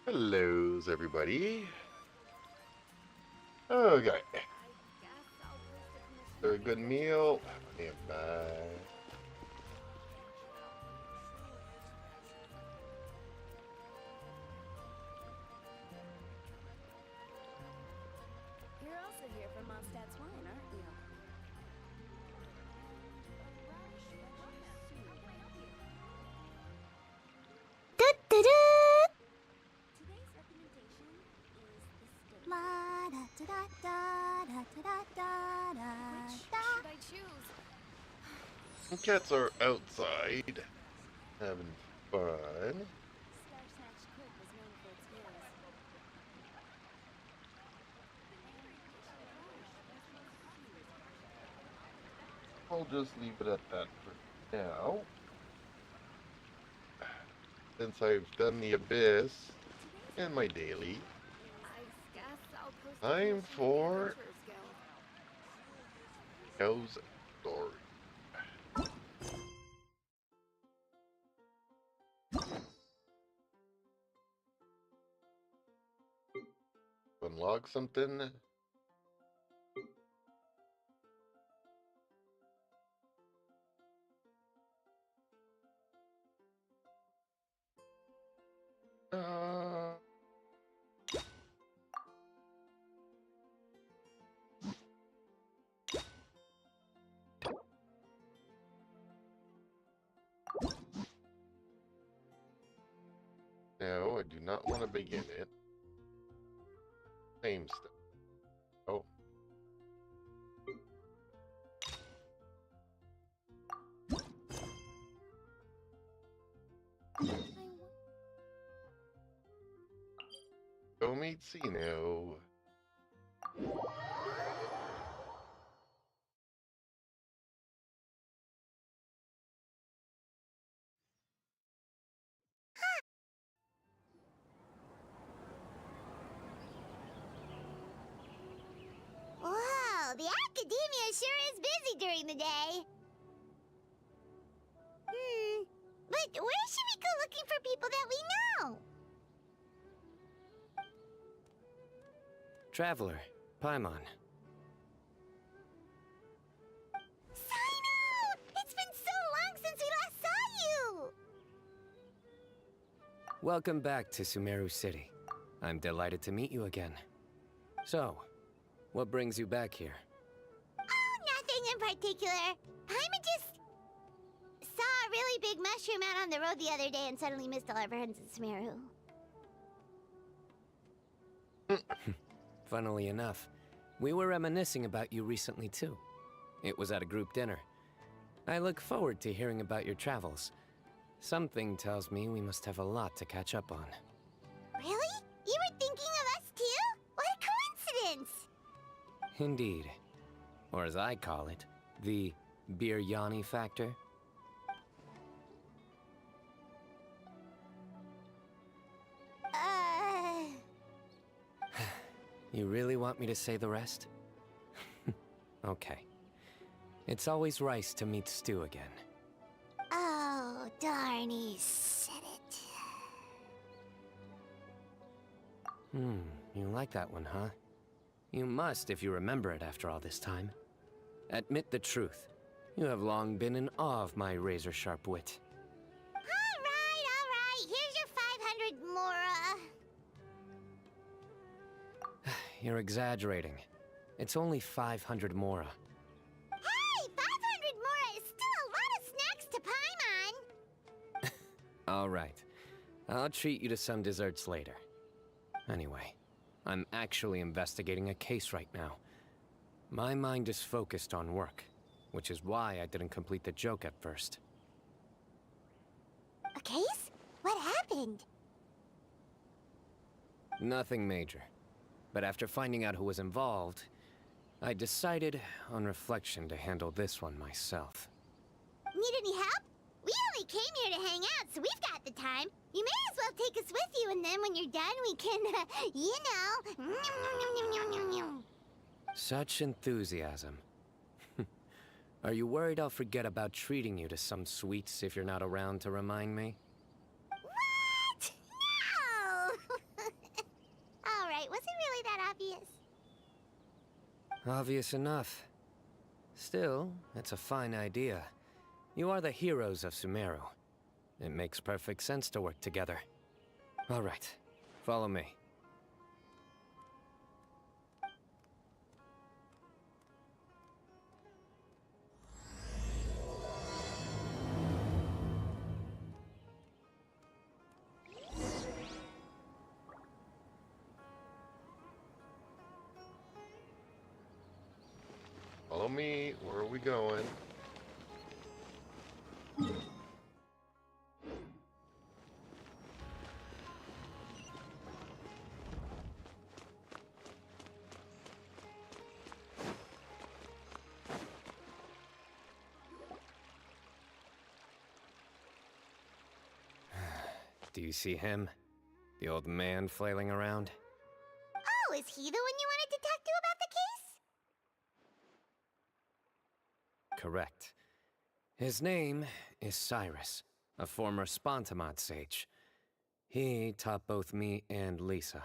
Hellos, everybody. Okay. For a good meal. I am back. You're also here for Mondstadt's wine, aren't you? Today's recommendation is the steak. Which should I choose? Cats are outside having fun. Star Snatch Cook was known for its gills. I'll just leave it at that for now. Since I've done the Abyss and my daily, I guess I'll post a time commission to the for Adventurers Guild. Hell's Story. Unlock something. Uh, no, I do not want to begin it. Same stuff. Oh. Go meet Cyno. Wow, the academia sure is busy during the day. But where should we go looking for people that we know? Traveler, Paimon. Cyno! It's been so long since we last saw you! Welcome back to Sumeru City. I'm delighted to meet you again. So, what brings you back here? Oh, nothing in particular. Paimon just saw a really big mushroom out on the road the other day and suddenly missed all our friends in Sumeru. Funnily enough, we were reminiscing about you recently too. It was at a group dinner. I look forward to hearing about your travels. Something tells me we must have a lot to catch up on. Really? You were thinking of us too? What a coincidence! Indeed. Or as I call it, the Biryani factor. You really want me to say the rest? Okay. It's always rice to meet stew again. Oh, darn, he said it. You like that one, huh? You must if you remember it after all this time. Admit the truth. You have long been in awe of my razor-sharp wit. All right. Here's your 500 Mora. You're exaggerating. It's only 500 Mora. Hey, 500 Mora is still a lot of snacks to Paimon. All right. I'll treat you to some desserts later. Anyway, I'm actually investigating a case right now. My mind is focused on work, which is why I didn't complete the joke at first. A case? What happened? Nothing major. But after finding out who was involved, I decided, on reflection, to handle this one myself. Need any help? We only came here to hang out, so we've got the time. You may as well take us with you, and then when you're done, we can, you know... Such enthusiasm. Are you worried I'll forget about treating you to some sweets if you're not around to remind me? What? No! Obvious enough. Still, it's a fine idea. You are the heroes of Sumeru. It makes perfect sense to work together. All right, follow me. Follow me. Where are we going? Do you see him? The old man flailing around? Oh, is he the one you wanted to talk to about the case? Correct. His name is Cyrus, a former Spontamod sage. He taught both me and Lisa.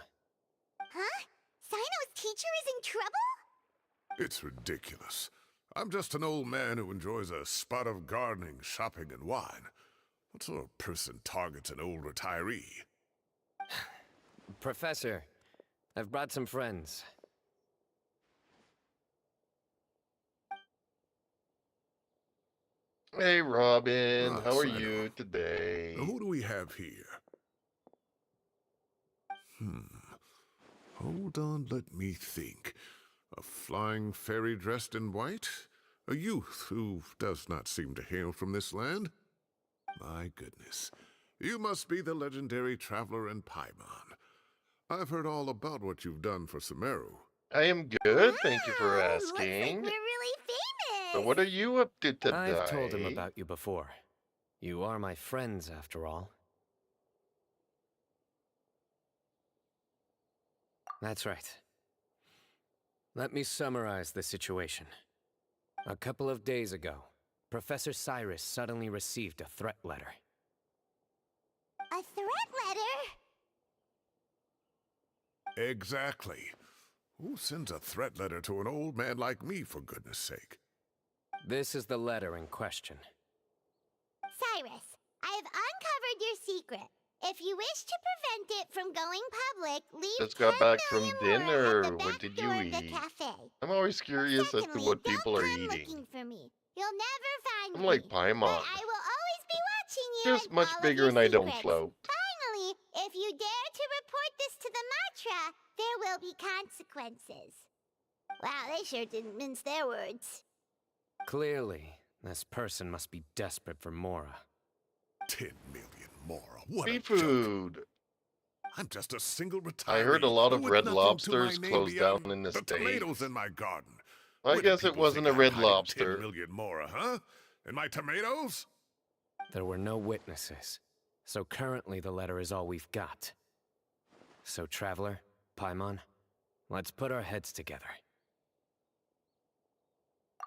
Huh? Cyno's teacher is in trouble? It's ridiculous. I'm just an old man who enjoys a spot of gardening, shopping, and wine. What sort of person targets an old retiree? Professor, I've brought some friends. Hey, Robin. Ah, How are Cyno. you today? Now, who do we have here? Hold on, let me think. A flying fairy dressed in white? A youth who does not seem to hail from this land? My goodness. You must be the legendary traveler in Paimon. I've heard all about what you've done for Sumeru. I am good. Thank you for Wow, looks like asking. we're really famous. So what are you up to today? I've told him about you before. You are my friends, after all. That's right. Let me summarize the situation. A couple of days ago, Professor Cyrus suddenly received a threat letter. A threat letter? Exactly. Who sends a threat letter to an old man like me, for goodness sake? This is the letter in question. Cyrus, I have uncovered your secret. If you wish to prevent it from going public, leave Just got 10 back from million more at the dinner. back What did you door of the eat? cafe. I'm always curious as to Secondly, what don't people are come eating. looking for me. You'll never find I'm me. like But Paimon. I will always be watching you Just and much all of bigger your and I don't secrets. float. Finally, if you dare to report this to the Matra, there will be consequences. Wow, they sure didn't mince their words. Clearly, this person must be desperate for Mora. 10 million more. What a joke. Seafood. I'm just a single retiree. I heard a lot of with Red nothing to my Lobsters name closed down beyond in the the tomatoes States. in my garden. I Where do guess it people wasn't think a I'm Red hiding Lobster. 10 million more, huh? And my tomatoes? There were no witnesses, so currently the letter is all we've got. So, Traveler, Paimon, let's put our heads together.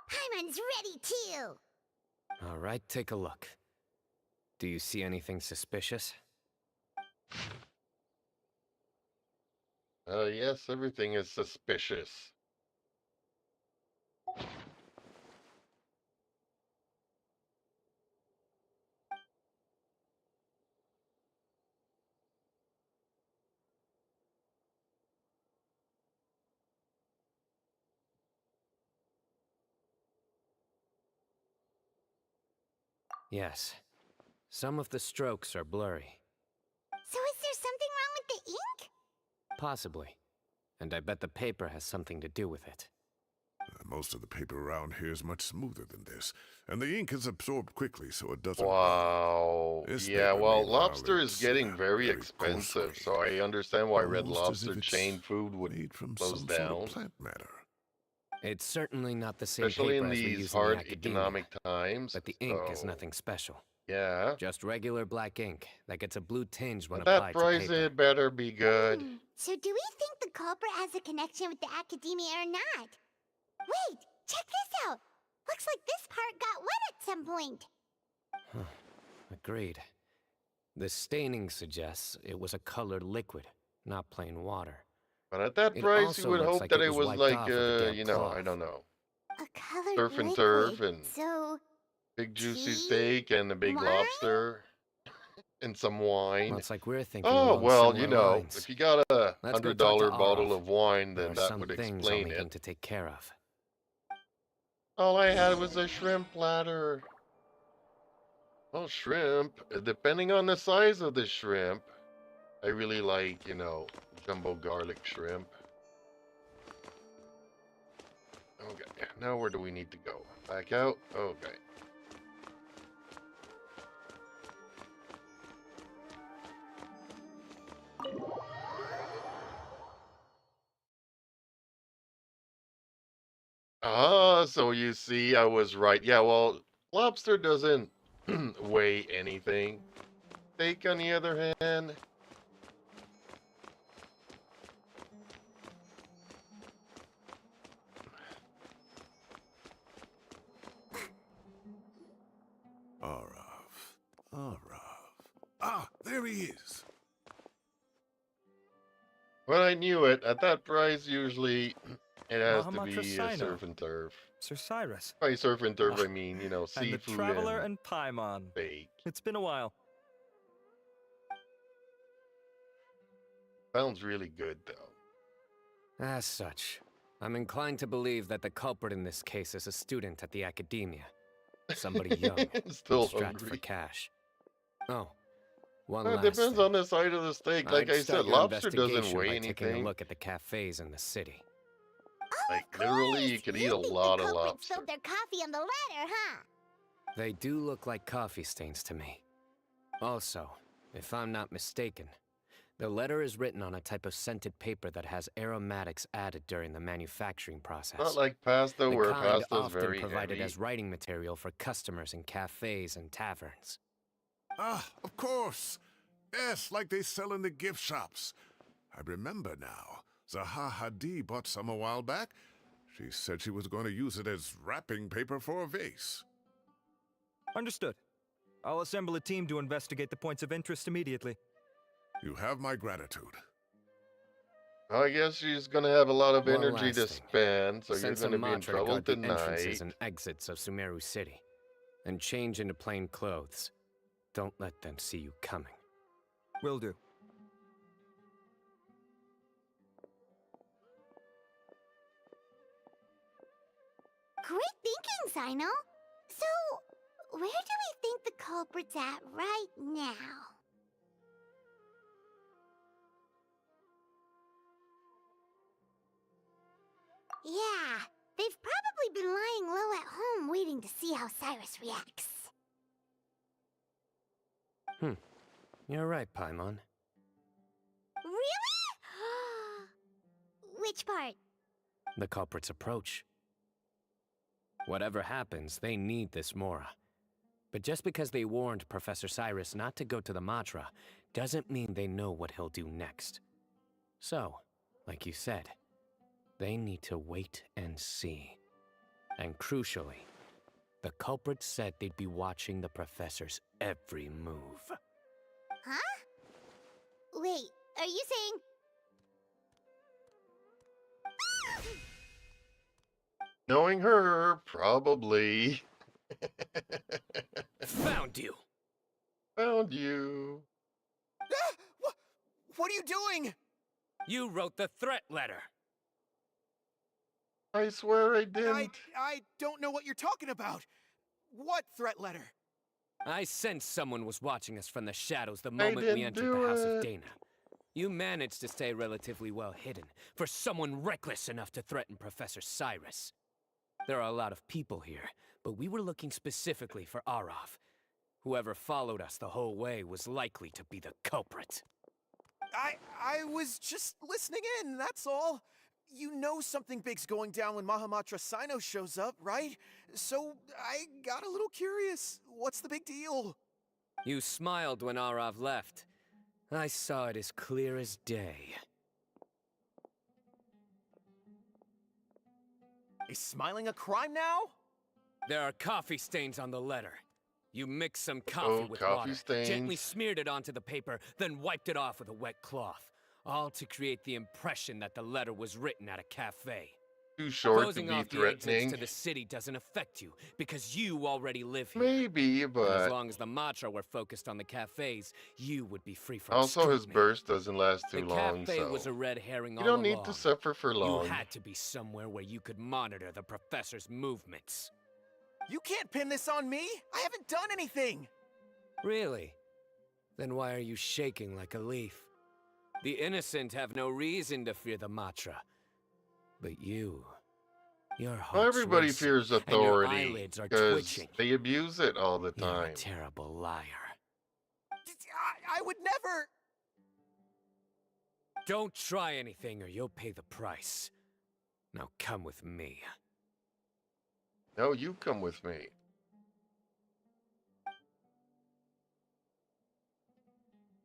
Paimon's ready too. All right, take a look. Do you see anything suspicious? Yes, everything is suspicious. Yes. Some of the strokes are blurry. So is there something wrong with the ink? Possibly. And I bet the paper has something to do with it. Most of the paper around here is much smoother than this, and the ink is absorbed quickly, so it doesn't run. Wow. This Yeah, paper, well, meanwhile, lobster is it's, getting very very expensive, coarse so I understand why Red Almost as if Lobster it's chain food would made from close some sort down. of plant matter. It's certainly not the same Especially paper in as we these use in the hard academia, economic times. but the ink is so, nothing special. Yeah. Just regular black ink that gets a blue tinge when But that applied to price, paper. it better be good. So do we think the culprit has a connection with the academia or not? Wait, check this out. Looks like this part got wet at some point. Agreed. The staining suggests it was a colored liquid, not plain water. But at that It price, you also would looks hope like that it it was was wiped like, off with a damp I cloth. don't know, A colored surf and liquid. turf and So, big juicy tea? steak and a big Wine? lobster and some wine. Looks like we're thinking Oh, along well, similar lines. if you got a Let's go talk to $100 bottle Arov. of wine, There then are that some would things I'll explain need him it. to take care of. All I had was a shrimp platter. Well, shrimp, depending on the size of the shrimp, I really like, jumbo garlic shrimp. Okay, now where do we need to go? Back out? Okay. Ah, so you see, I was right. Yeah, well, lobster doesn't weigh anything. Steak, on the other hand, Arav. Arav. Ah, there he is. well, I knew it. At that price, usually it has to Mahamatra be Cyno. surf and turf. Sir Cyrus. By surf and turf, Ah, I mean, And the seafood Traveler and and Paimon. steak. It's been a while. Sounds really good, though. As such, I'm inclined to believe that the culprit in this case is a student at the academia. Somebody young, Still strapped for hungry. cash. Oh, one Well, it last depends thing. on the side of the steak. Like I'd I start said, your lobster doesn't investigation weigh by taking a anything. look at the cafes in the city. oh, Like, of literally, course. you could You eat a think lot the of culprits lobster. spilled their coffee on the ladder, huh? They do look like coffee stains to me. Also, if I'm not mistaken, the letter is written on a type of scented paper that has aromatics added during the manufacturing process. Not like pasta, The where kind pasta's often very provided heavy. as writing material for customers in cafes and taverns. Ah, of course. Yes, like they sell in the gift shops. I remember now. Zaha Hadi bought some a while back. She said she was going to use it as wrapping paper for a vase. Understood. I'll assemble a team to investigate the points of interest immediately. You have my gratitude. I guess she's gonna have a lot of One energy to last thing. spend, so you're Send some gonna be in Matra to trouble guard the entrances tonight. and exits of Sumeru City. And change into plain clothes. Don't let them see you coming. Will do. Great thinking, Cyno. So, where do we think the culprit's at right now? Yeah, they've probably been lying low at home waiting to see how Cyrus reacts. You're right, Paimon. Really? Which part? The culprit's approach. Whatever happens, they need this Mora. But just because they warned Professor Cyrus not to go to the Matra, doesn't mean they know what he'll do next. So, like you said, they need to wait and see. And crucially, the culprit said they'd be watching the Professor's every move. Huh? Wait, are you saying... Knowing her, probably. Found you! Found you. What are you doing? You wrote the threat letter! I swear I didn't. I don't know what you're talking about. What threat letter? I sensed someone was watching us from the shadows the moment we didn't entered do the House it. of Dana. You managed to stay relatively well hidden for someone reckless enough to threaten Professor Cyrus. There are a lot of people here, but we were looking specifically for Arov. Whoever followed us the whole way was likely to be the culprit. I was just listening in, that's all. You know something big's going down when Mahamatra Cyno shows up, right? So I got a little curious. What's the big deal? You smiled when Arov left. I saw it as clear as day. Is smiling a crime now? There are coffee stains on the letter. You mixed some coffee with coffee water, stains. gently smeared it onto the paper, then wiped it off with a wet cloth. all to create the impression that the letter was written at a cafe. Too short to Closing be off the exits threatening. to the city doesn't affect you, because you already live here. Maybe, And as but long as the Matra were focused on the cafes, you would be free from also his scrutiny. burst doesn't last The too long, cafe so was a red herring you all don't along. need to suffer for You long. had to be somewhere where you could monitor the professor's movements. You can't pin this on me! I haven't done anything! Really? Then why are you shaking like a leaf? The innocent have no reason to fear the Matra. But you... Your heart's Well, everybody racing, fears and your authority eyelids are because twitching. they abuse it all the You're a time. terrible liar. I would never... Don't try anything or you'll pay the price. Now come with me. No, you come with me.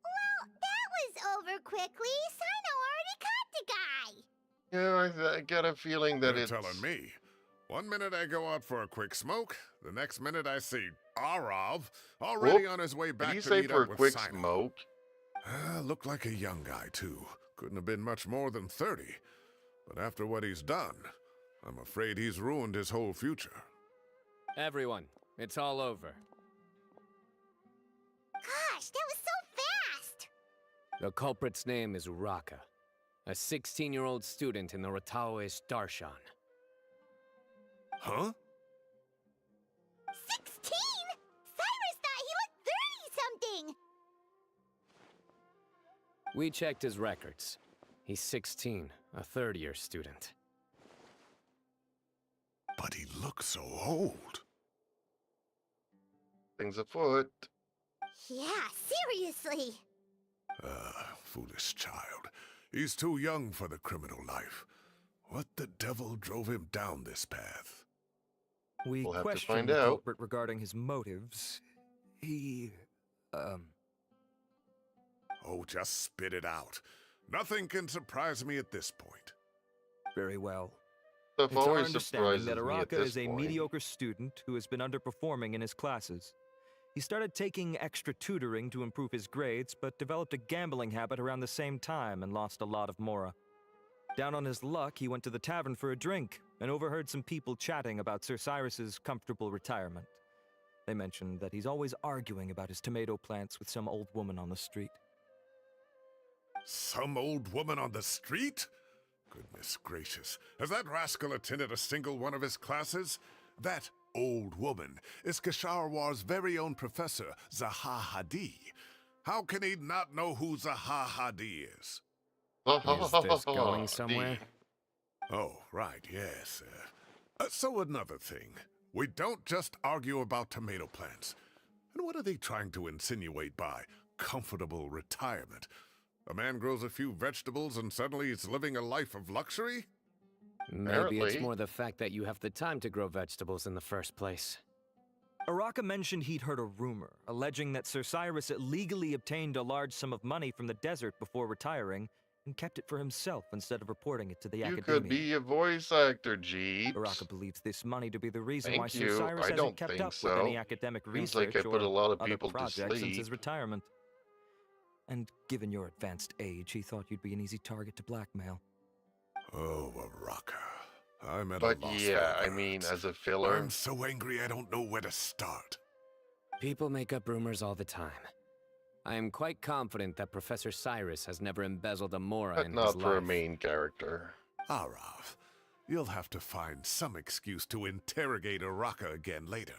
Well, that was over quickly. Cyno already caught the guy. Yeah, I get a feeling that You're it's... telling me. One minute I go out for a quick smoke, the next minute I see Arav already Whoop. on his way Did back you to say meet for a up with quick Cyno. smoke? Looked like a young guy, too. Couldn't have been much more than 30. But after what he's done, I'm afraid he's ruined his whole future. Everyone, it's all over. Gosh, that was so fast. The culprit's name is Uraka, a 16-year-old student in the Rataoish Darshan. Huh? 16? Cyrus thought he looked 30-something. We checked his records. He's 16, a third-year student. But he looks so old. Things afoot. Yeah, seriously. Foolish child. He's too young for the criminal life. What the devil drove him down this path? We We'll have to questioned find the out. culprit regarding his motives. He... Oh, just spit it out. Nothing can surprise me at this point. very well. Stuff It's our always understanding surprises that me at Araka this is a point. mediocre student who has been underperforming in his classes. He started taking extra tutoring to improve his grades, but developed a gambling habit around the same time and lost a lot of mora. Down on his luck, he went to the tavern for a drink and overheard some people chatting about Sir Cyrus's comfortable retirement. They mentioned that he's always arguing about his tomato plants with some old woman on the street. Some old woman on the street? Goodness gracious. Has that rascal attended a single one of his classes? That old woman is Kasharwar's very own professor, Zaha Hadi. How can he not know who Zaha Hadi is? Is this going somewhere? Oh, right, yes. So another thing. We don't just argue about tomato plants. And what are they trying to insinuate by comfortable retirement? A man grows a few vegetables and suddenly he's living a life of luxury? Maybe Apparently. it's more the fact that you have the time to grow vegetables in the first place. Araka mentioned he'd heard a rumor, alleging that Sir Cyrus illegally obtained a large sum of money from the desert before retiring, and kept it for himself instead of reporting it to the You academia. could be a voice actor, Jeeps. Araka believes this money to be the reason Thank why Sir you. Cyrus I hasn't don't kept think up with any so. academic Seems research like I put or a lot of other people to projects since his sleep. retirement. And given your advanced age, he thought you'd be an easy target to blackmail. Oh, Araka. I'm at But a loss yeah, for I mean, words. as a filler, I'm so angry I don't know where to start. People make up rumors all the time. I am quite confident that Professor Cyrus has never embezzled a mora but in his not for a life. main character. Arav, you'll have to find some excuse to interrogate Araka again later.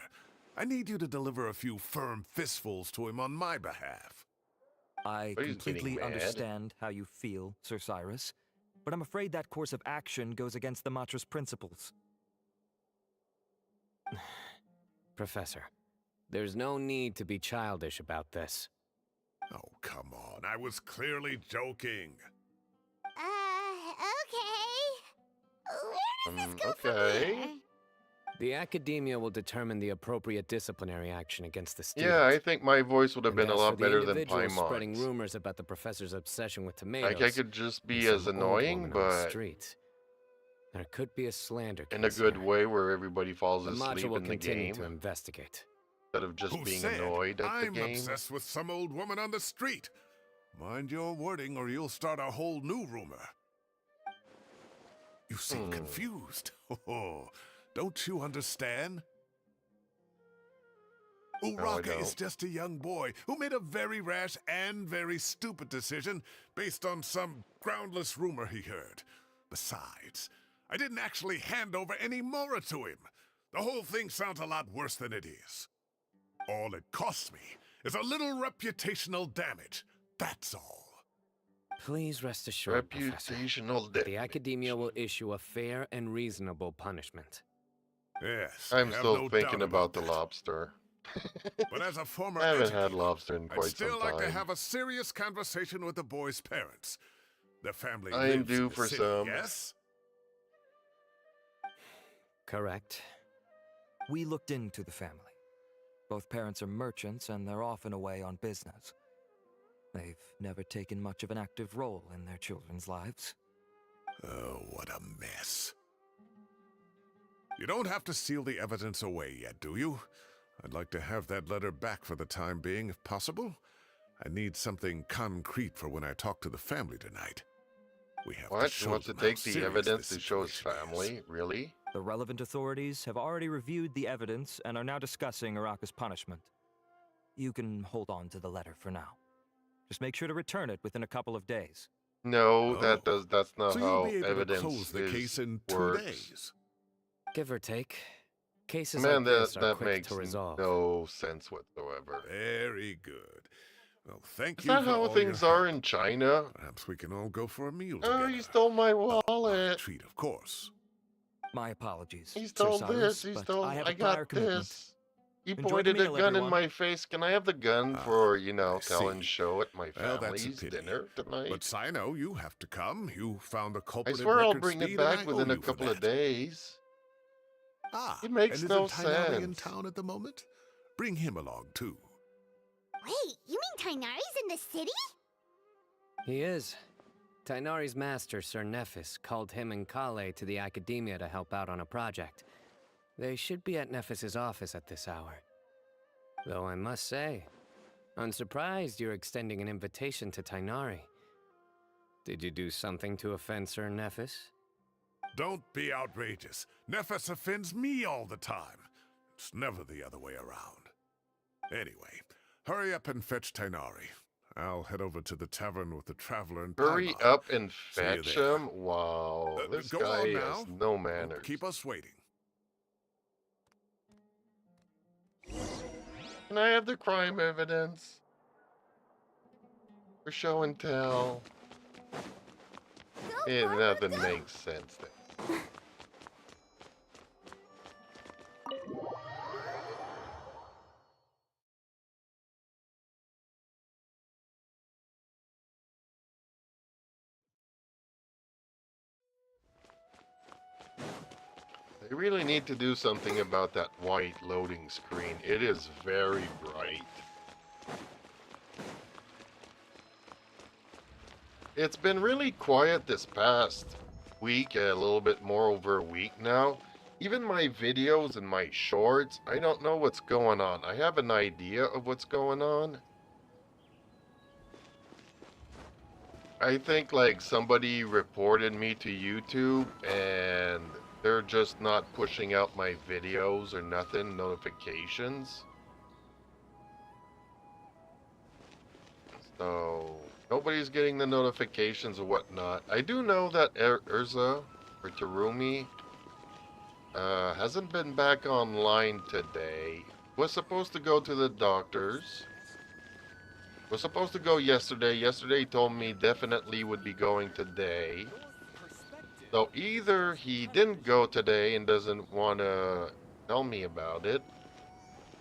I need you to deliver a few firm fistfuls to him on my behalf. I Oh, he's getting completely mad. understand how you feel, Sir Cyrus, but I'm afraid that course of action goes against the Matra's principles. Professor, there's no need to be childish about this. Oh, come on. I was clearly joking. Okay. Where does this go from Okay. here? The academia will determine the appropriate disciplinary action against the student. Yeah, I think my voice would have And been a as lot for the better than individuals spreading Paimon's. rumors about the professor's obsession with tomatoes. Like, I could just be and as some old annoying, woman on the but street. There could be a slander in a case good here. way where everybody falls The asleep module will in the continue game to investigate. instead of just Who being said annoyed at the I'm game. obsessed with some old woman on the street? Mind your wording or you'll start a whole new rumor. You seem confused. Oh, don't you understand? No, I Uraka is don't. just a young boy who made a very rash and very stupid decision based on some groundless rumor he heard. Besides, I didn't actually hand over any Mora to him. The whole thing sounds a lot worse than it is. All it costs me is a little reputational damage. That's all. Please rest assured, Professor, Reputational that the damage. Academia will issue a fair and reasonable punishment. Yes, I'm I have still no thinking doubt about the that. lobster. But as a former I haven't educator, had lobster in I'd quite some still like to time. have a serious conversation with the boy's parents. Their family I am lives due in the for city, some. yes? Correct. We looked into the family. Both parents are merchants and they're often away on business. They've never taken much of an active role in their children's lives. Oh, what a mess. You don't have to seal the evidence away yet, do you? I'd like to have that letter back for the time being, if possible. I need something concrete for when I talk to the family tonight. We have to What? show You want to them how take the serious evidence this to show his situation is. family? Really? The relevant authorities have already reviewed the evidence and are now discussing Araka's punishment. You can hold on to the letter for now. Just make sure to return it within a couple of days. No, Oh, that's not so you'll how be able to evidence close the case in 2 works. days. Give or take. Cases Man, like this that are quick makes to resolve. no sense whatsoever. Very good. Well, thank Is you that for how all things your are help. in China? Perhaps we can all go for a meal Oh, together. he stole my Not a wallet. treat, of course. My apologies, He Sir stole Cyrus, this. He but stole. I have I a prior got commitment. this. He Enjoy the pointed a meal, gun in everyone. my face. Can I have the gun for, you know, I talent see. show at my Well, that's a family's pity. dinner tonight? But Cyno, you have to come. You found the I culprit at swear I'll record bring it speed, and back I within owe a you for couple of that. days. Ah, It makes and no isn't Tainari in sense. town at the moment? Bring him along, too. Wait, you mean Tainari's in the city? He is. Tainari's master, Sir Nephis, called him and Kale to the Academia to help out on a project. They should be at Nephis's office at this hour. Though I must say, I'm surprised you're extending an invitation to Tainari. Did you do something to offend Sir Nephis? Don't be outrageous. Nephis offends me all the time. It's never the other way around. Anyway, hurry up and fetch Tainari. I'll head over to the tavern with the traveler and Hurry Paimon. up and See you fetch there. him? Wow, this Go guy on has now. no Don't manners. keep us waiting. Can I have the crime evidence? For show and tell. Go, Barbara, Nothing go. makes sense there. They really need to do something about that white loading screen. It is very bright. It's been really quiet this past week, a little bit more over a week now. Even my videos and my shorts, I don't know what's going on. I have an idea of what's going on. I think like somebody reported me to YouTube and they're just not pushing out my videos or nothing, notifications. So nobody's getting the notifications or whatnot. I do know that Urza or Terumi hasn't been back online today. Was supposed to go to the doctor's. Was supposed to go yesterday. Yesterday he told me definitely would be going today. So either he didn't go today and doesn't want to tell me about it,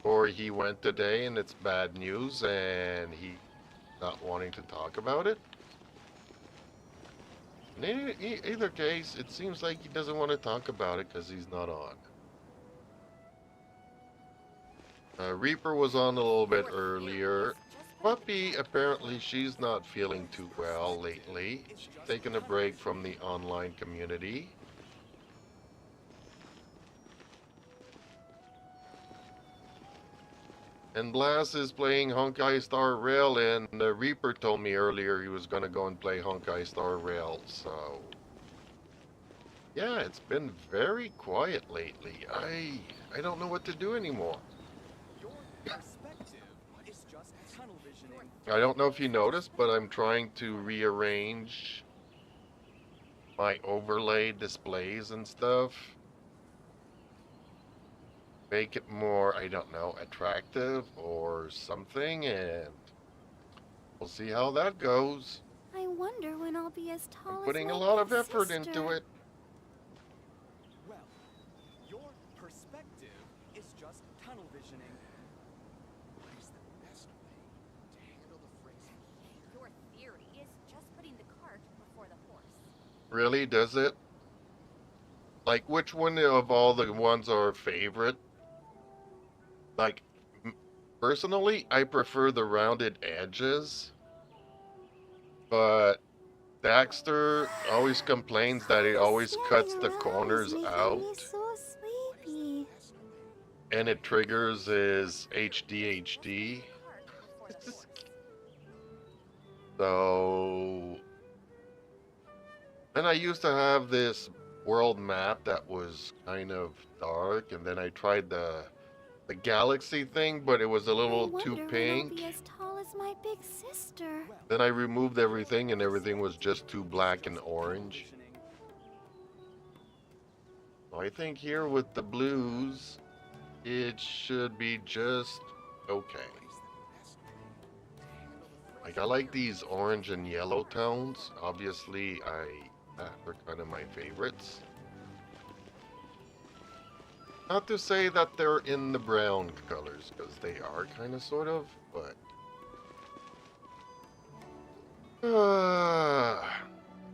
or he went today and it's bad news and he's not wanting to talk about it. In either case, it seems like he doesn't want to talk about it because he's not on. Reaper was on a little bit earlier. Puppy, apparently she's not feeling too well lately. Taking a break from the online community. And Blast is playing Honkai Star Rail, and Reaper told me earlier he was gonna go and play Honkai Star Rail, so... Yeah, it's been very quiet lately. I don't know what to do anymore. Your perspective is just tunnel visioning. I don't know if you noticed, but I'm trying to rearrange my overlay displays and stuff. Make it more, I don't know, attractive or something, and we'll see how that goes. I wonder when I'll be as I'm tall as putting my a lot big of effort sister. into it. Well, your perspective is just tunnel visioning. What is the best way to handle the phrase? Your theory is just putting the cart before the horse. Really, does it? Like, which one of all the ones are favorite? Like, personally, I prefer the rounded edges, but Daxter always complains that it always cuts the corners out, Me so sleepy. and it triggers his HDHD. So, and I used to have this world map that was kind of dark, and then I tried the galaxy thing, but it was a little too pink. Be as tall as my big sister. Then I removed everything, and everything was just too black and orange. So I think here with the blues, it should be just okay. Like, I like these orange and yellow tones. Obviously, they're kind of my favorites. Not to say that they're in the brown colors, because they are kind of sort of, but...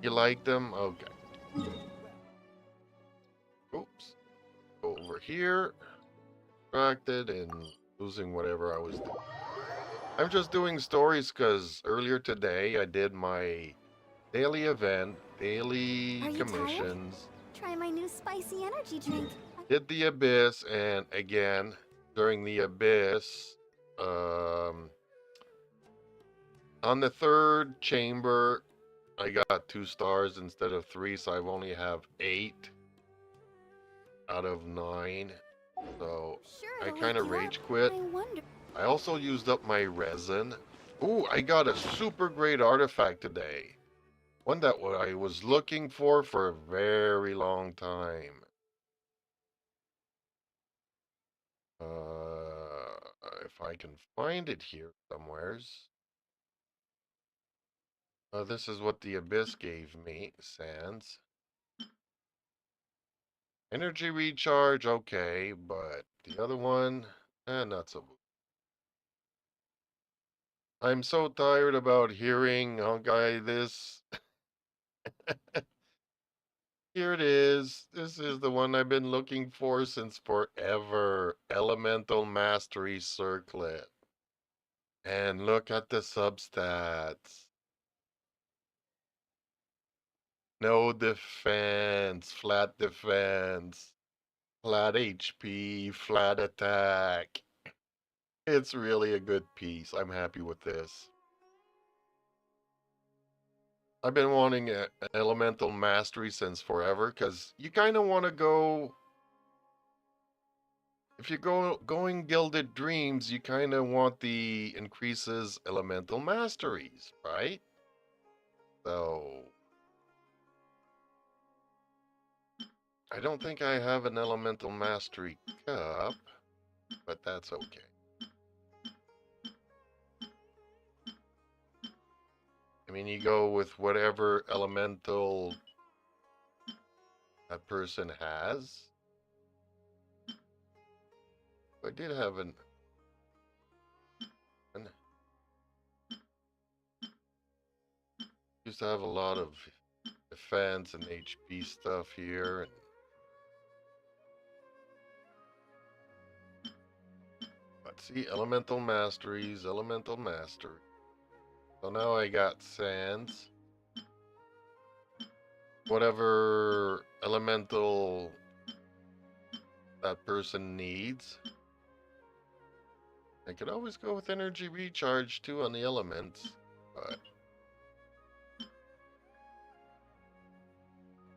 you like them? Okay. Oops. Go over here. Distracted and losing whatever I was doing. I'm just doing stories because earlier today I did my daily event, daily Are you commissions. Try my new spicy energy drink. Did the Abyss, and again, during the Abyss, on the third chamber, I got 2 stars instead of 3, so I've only have 8 out of 9. So I kind of rage quit. I also used up my resin. Ooh, I got a super great artifact today. One that I was looking for a very long time. If I can find it here somewheres. This is what the Abyss gave me, Sands. Energy recharge, okay, but the other one, not so good. I'm so tired about hearing, oh guy, this. Here it is. This is the one I've been looking for since forever. Elemental Mastery Circlet. And look at the substats. No defense, flat HP, flat attack. It's really a good piece. I'm happy with this. I've been wanting an elemental mastery since forever because you kind of want to go. If you're going Gilded Dreams, you kind of want the increases elemental masteries, right? So I don't think I have an elemental mastery cup, but that's okay. I mean, you go with whatever elemental that person has. I did have an used to have a lot of defense and HP stuff here. And let's see, elemental masteries, elemental mastery. So now I got sands. Whatever elemental that person needs. I could always go with energy recharge too on the elements, but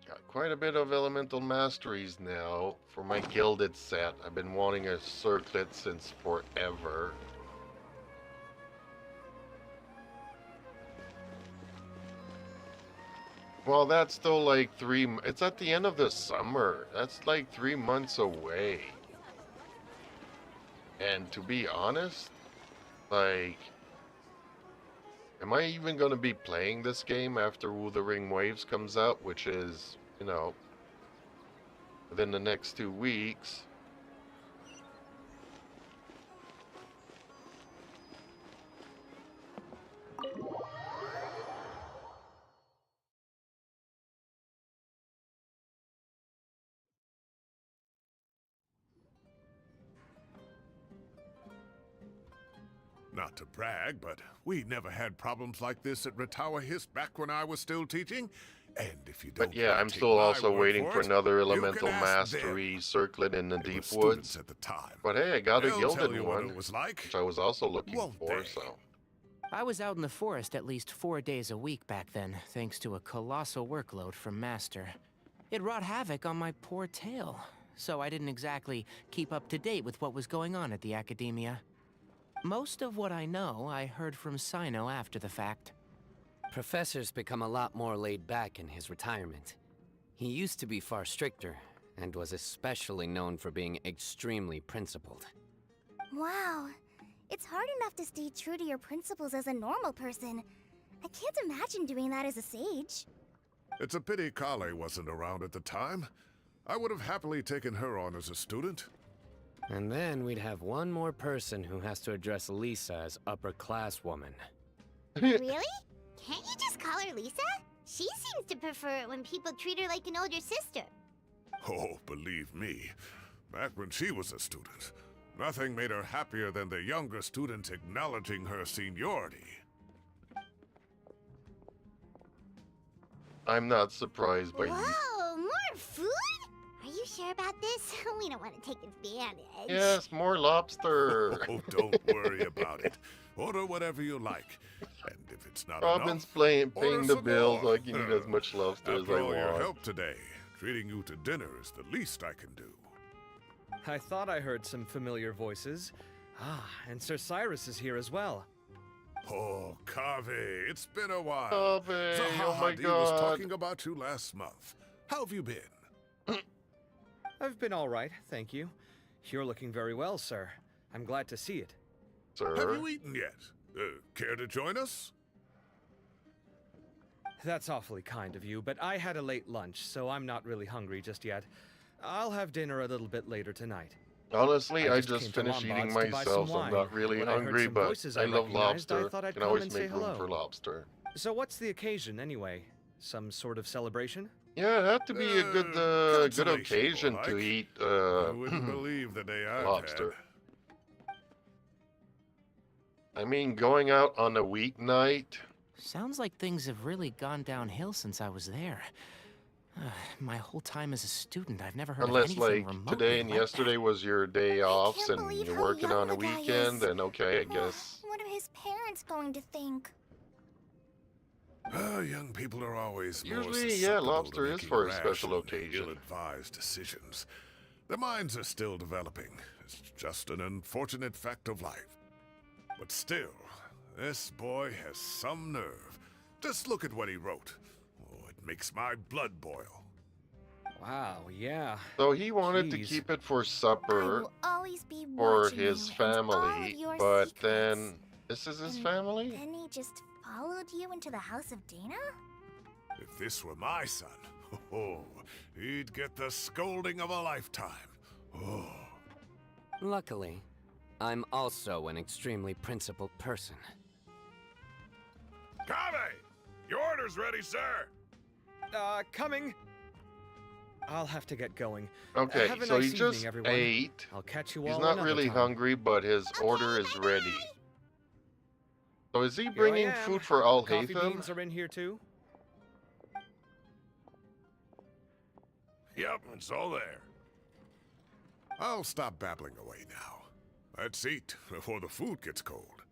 got quite a bit of elemental masteries now for my gilded set. I've been wanting a circlet since forever. Well, that's still like it's at the end of the summer. That's like 3 months away. And to be honest, like, am I even going to be playing this game after Wuthering Waves comes out, which is, you know, within the next 2 weeks? Not to brag, but we never had problems like this at Ratawa Hiss back when I was still teaching. And if you don't But yeah, wanna I'm take still my also word waiting for it, another you can elemental ask mastery them. circlet in the They were deep students woods. at the time. But hey, I got a They'll tell gilded you what one, it was like, which I was also looking won't for, they? so. I was out in the forest at least 4 days a week back then, thanks to a colossal workload from Master. It wrought havoc on my poor tail, so I didn't exactly keep up to date with what was going on at the Academia. Most of what I know, I heard from Cyno after the fact. Professor's become a lot more laid back in his retirement. He used to be far stricter, and was especially known for being extremely principled. Wow. It's hard enough to stay true to your principles as a normal person. I can't imagine doing that as a sage. It's a pity Kale wasn't around at the time. I would have happily taken her on as a student. And then we'd have one more person who has to address Lisa as upper-class woman. Really? Can't you just call her Lisa? She seems to prefer it when people treat her like an older sister. Oh, believe me, back when she was a student, nothing made her happier than the younger students acknowledging her seniority. I'm not surprised by you. Whoa, more food? Are you sure about this? We don't want to take advantage. Yes, more lobster. Oh, don't worry about it. Order whatever you like. And if it's not Robin's enough, paying order the some bills, more. so I can eat as much lobster as After I all your want. help today, treating you to dinner is the least I can do. I thought I heard some familiar voices. Ah, and Sir Cyrus is here as well. Oh, Kave, it's been a while. Kave, oh my Zahahadi was God. talking about you last month. How have you been? I've been all right, thank you. You're looking very well, sir. I'm glad to see it. Have Sir? you eaten yet? Care to join us? That's awfully kind of you, but I had a late lunch, so I'm not really hungry just yet. I'll have dinner a little bit later tonight. Honestly, I came just to finished eating Lombard's to buy some myself, so I'm wine. not really When I heard hungry, some but voices I I love recognized, I lobster. thought I'd Can come always and say make room hello. for lobster. So what's the occasion, anyway? Some sort of celebration? Yeah, it had to be a good consolation, occasion more to like. eat I wouldn't believe the day I've lobster. had. I mean, going out on a weeknight. Sounds like things have really gone downhill since I was there. My whole time as a student, I've never heard of Unless, anything like, remotely today and like that. yesterday was your day off can't and believe you're how working young on a the guy weekend, is. then okay, I guess. What are his parents going to think? Young people are always more Usually, yeah, susceptible to lobster is making for a rash special and occasion. ill-advised decisions. Their minds are still developing. It's just an unfortunate fact of life. But still, this boy has some nerve. Just look at what he wrote. Oh, it makes my blood boil. Wow, yeah. So he wanted to Jeez. keep it for I supper will always be for watching his you and all of family, your but secrets. then this is his And family? Then he just followed you into the house of Dana? If this were my son, oh, he'd get the scolding of a lifetime. Oh. Luckily, I'm also an extremely principled person. Kave! Your order's ready, sir! Coming. I'll have to get going. Okay, have a so nice he just evening, everyone. ate. I'll catch you all He's not another really time. hungry, but his order is ready. So is he Here I bringing am. food for Al Coffee Haytham? beans are in here too. Yep, it's all there. I'll stop babbling away now. Let's eat before the food gets cold.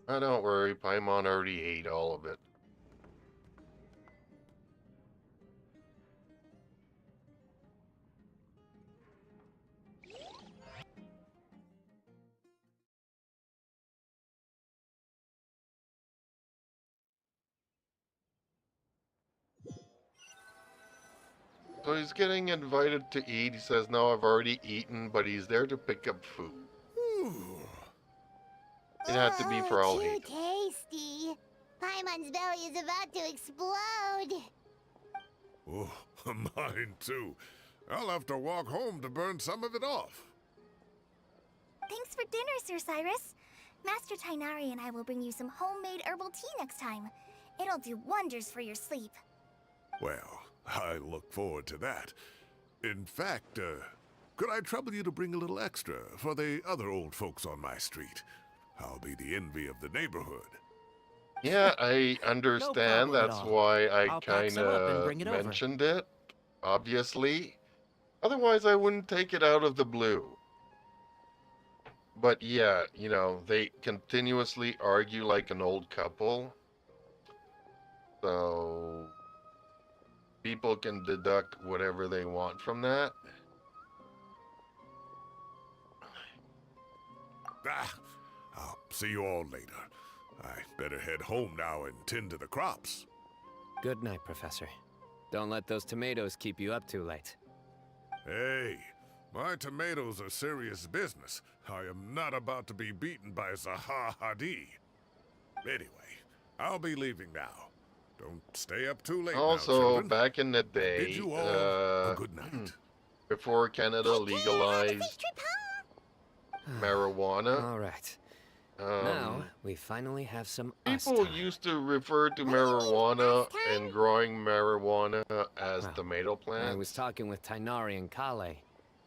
Don't worry, Paimon already ate all of it. So he's getting invited to eat. He says, no, I've already eaten, but he's there to pick up food. Ooh. It had to be for all too hate. tasty. Paimon's belly is about to explode. Oh, mine too. I'll have to walk home to burn some of it off. Thanks for dinner, Sir Cyrus. Master Tainari and I will bring you some homemade herbal tea next time. It'll do wonders for your sleep. Well, I look forward to that. In fact, could I trouble you to bring a little extra for the other old folks on my street? I'll be the envy of the neighborhood. Yeah, I understand. problem at That's all. why I I'll pack kind some up and of bring it over. mentioned it, obviously. Otherwise, I wouldn't take it out of the blue. But yeah, you know, they continuously argue like an old couple. So people can deduct whatever they want from that. I'll see you all later. I better head home now and tend to the crops. Good night, Professor. Don't let those tomatoes keep you up too late. Hey, my tomatoes are serious business. I am not about to be beaten by Zaha Hadi. Anyway, I'll be leaving now. Don't stay up too late now, Also, children. back in the Bid day, you all a good night. before Canada legalized marijuana, All right. Now, we finally have some us people time. used to refer to What do you mean, marijuana us time? and growing marijuana as Well, tomato plants. I was talking with Tainari and Kale,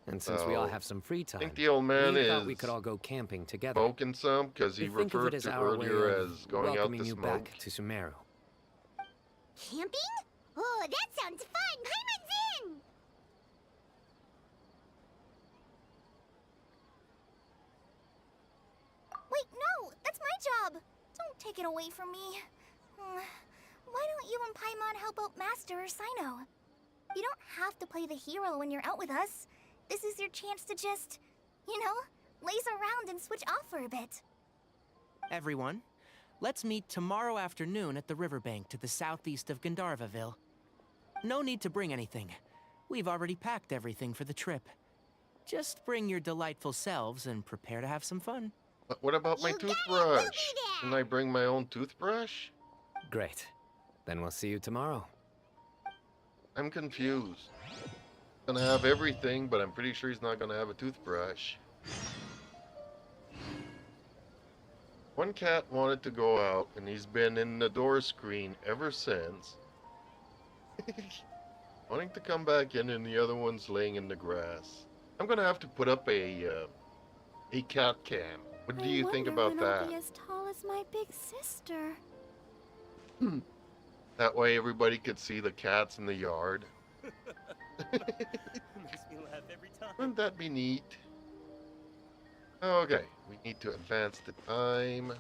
and since we all have some free I time, think the old man we is thought we could all go camping together. smoking some because he We think of referred it as to our way earlier of as going out welcoming to you smoke. back to Sumeru. Camping? Oh, that sounds fun. Paimon's in. Wait, no! That's my job! Don't take it away from me. Why don't you and Paimon help out Master or Cyno? You don't have to play the hero when you're out with us. This is your chance to just, you know, laze around and switch off for a bit. Everyone, let's meet tomorrow afternoon at the riverbank to the southeast of Gandharvaville. No need to bring anything. We've already packed everything for the trip. Just bring your delightful selves and prepare to have some fun. But what about my You got it, toothbrush? we'll be there. Can I bring my own toothbrush? Great. Then we'll see you tomorrow. I'm confused. Gonna have everything, but I'm pretty sure he's not gonna have a toothbrush. One cat wanted to go out, and he's been in the door screen ever since. Wanting to come back in, and the other one's laying in the grass. I'm gonna have to put up a cat cam. What do you think about that? I'll be as tall as my big sister. That way everybody could see the cats in the yard. Makes me laugh every time. Wouldn't that be neat? Okay, we need to advance the time.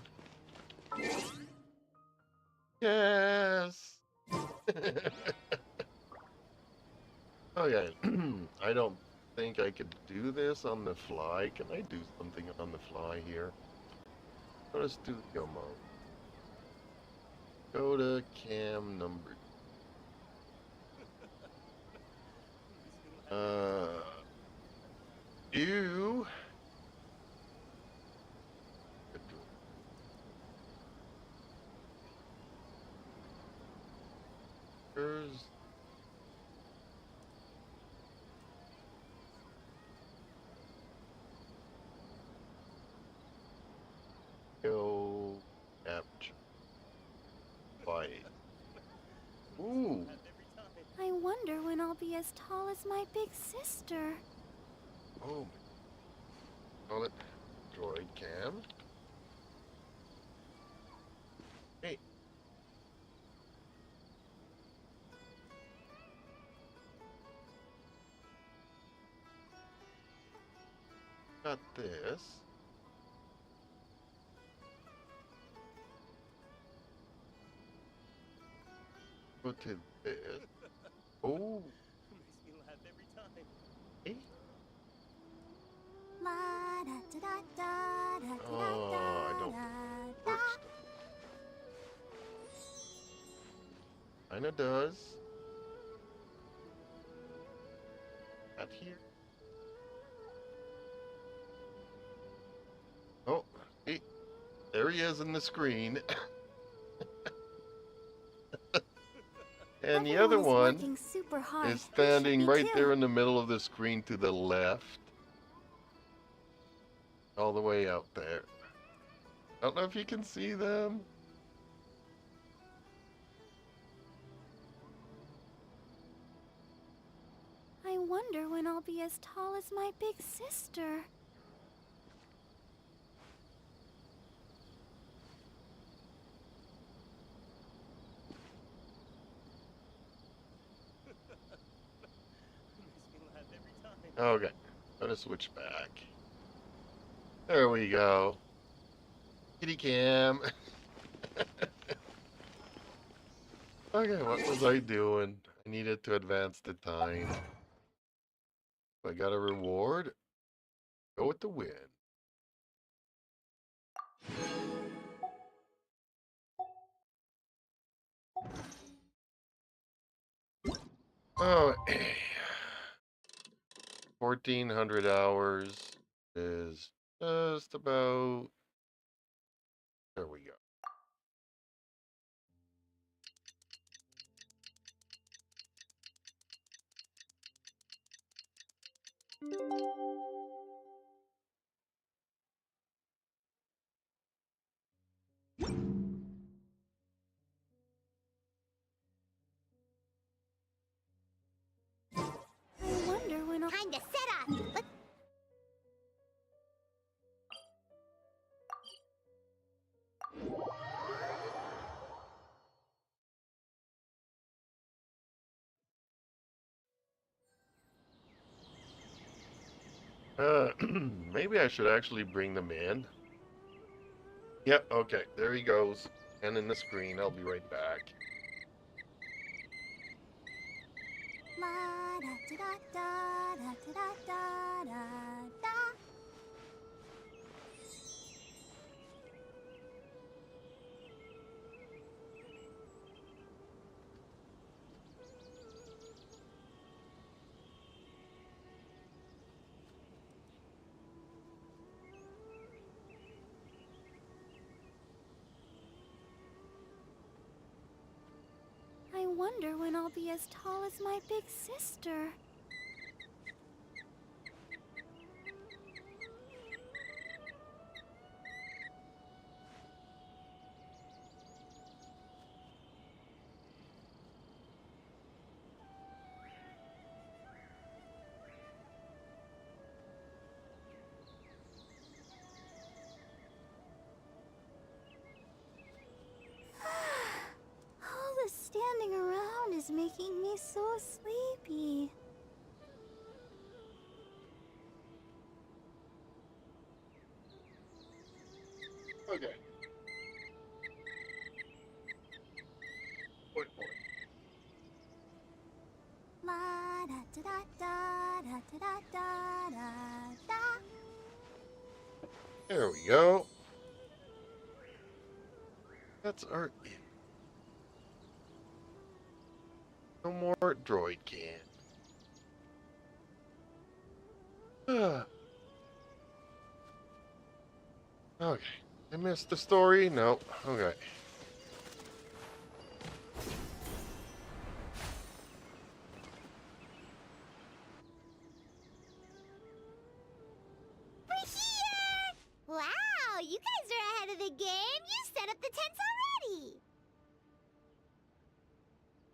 Yes! Okay, I don't think I could do this on the fly. Can I do something on the fly here? Go to studio mode. Go to cam number. You. There's. Go capture. Fight. Ooh. I wonder when I'll be as tall as my big sister. Oh. Call it droid cam. Hey. God this. Go to this. Oh. Makes me laugh every time. Eh? La da da da da da Oh, I da don't da work stuff. Kinda does. Not here. Oh, hey, there he is in the screen. And the other Everyone is one working super hard. is You should standing be right too. there in the middle of the screen to the left. All the way out there. I don't know if you can see them. I wonder when I'll be as tall as my big sister. Makes me laugh every time. Okay, gotta switch back. There we go. Kitty cam. Okay, what was I doing? I needed to advance the time. I got a reward. Go with the win. Oh, 1,400 hours is just about. There we go. I wonder when I'll. Time to set off. Let's Maybe I should actually bring them in. Yep, okay, there he goes. And in the screen, I'll be right back. La da da da da da da da da. I wonder when I'll be as tall as my big sister. All the standing around is making me so sleepy. Okay. Point, point. La da da da da da da da da da. There we go. That's our in. No more droid can. Okay. I missed the story? No. Okay. We're here! Wow, you guys are ahead of the game. You set up the tents already.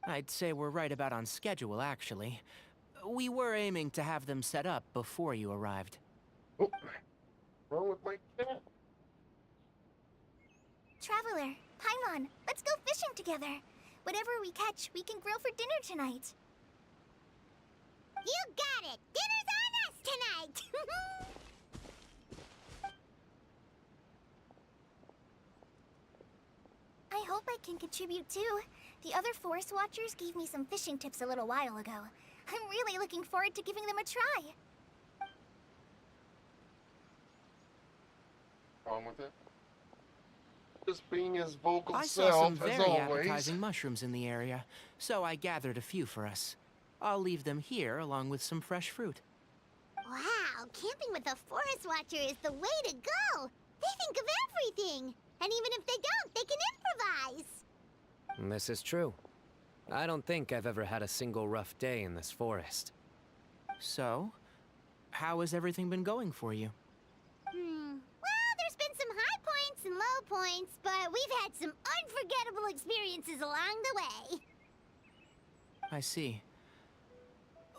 I'd say we're right about on schedule, actually. We were aiming to have them set up before you arrived. Oh, wrong with my cat? Traveler, Paimon, let's go fishing together. Whatever we catch, we can grill for dinner tonight. You got it. Dinner's on us tonight. can contribute too. The other forest watchers gave me some fishing tips a little while ago. I'm really looking forward to giving them a try. Wrong with it? Just being his vocal I saw some self, as very always. appetizing mushrooms in the area, so I gathered a few for us. I'll leave them here along with some fresh fruit. Wow, camping with a forest watcher is the way to go. They think of everything. And even if they don't, they can improvise. This is true. I don't think I've ever had a single rough day in this forest. So, how has everything been going for you? Well, there's been some high points and low points, but we've had some unforgettable experiences along the way. I see.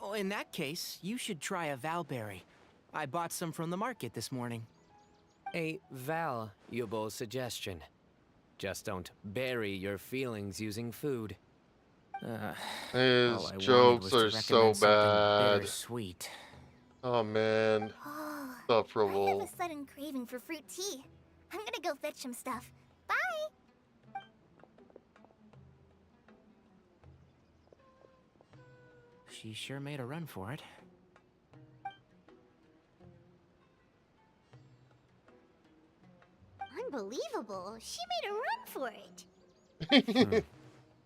Oh, in that case, you should try a valberry. I bought some from the market this morning. A valuable suggestion. Just don't bury your feelings using food. His All I wanted jokes was to are so recommend something bad. bittersweet. Oh man, Oh, I have insufferable. a sudden craving for fruit tea. I'm gonna go fetch some stuff. Bye! She sure made a run for it. Unbelievable. She made a run for it.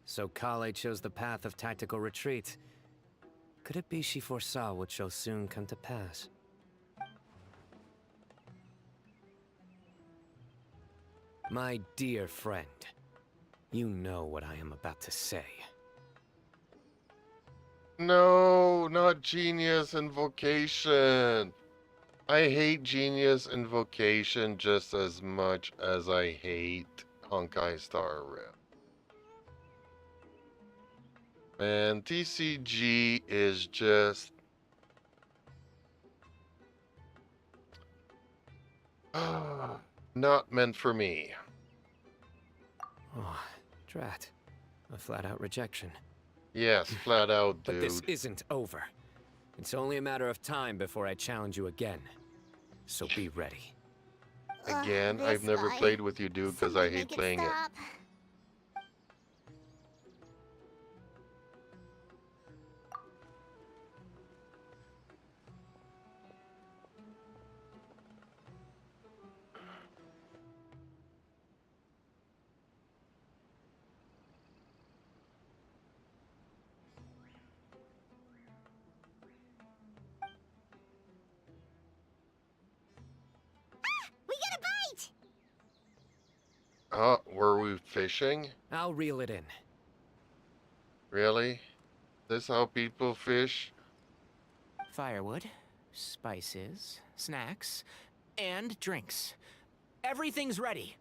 So Kale chose the path of tactical retreat. Could it be she foresaw what shall soon come to pass? My dear friend, you know what I am about to say. No, not Genius Invocation. I hate Genius Invocation just as much as I hate Honkai Star Rail. Man, TCG is just... not meant for me. Oh, drat. A flat-out rejection. Yes, flat out, But dude. this isn't over. It's only a matter of time before I challenge you again. So be ready. Again, This I've never guy. played with you, dude, because I Somebody hate make playing it. stop. We got a bite! Were we fishing? I'll reel it in. Really? This how people fish? Firewood, spices, snacks, and drinks. Everything's ready.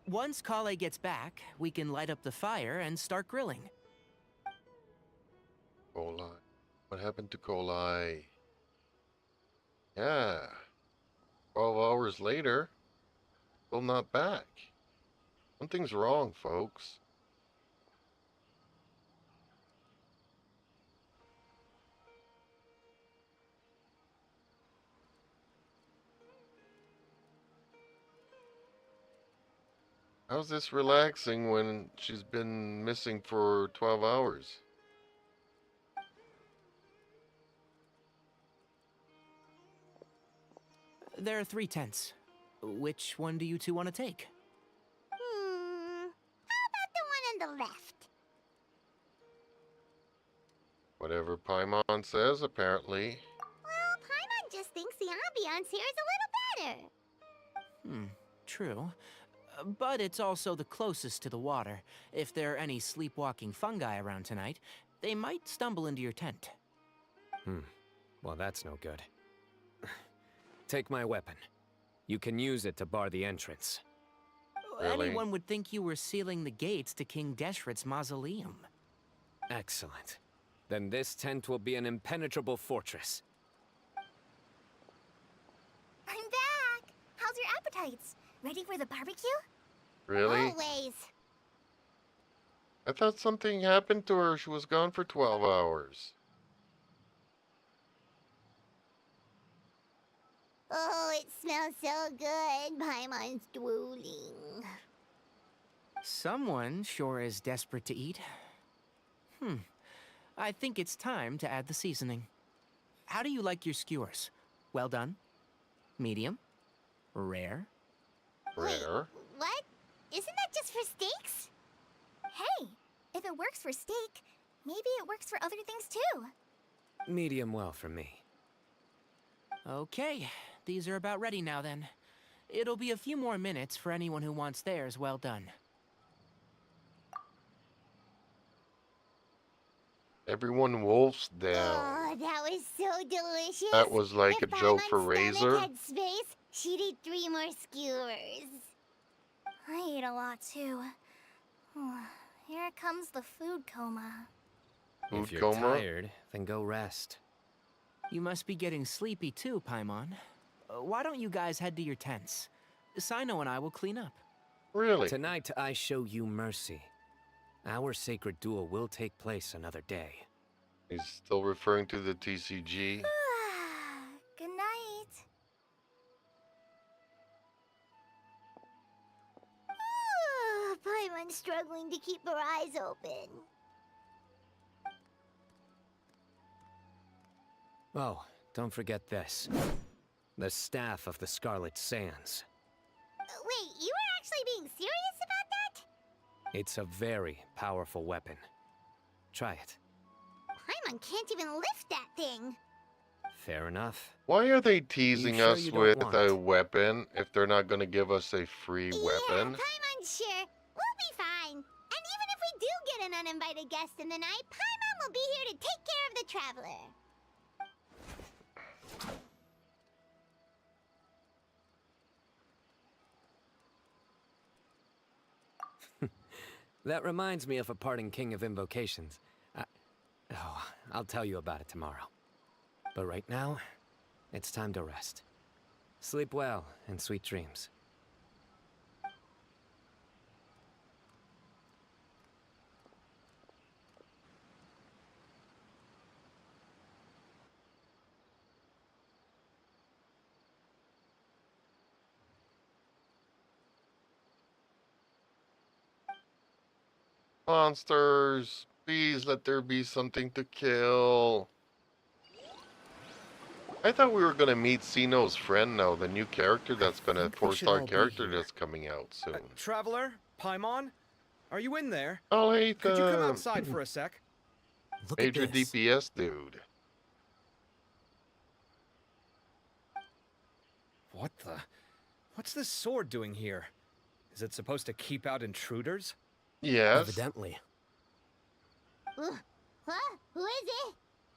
Once Kale gets back, we can light up the fire and start grilling. Kolai. What happened to Kolai? Yeah. 12 hours later. Still not back. Something's wrong, folks. How's this relaxing when she's been missing for 12 hours? There are 3 tents. Which one do you two want to take? How about the one on the left? Whatever Paimon says, apparently. Well, Paimon just thinks the ambiance here is a little better. True. But it's also the closest to the water. If there are any sleepwalking fungi around tonight, they might stumble into your tent. Well, that's no good. Take my weapon. You can use it to bar the entrance. Really? Anyone would think you were sealing the gates to King Deshret's mausoleum. Excellent. Then this tent will be an impenetrable fortress. I'm back! How's your appetites? Ready for the barbecue? Really? Always. I thought something happened to her. She was gone for 12 hours. Oh, it smells so good. Paimon's drooling. Someone sure is desperate to eat. I think it's time to add the seasoning. How do you like your skewers? Well done? Medium? Rare? Rare. What? Isn't that just for steaks? Hey, if it works for steak, maybe it works for other things too. Medium well for me. Okay, these are about ready now then. It'll be a few more minutes for anyone who wants theirs well done. Everyone wolfs down. Oh, that was so delicious. That was like if a joke Paimon's for stomach Razor. had space, she'd eat 3 more skewers. I ate a lot too. Here comes the food coma. Food If you're coma? tired, then go rest. You must be getting sleepy too, Paimon. Why don't you guys head to your tents? Cyno and I will clean up. Really? Tonight, I show you mercy. Our sacred duel will take place another day. He's still referring to the TCG. Good night. Paimon's struggling to keep her eyes open. Oh, don't forget this. The Staff of the Scarlet Sands. Wait, you were actually being serious about that? It's a very powerful weapon. Try it. Paimon can't even lift that thing. Fair enough. Why are they teasing sure us you don't with want a it? weapon if they're not going to give us a free Yeah, weapon? Paimon's sure. We'll be fine. And even if we do get an uninvited guest in the night, Paimon will be here to take care of the traveler. That reminds me of a parting king of invocations. I'll tell you about it tomorrow. But right now, it's time to rest. Sleep well and sweet dreams. Monsters! Please let there be something to kill. I thought we were going to meet Cyno's friend now, the new character that's going to, think we should 4-star all be character here. that's coming out soon. Traveler? Paimon? Are you in there? Oh, hey, Could you come outside for a sec? Look Major at this. DPS dude. What the? What's this sword doing here? Is it supposed to keep out intruders? Yes. Evidently. Huh? Who is it?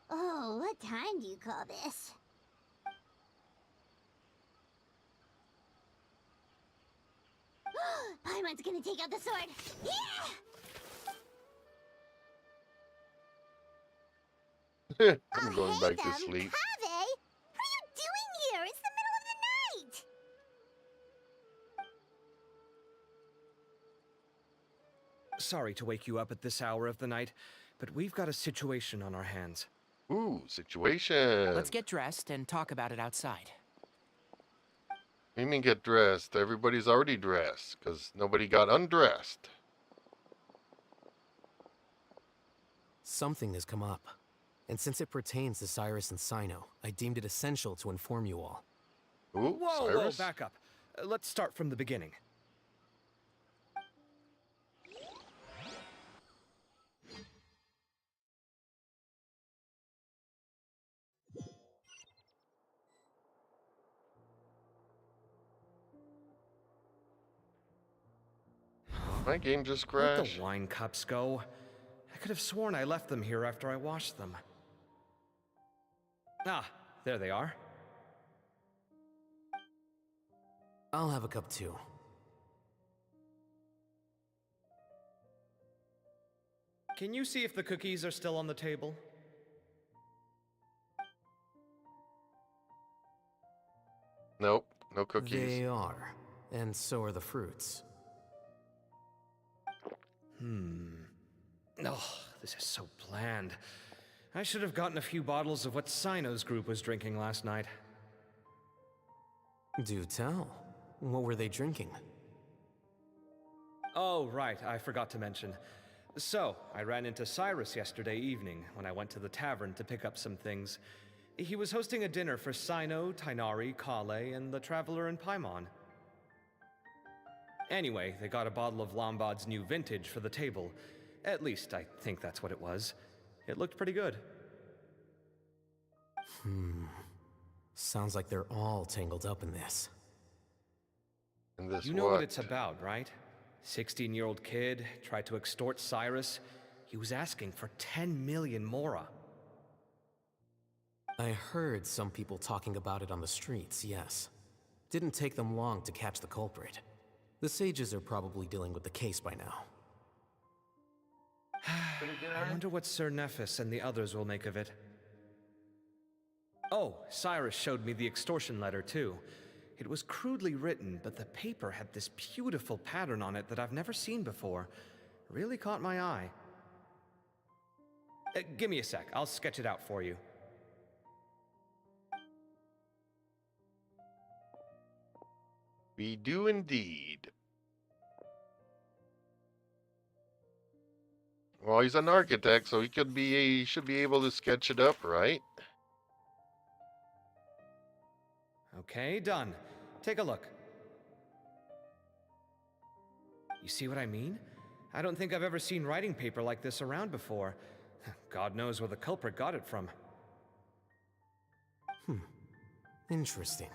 Oh, what time do you call this? Paimon's gonna take out the sword. Yeah! I'm going back to sleep. Kave! What are you doing here? It's the middle of the night! Sorry to wake you up at this hour of the night, but we've got a situation on our hands. Ooh, situation. Let's get dressed and talk about it outside. What do you mean get dressed? Everybody's already dressed, because nobody got undressed. Something has come up. And since it pertains to Cyrus and Cyno, I deemed it essential to inform you all. Ooh, Whoa, Cyrus? back up. Let's start from the beginning. My game just Where'd crashed. the wine cups go? I could have sworn I left them here after I washed them. Ah, there they are. I'll have a cup too. Can you see if the cookies are still on the table? Nope, no cookies. They are. And so are the fruits. Oh, this is so bland. I should have gotten a few bottles of what Cyno's group was drinking last night. Do tell. What were they drinking? Oh, right, I forgot to mention. So, I ran into Cyrus yesterday evening when I went to the tavern to pick up some things. He was hosting a dinner for Cyno, Tighnari, Kale, and the Traveler and Paimon. Anyway, they got a bottle of Lombard's new vintage for the table. At least, I think that's what it was. It looked pretty good. Sounds like they're all tangled up in this. And this You know what what? it's about, right? 16-year-old kid tried to extort Cyrus. He was asking for 10 million mora. I heard some people talking about it on the streets, yes. Didn't take them long to catch the culprit. The sages are probably dealing with the case by now. I wonder what Sir Nephis and the others will make of it. Oh, Cyrus showed me the extortion letter, too. It was crudely written, but the paper had this beautiful pattern on it that I've never seen before. Really caught my eye. Give me a sec, I'll sketch it out for you. We do indeed. Well, he's an architect, so he should be able to sketch it up, right? Okay, done. Take a look. You see what I mean? I don't think I've ever seen writing paper like this around before. God knows where the culprit got it from. Interesting.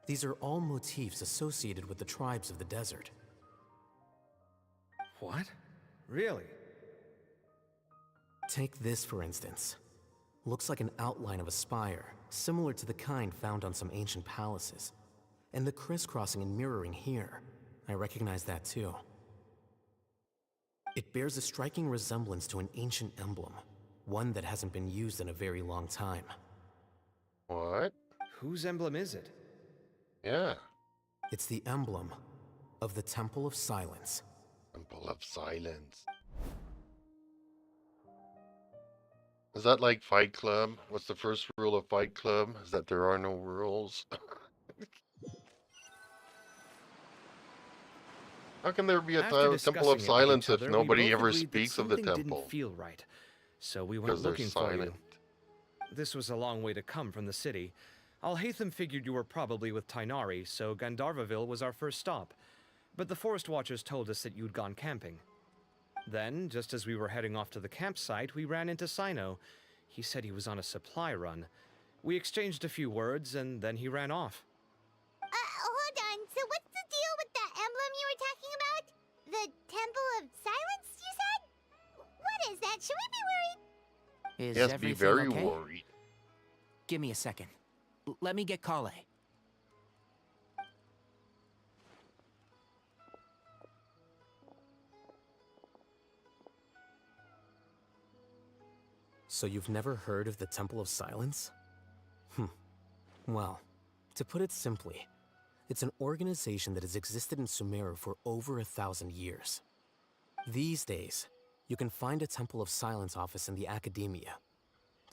These are all motifs associated with the tribes of the desert. What? Really? Take this, for instance. Looks like an outline of a spire, similar to the kind found on some ancient palaces. And the crisscrossing and mirroring here, I recognize that too. It bears a striking resemblance to an ancient emblem, one that hasn't been used in a very long time. What? Whose emblem is it? Yeah. It's the emblem of the Temple of Silence. Temple of Silence. Is that like Fight Club? What's the first rule of Fight Club? Is that there are no rules? How can there be a After Temple of discussing it with Silence each if other, nobody we both ever agreed that speaks of the something temple? didn't feel right, so we went Because they're looking for you. silent. This was a long way to come from the city. Alhaitham figured you were probably with Tighnari, so Gandharvaville was our first stop. But the Forest Watchers told us that you'd gone camping. Then, just as we were heading off to the campsite, we ran into Cyno. He said he was on a supply run. We exchanged a few words, and then he ran off. Hold on. So what's the deal with that emblem you were talking about? The Temple of Silence, you said? What is that? Should we be worried? Is Yes, be everything very okay? worried. Give me a second. Let me get Kale. So you've never heard of the Temple of Silence? Well, to put it simply, it's an organization that has existed in Sumeru for over 1,000 years. These days, you can find a Temple of Silence office in the academia.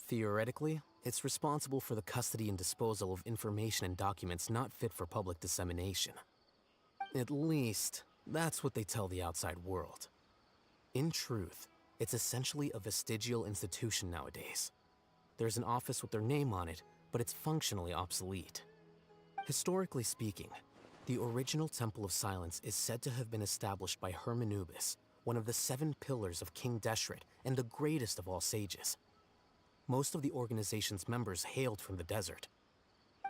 Theoretically, it's responsible for the custody and disposal of information and documents not fit for public dissemination. At least, that's what they tell the outside world. In truth, it's essentially a vestigial institution nowadays. There's an office with their name on it, but it's functionally obsolete. Historically speaking, the original Temple of Silence is said to have been established by Hermanubis, one of the 7 pillars of King Deshret and the greatest of all sages. Most of the organization's members hailed from the desert.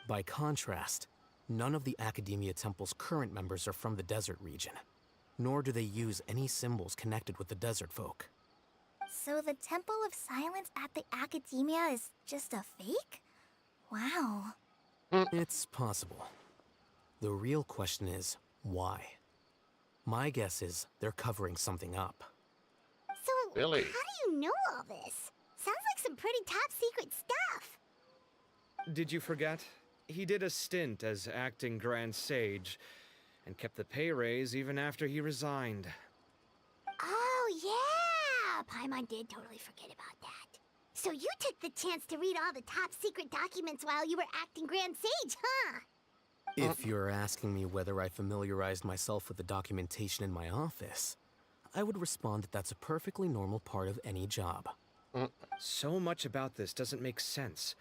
By contrast, none of the Academia Temple's current members are from the desert region, nor do they use any symbols connected with the desert folk. So the Temple of Silence at the Academia is just a fake? Wow. It's possible. The real question is, why? My guess is they're covering something up. So, Really? how do you know all this? Sounds like some pretty top secret stuff. Did you forget? He did a stint as acting Grand Sage, and kept the pay raise even after he resigned. Oh, yeah! Paimon did totally forget about that. So you took the chance to read all the top secret documents while you were acting Grand Sage, huh? If you're asking me whether I familiarized myself with the documentation in my office, I would respond that that's a perfectly normal part of any job. So much about this doesn't make sense.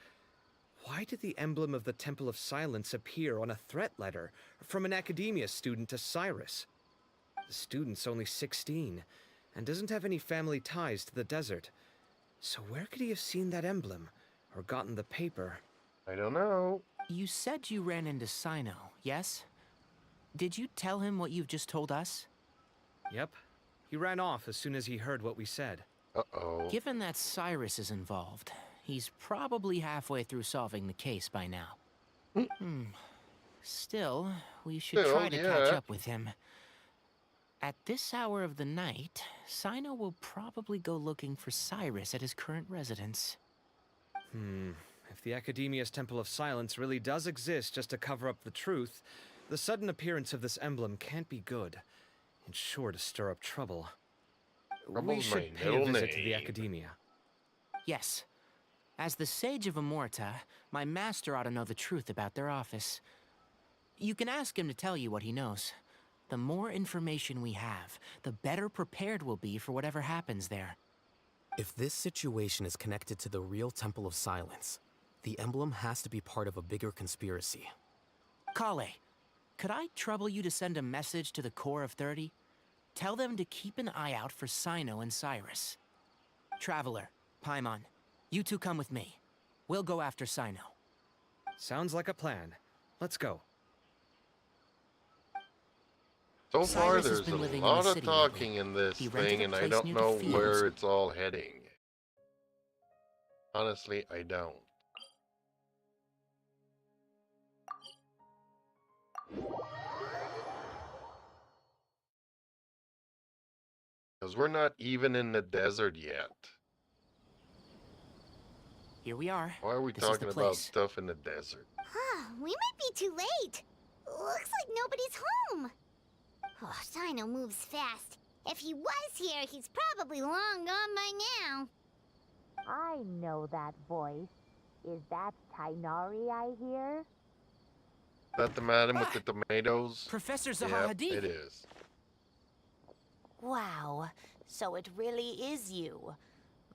Why did the emblem of the Temple of Silence appear on a threat letter from an academia student to Cyrus? The student's only 16 and doesn't have any family ties to the desert. So where could he have seen that emblem or gotten the paper? I don't know. You said you ran into Cyno, yes? Did you tell him what you've just told us? Yep. He ran off as soon as he heard what we said. Uh-oh. Given that Cyrus is involved, he's probably halfway through solving the case by now. Still, we should try to catch up with him. At this hour of the night, Cyno will probably go looking for Cyrus at his current residence. If the Academia's Temple of Silence really does exist just to cover up the truth, the sudden appearance of this emblem can't be good. It's sure to stir up trouble. We Trouble's should my pay a middle visit to the name. Academia. Yes. As the Sage of Amorta, my master ought to know the truth about their office. You can ask him to tell you what he knows. The more information we have, the better prepared we'll be for whatever happens there. If this situation is connected to the real Temple of Silence, the emblem has to be part of a bigger conspiracy. Kale, could I trouble you to send a message to the Core of 30? Tell them to keep an eye out for Cyno and Cyrus. Traveler, Paimon, you two come with me. We'll go after Cyno. Sounds like a plan. Let's go. So far, Cyrus has there's been a living in lot the of city talking lately. in this He rented thing, a and I place don't near the know fields. where it's all heading. Honestly, I don't. Because we're not even in the desert yet. Here we are. Why are we This is talking the about place. stuff in the desert? We might be too late. Looks like nobody's home. Oh, Cyno moves fast. If he was here, he's probably long gone by now. I know that voice. Is that Tainari I hear? Is that the madam with the tomatoes? Professor Yep, Zahadi. it is. Wow, so it really is you.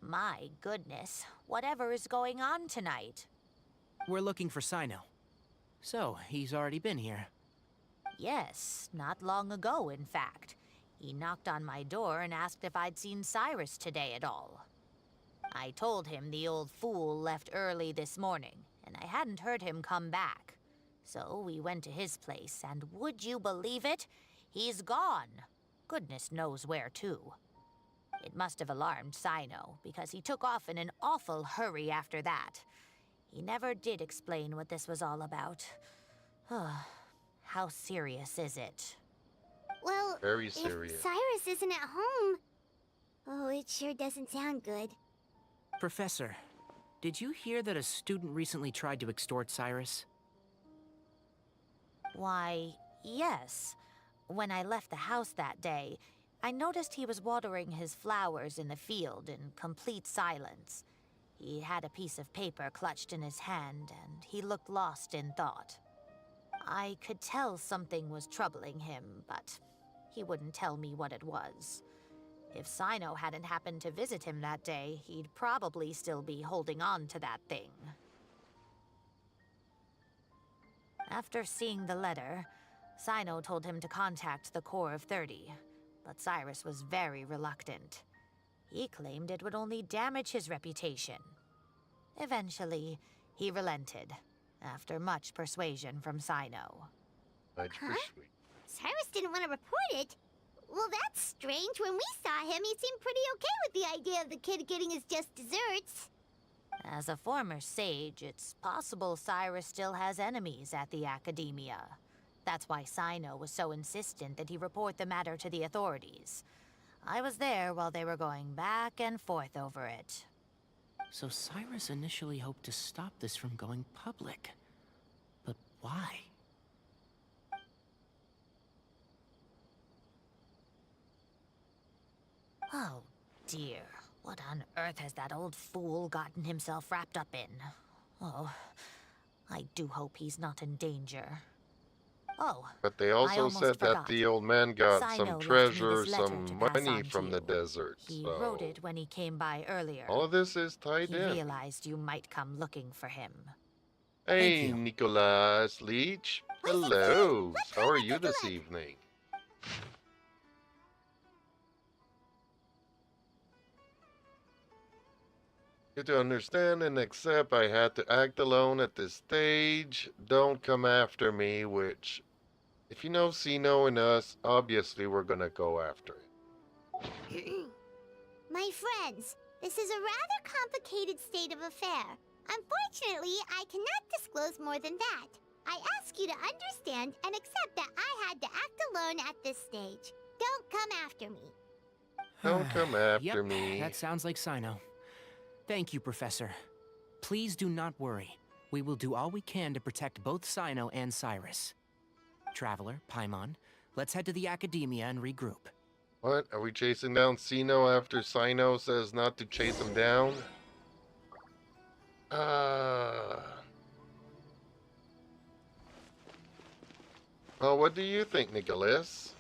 My goodness, whatever is going on tonight? We're looking for Cyno. So, he's already been here. Yes, not long ago, in fact. He knocked on my door and asked if I'd seen Cyrus today at all. I told him the old fool left early this morning, and I hadn't heard him come back. So we went to his place, and would you believe it? He's gone. Goodness knows where to. It must have alarmed Cyno, because he took off in an awful hurry after that. He never did explain what this was all about. How serious is it? Well, Very if serious. Cyrus isn't at home... Oh, it sure doesn't sound good. Professor, did you hear that a student recently tried to extort Cyrus? Why, yes. When I left the house that day, I noticed he was watering his flowers in the field in complete silence. He had a piece of paper clutched in his hand, and he looked lost in thought. I could tell something was troubling him, but he wouldn't tell me what it was. If Cyno hadn't happened to visit him that day, he'd probably still be holding on to that thing. After seeing the letter, Cyno told him to contact the Core of 30, but Cyrus was very reluctant. He claimed it would only damage his reputation. Eventually, he relented, after much persuasion from Cyno. Much persuade. Cyrus didn't want to report it. Well, that's strange. When we saw him, he seemed pretty okay with the idea of the kid getting his just desserts. As a former sage, it's possible Cyrus still has enemies at the Academia. That's why Cyno was so insistent that he report the matter to the authorities. I was there while they were going back and forth over it. So Cyrus initially hoped to stop this from going public. But why? Oh, dear. What on earth has that old fool gotten himself wrapped up in? Oh, I do hope he's not in danger. Oh, But they I also almost said that forgot. the old man got some Cyno left me treasure, this letter to some pass money on to from the you. desert. He So wrote it when he came by earlier. all of this is tied He in. realized you might come looking for him. Thank Hey, you. Nicholas Leach. Wait, Hello. let's How are take you a this look. evening? You to understand and accept I had to act alone at this stage. Don't come after me, which, if you know Cyno and us, obviously we're gonna go after it. My friends, this is a rather complicated state of affair. Unfortunately, I cannot disclose more than that. I ask you to understand and accept that I had to act alone at this stage. Don't come after me. Don't come Yep, after me. that sounds like Cyno. Thank you, Professor. Please do not worry. We will do all we can to protect both Cyno and Cyrus. Traveler, Paimon, let's head to the Academia and regroup. What? Are we chasing down Cyno after Cyno says not to chase him down? Well, what do you think, Nicholas?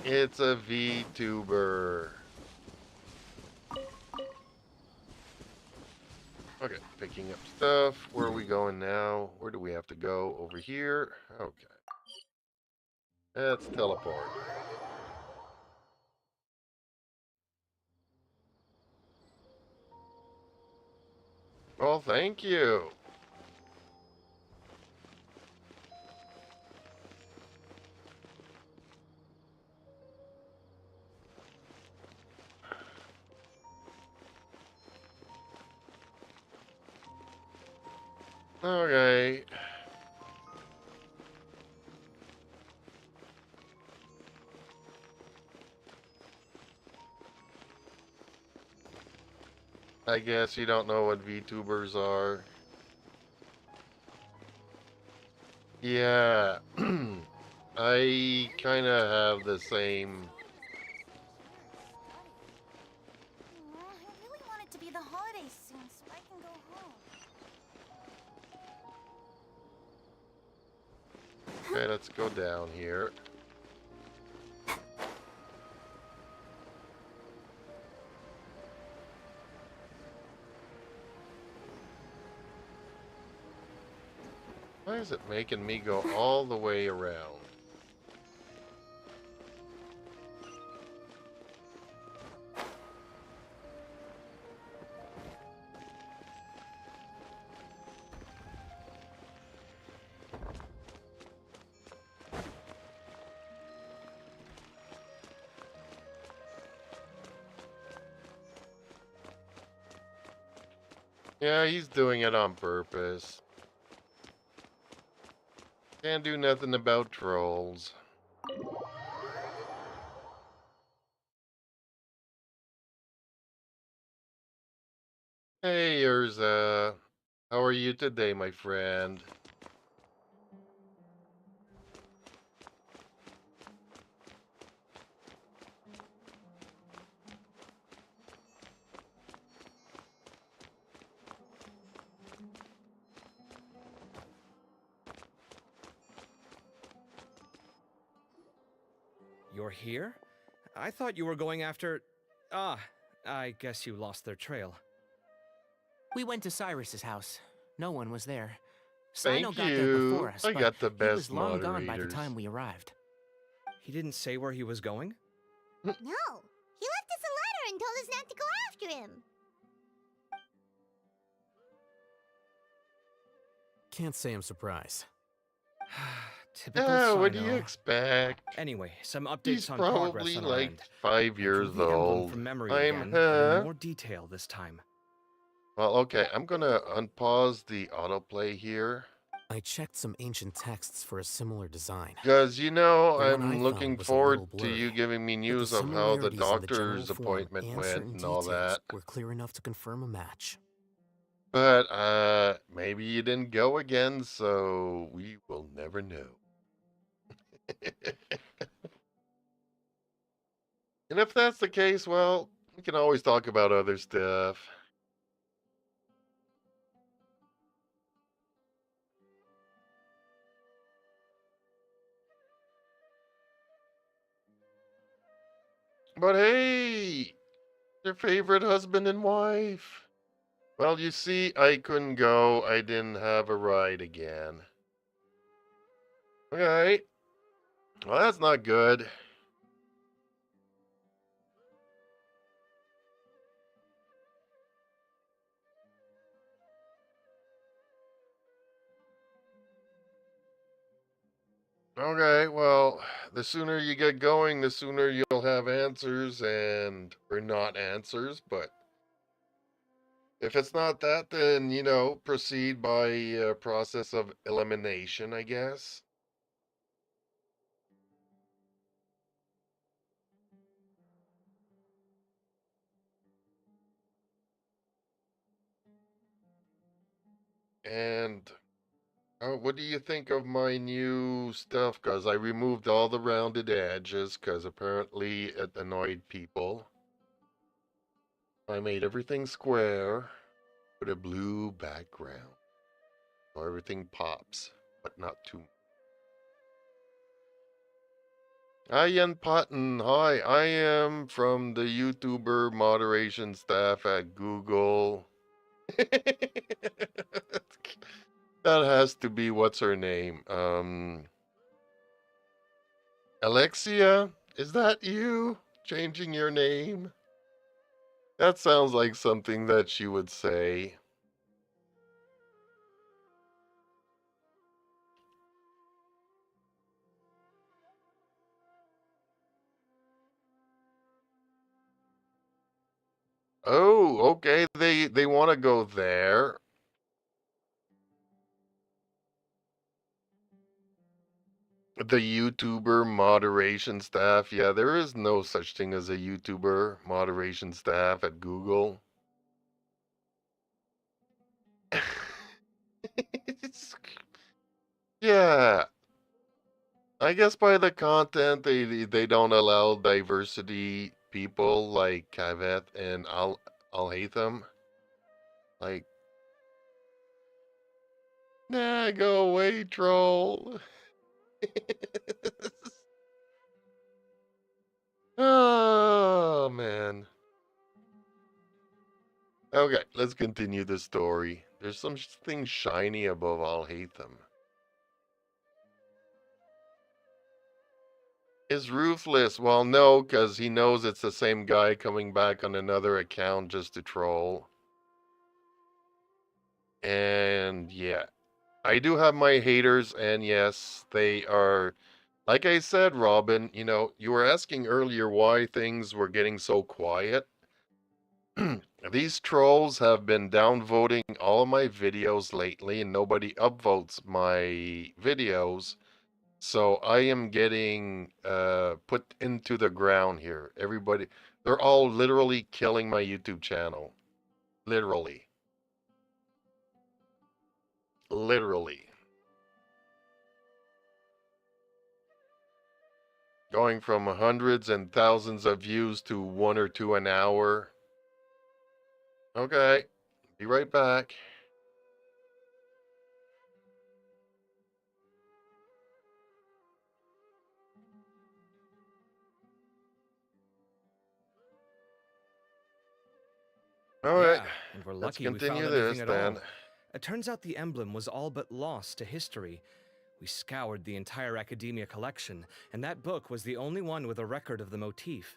It's a VTuber. Okay, picking up stuff. Where are we going now? Where do we have to go? Over here? Okay. Let's teleport. Well, thank you. Okay. I guess you don't know what VTubers are. Yeah. I kind of have the same. I really want it to be the holidays soon so I can go home. Okay, let's go down here. Why is it making me go all the way around? Yeah, he's doing it on purpose. Can't do nothing about trolls. Hey, Urza. How are you today, my friend? You're here? I thought you were going after... Ah, I guess you lost their trail. We went to Cyrus's house. No one was there. Cyno Thank got there before you. us, I but got the he was best long gone by the moderators. time we arrived. He didn't say where he was going? No, he left us a letter and told us not to go after him. Can't say I'm surprised. Typical Yeah, what do you Cyno. expect? Anyway, some He's updates on progress probably on our like end. 5 I drew years the emblem old. from memory I'm again, but in huh? more detail this time. Well, okay, I'm gonna unpause the autoplay here. I checked some ancient texts for a similar design. Because, you know, The one I I'm looking found was a little forward to you blurry, giving me but the news of how the similarities in the general doctor's form appointment and went certain and all details that. were clear enough to confirm a match. But, maybe you didn't go again, so we will never know. And if that's the case, well, we can always talk about other stuff. But hey, your favorite husband and wife. Well, you see, I couldn't go. I didn't have a ride again. Okay. Well, that's not good. Okay, well, the sooner you get going, the sooner you'll have answers and, or not answers, but if it's not that, then, proceed by a process of elimination, I guess. And what do you think of my new stuff? Because I removed all the rounded edges, because apparently it annoyed people. I made everything square with a blue background, so everything pops, but not too much. Hi, Yen Patton. Hi, I am from the YouTuber moderation staff at Google. That has to be, what's her name? Alexia? Is that you? Changing your name? That sounds like something that she would say. Oh, okay. They want to go there. The YouTuber moderation staff. Yeah, there is no such thing as a YouTuber moderation staff at Google. Yeah, I guess by the content they don't allow diversity people like Kavet and I'll hate them. Like, nah, go away, troll. Oh man. Okay, let's continue the story. There's something shiny above I'll hate them. Is ruthless. Well, no, because he knows it's the same guy coming back on another account just to troll. And yeah, I do have my haters, and yes, they are. Like I said, Robin, you were asking earlier why things were getting so quiet. These trolls have been downvoting all of my videos lately, and nobody upvotes my videos. So I am getting put into the ground here. Everybody, they're all literally killing my YouTube channel. Literally. Literally. Going from hundreds and thousands of views to one or two an hour. Okay, be right back. All right, Yeah, and we're let's lucky we continue found this anything at then. all. It turns out the emblem was all but lost to history. We scoured the entire Academia collection, and that book was the only one with a record of the motif.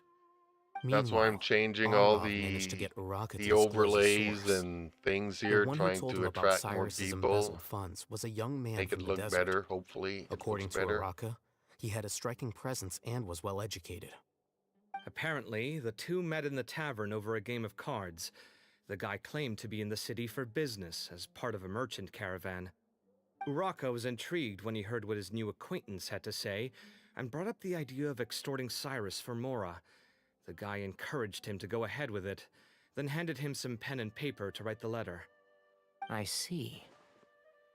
That's why I'm Meanwhile, changing all Argov managed to the get Uraka to the disclose a overlays source. and things The here, one who trying told to him about attract more Cyrus's people, embezzled funds was a young man make it from the look desert. better. Hopefully, it looks According to better. Uraka, he had a striking presence and was well educated. Apparently, the two met in the tavern over a game of cards. The guy claimed to be in the city for business as part of a merchant caravan. Uraka was intrigued when he heard what his new acquaintance had to say and brought up the idea of extorting Cyrus for Mora. The guy encouraged him to go ahead with it, then handed him some pen and paper to write the letter. I see.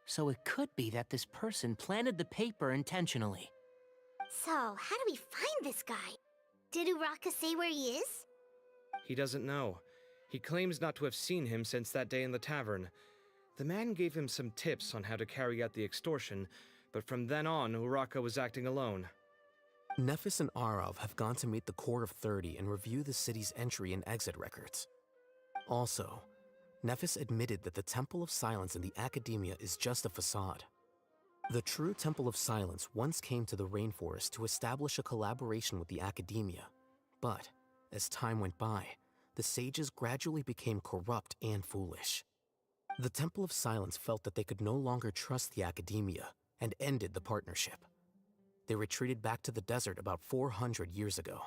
So it could be that this person planted the paper intentionally. So, how do we find this guy? Did Uraka say where he is? He doesn't know. He claims not to have seen him since that day in the tavern. The man gave him some tips on how to carry out the extortion, but from then on, Uraka was acting alone. Nephis and Arav have gone to meet the Core of 30 and review the city's entry and exit records. Also, Nephis admitted that the Temple of Silence in the Academia is just a facade. The true Temple of Silence once came to the rainforest to establish a collaboration with the Academia, but as time went by, the sages gradually became corrupt and foolish. The Temple of Silence felt that they could no longer trust the Academia and ended the partnership. They retreated back to the desert about 400 years ago.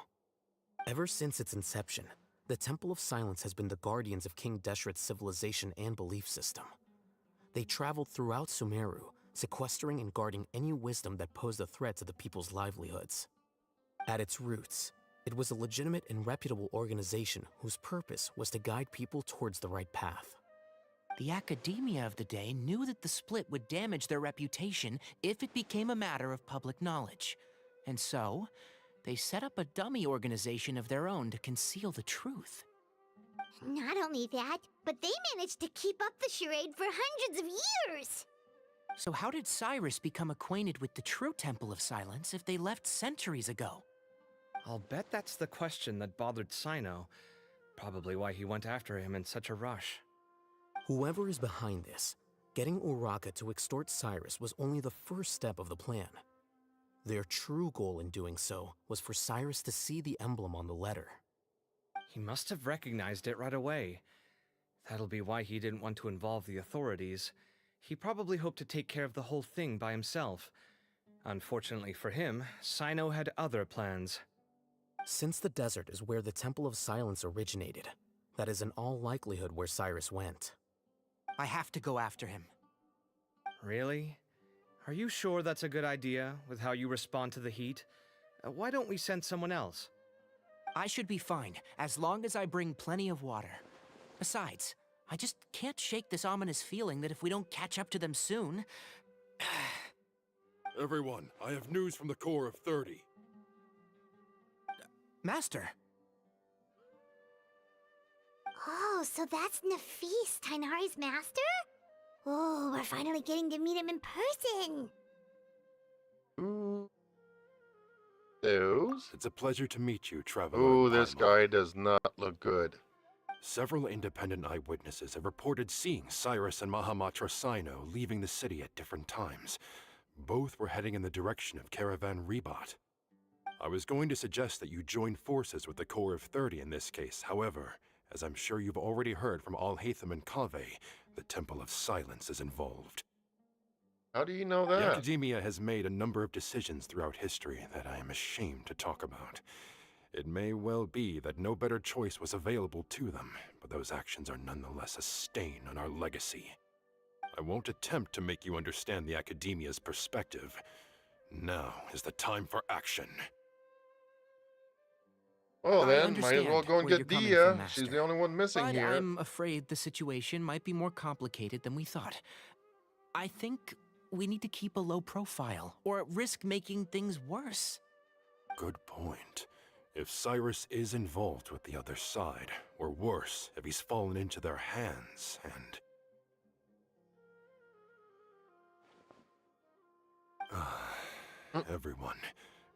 Ever since its inception, the Temple of Silence has been the guardians of King Deshret's civilization and belief system. They traveled throughout Sumeru, sequestering and guarding any wisdom that posed a threat to the people's livelihoods. At its roots, it was a legitimate and reputable organization whose purpose was to guide people towards the right path. The academia of the day knew that the split would damage their reputation if it became a matter of public knowledge. And so, they set up a dummy organization of their own to conceal the truth. Not only that, but they managed to keep up the charade for hundreds of years! So how did Cyrus become acquainted with the true Temple of Silence if they left centuries ago? I'll bet that's the question that bothered Cyno. Probably why he went after him in such a rush. Whoever is behind this, getting Uraka to extort Cyrus was only the first step of the plan. Their true goal in doing so was for Cyrus to see the emblem on the letter. He must have recognized it right away. That'll be why he didn't want to involve the authorities. He probably hoped to take care of the whole thing by himself. Unfortunately for him, Cyno had other plans. Since the desert is where the Temple of Silence originated, that is in all likelihood where Cyrus went. I have to go after him. Really? Are you sure that's a good idea, with how you respond to the heat? Why don't we send someone else? I should be fine, as long as I bring plenty of water. Besides, I just can't shake this ominous feeling that if we don't catch up to them soon... Everyone, I have news from the Core of 30. Master! Oh, so that's Nafis, Tainari's master? Oh, we're finally getting to meet him in person! Ooh. Those? It's a pleasure to meet you, Traveler. Ooh, this guy does not look good. Several independent eyewitnesses have reported seeing Cyrus and Mahamatra Cyno leaving the city at different times. Both were heading in the direction of Caravan Rebat. I was going to suggest that you join forces with the Core of 30 in this case. However, as I'm sure you've already heard from Alhaitham and Kaveh, the Temple of Silence is involved. How do you know The that? Academia has made a number of decisions throughout history that I am ashamed to talk about. It may well be that no better choice was available to them, but those actions are nonetheless a stain on our legacy. I won't attempt to make you understand the Academia's perspective. Now is the time for action. Well I then, might as well understand go and where get you're coming Dia. from, She's Master. the only one missing But here. I'm afraid the situation might be more complicated than we thought. I think we need to keep a low profile, or risk making things worse. Good point. If Cyrus is involved with the other side, or worse, if he's fallen into their hands, and... Everyone,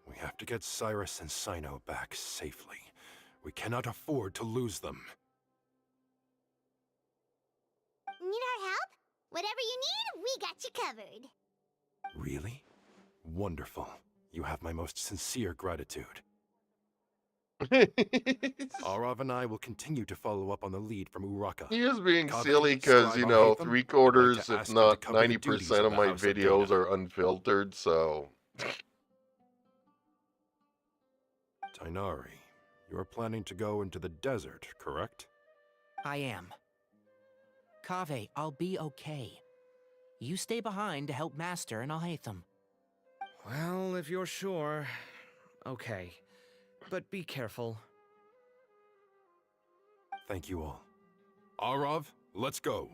we have to get Cyrus and Cyno back safely. We cannot afford to lose them. Need our help? Whatever you need, we got you covered. Really? Wonderful. You have my most sincere gratitude. Arav and I will continue to follow up on the lead from Uraka. He is being Kaveh, silly because, Scribe you know, Alhaitham, I'd like 3/4, to if ask you not to cover the duties 90% of of the my House of videos Data. are unfiltered, so... Tainari, you're planning to go into the desert, correct? I am. Kaveh, I'll be okay. You stay behind to help Master and Alhaitham. Well, if you're sure... Okay. But be careful. Thank you all. Arav, let's go.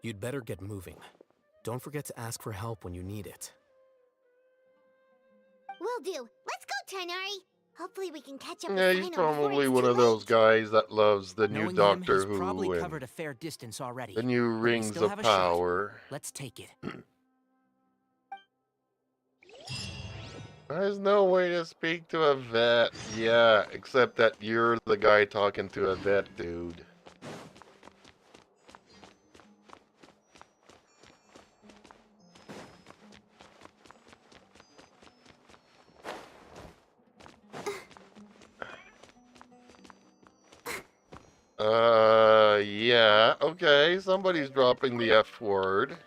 You'd better get moving. Don't forget to ask for help when you need it. Will do. Let's go, Tighnari. Hopefully we can catch up Yeah, with he's Cyno before probably it's one too of those late. guys that loves the new Knowing him, Doctor he's probably Who and covered a fair distance already. the new But we Rings still of have a shot. Power. Let's take it. There's no way to speak to a vet. Yeah, except that you're the guy talking to a vet, dude. Yeah, okay, somebody's dropping the F word.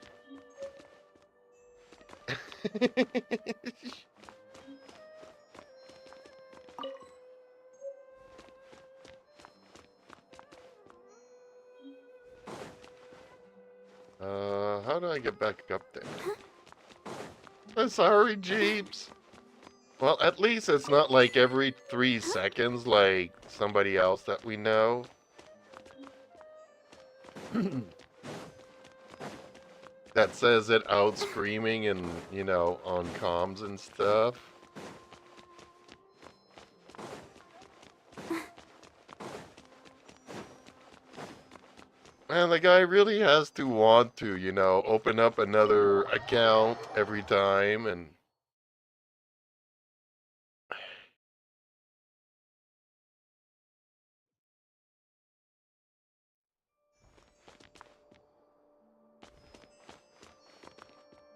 How do I get back up there? Sorry, Jeeps. Well, at least it's not like every 3 seconds like somebody else that we know. That says it out screaming and, you know, on comms and stuff. Man, the guy really has to want to, you know, open up another account every time and...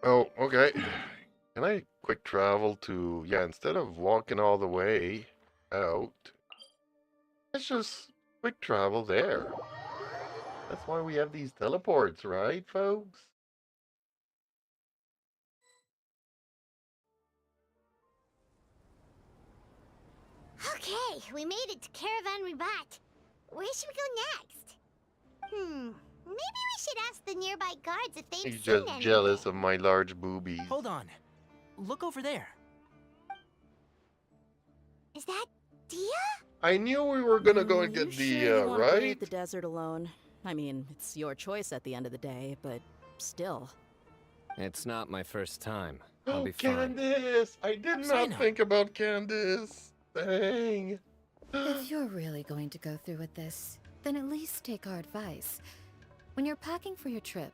Oh, okay. Can I quick travel to... Yeah, instead of walking all the way out, let's just quick travel there. That's why we have these teleports, right, folks? Okay, we made it to Caravan Ribat. Where should we go next? Maybe we should ask the nearby guards if they've He's seen just anything. jealous of my large boobies. Hold on. Look over there. Is that Dia? I knew we were gonna go and You get sure the, you want to right? brave the desert alone? I mean, it's your choice at the end of the day, but still. It's not my first time. I'll Oh, be fine. Candace! I did not Cyno. think about Candace. Dang. If you're really going to go through with this, then at least take our advice. When you're packing for your trip,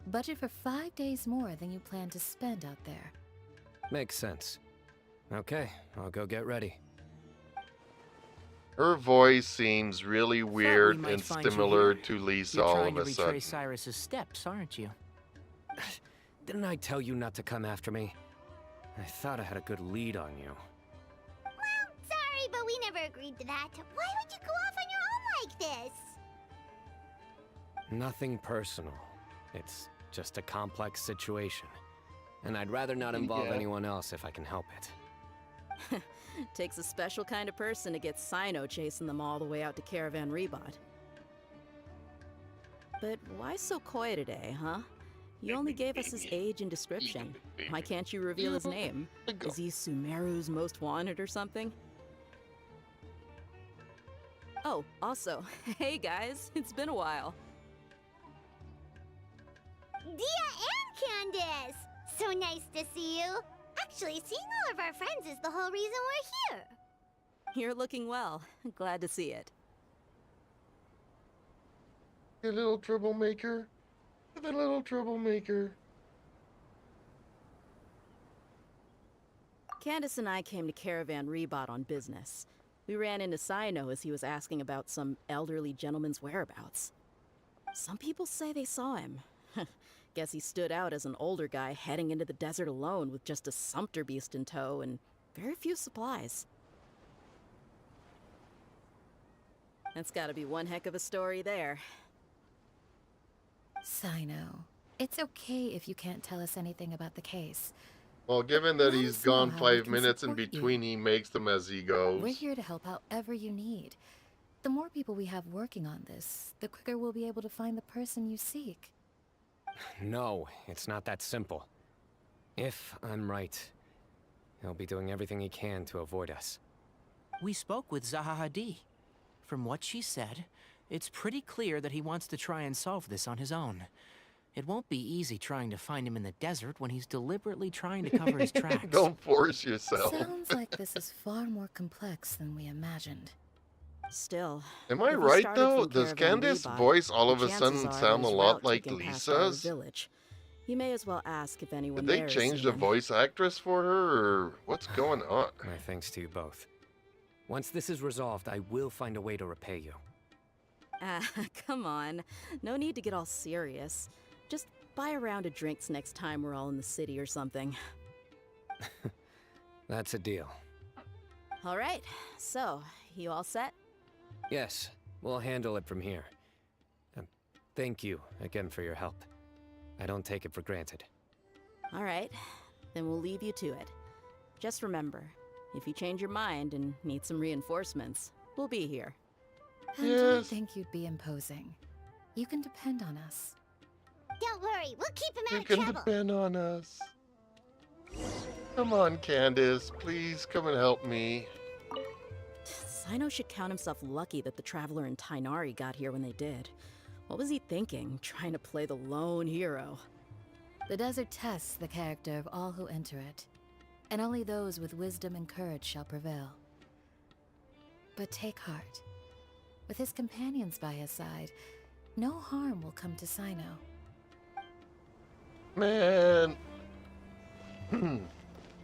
budget for 5 days more than you plan to spend out there. Makes sense. Okay, I'll go get ready. Her voice seems really weird might and find you similar here. to Lisa You're all trying of to a sudden. retrace Cyrus's steps, aren't you? Didn't I tell you not to come after me? I thought I had a good lead on you. Well, sorry, but we never agreed to that. Why would you go off on your own like this? Nothing personal. It's just a complex situation. And I'd rather not involve Yeah. anyone else if I can help it. Takes a special kind of person to get Cyno chasing them all the way out to Caravan Rebot. But why so coy today, huh? You only gave us his age and description. Why can't you reveal his name? Is he Sumeru's most wanted or something? Oh, also, hey guys, it's been a while. Dia and Candace! So nice to see you. Actually, seeing all of our friends is the whole reason we're here. You're looking well. Glad to see it. You little troublemaker. The little troublemaker. Candace and I came to Caravan Rebot on business. We ran into Cyno as he was asking about some elderly gentleman's whereabouts. Some people say they saw him. Guess he stood out as an older guy heading into the desert alone with just a sumpter beast in tow and very few supplies. That's gotta be one heck of a story there. Cyno, it's okay if you can't tell us anything about the case. Well, given that Let he's us know gone how we 5 can minutes in support you. between, he makes them as he goes. We're here to help however you need. The more people we have working on this, the quicker we'll be able to find the person you seek. No, it's not that simple. If I'm right, he'll be doing everything he can to avoid us. We spoke with Zaha Hadid. From what she said, it's pretty clear that he wants to try and solve this on his own. It won't be easy trying to find him in the desert when he's deliberately trying to cover his tracks. Don't force yourself. Sounds like this is far more complex than we imagined. Still, Am I if he right started though? from Does Caravan Candace's Rebot, voice all the of a chances sudden are that sound a his lot route like took him past our Lisa's? village. You may as well ask if anyone Did they there has change seen the him. voice actress for her, or what's going on? My thanks to you both. Once this is resolved, I will find a way to repay you. Ah, come on. No need to get all serious. Just buy a round of drinks next time we're all in the city or something. That's a deal. All right, so, you all set? Yes, we'll handle it from here. Thank you again for your help. I don't take it for granted. All right, then we'll leave you to it. Just remember, if you change your mind and need some reinforcements, we'll be here. I don't think you'd be imposing. You can depend on us. Don't worry, we'll keep him You out of can trouble. depend on us. Come on, Candace. Please come and help me. Cyno should count himself lucky that the Traveler and Tainari got here when they did. What was he thinking, trying to play the lone hero? The desert tests the character of all who enter it, and only those with wisdom and courage shall prevail. But take heart. With his companions by his side, no harm will come to Cyno. Man.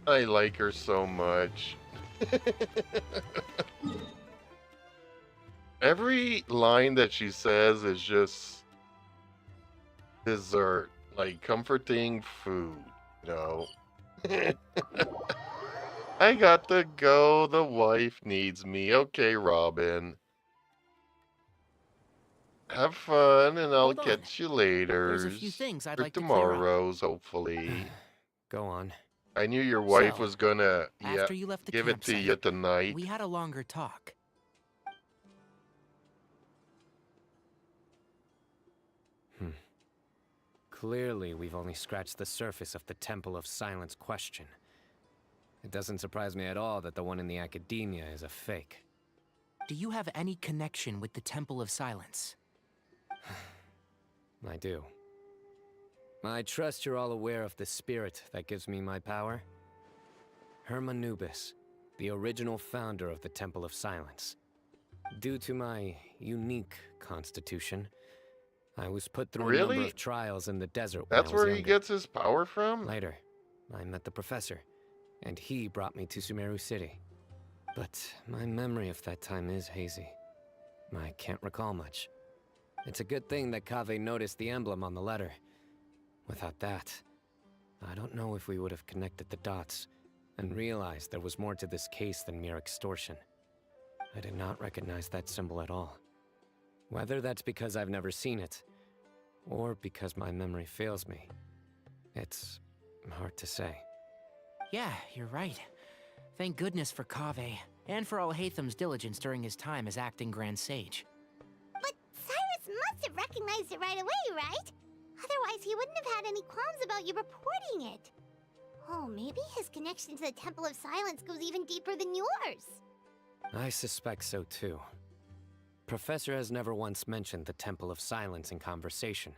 I like her so much. Every line that she says is just dessert, like comforting food, you know? I got to go, the wife needs me. Okay, Robin. Have fun, and I'll Hold on. catch you later. There's a few things I'd Or like to clear up. tomorrow's, hopefully. Go on. I knew your wife So, was gonna, After you left the give it to campsite, you tonight. we had a longer talk. Clearly, we've only scratched the surface of the Temple of Silence question. It doesn't surprise me at all that the one in the academia is a fake. Do you have any connection with the Temple of Silence? I do. I trust you're all aware of the spirit that gives me my power. Hermanubis, the original founder of the Temple of Silence. Due to my unique constitution, I was put through a number Really? of trials in the desert when That's I was where he younger. gets his power from? Later, I met the professor, and he brought me to Sumeru City. But my memory of that time is hazy. I can't recall much. It's a good thing that Kaveh noticed the emblem on the letter. Without that, I don't know if we would have connected the dots and realized there was more to this case than mere extortion. I did not recognize that symbol at all. Whether that's because I've never seen it, or because my memory fails me, it's hard to say. Yeah, you're right. Thank goodness for Kaveh, and for Alhaitham's diligence during his time as acting Grand Sage. But Cyrus must have recognized it right away, right? Otherwise, he wouldn't have had any qualms about you reporting it. Oh, maybe his connection to the Temple of Silence goes even deeper than yours. I suspect so too. Professor has never once mentioned the Temple of Silence in conversation.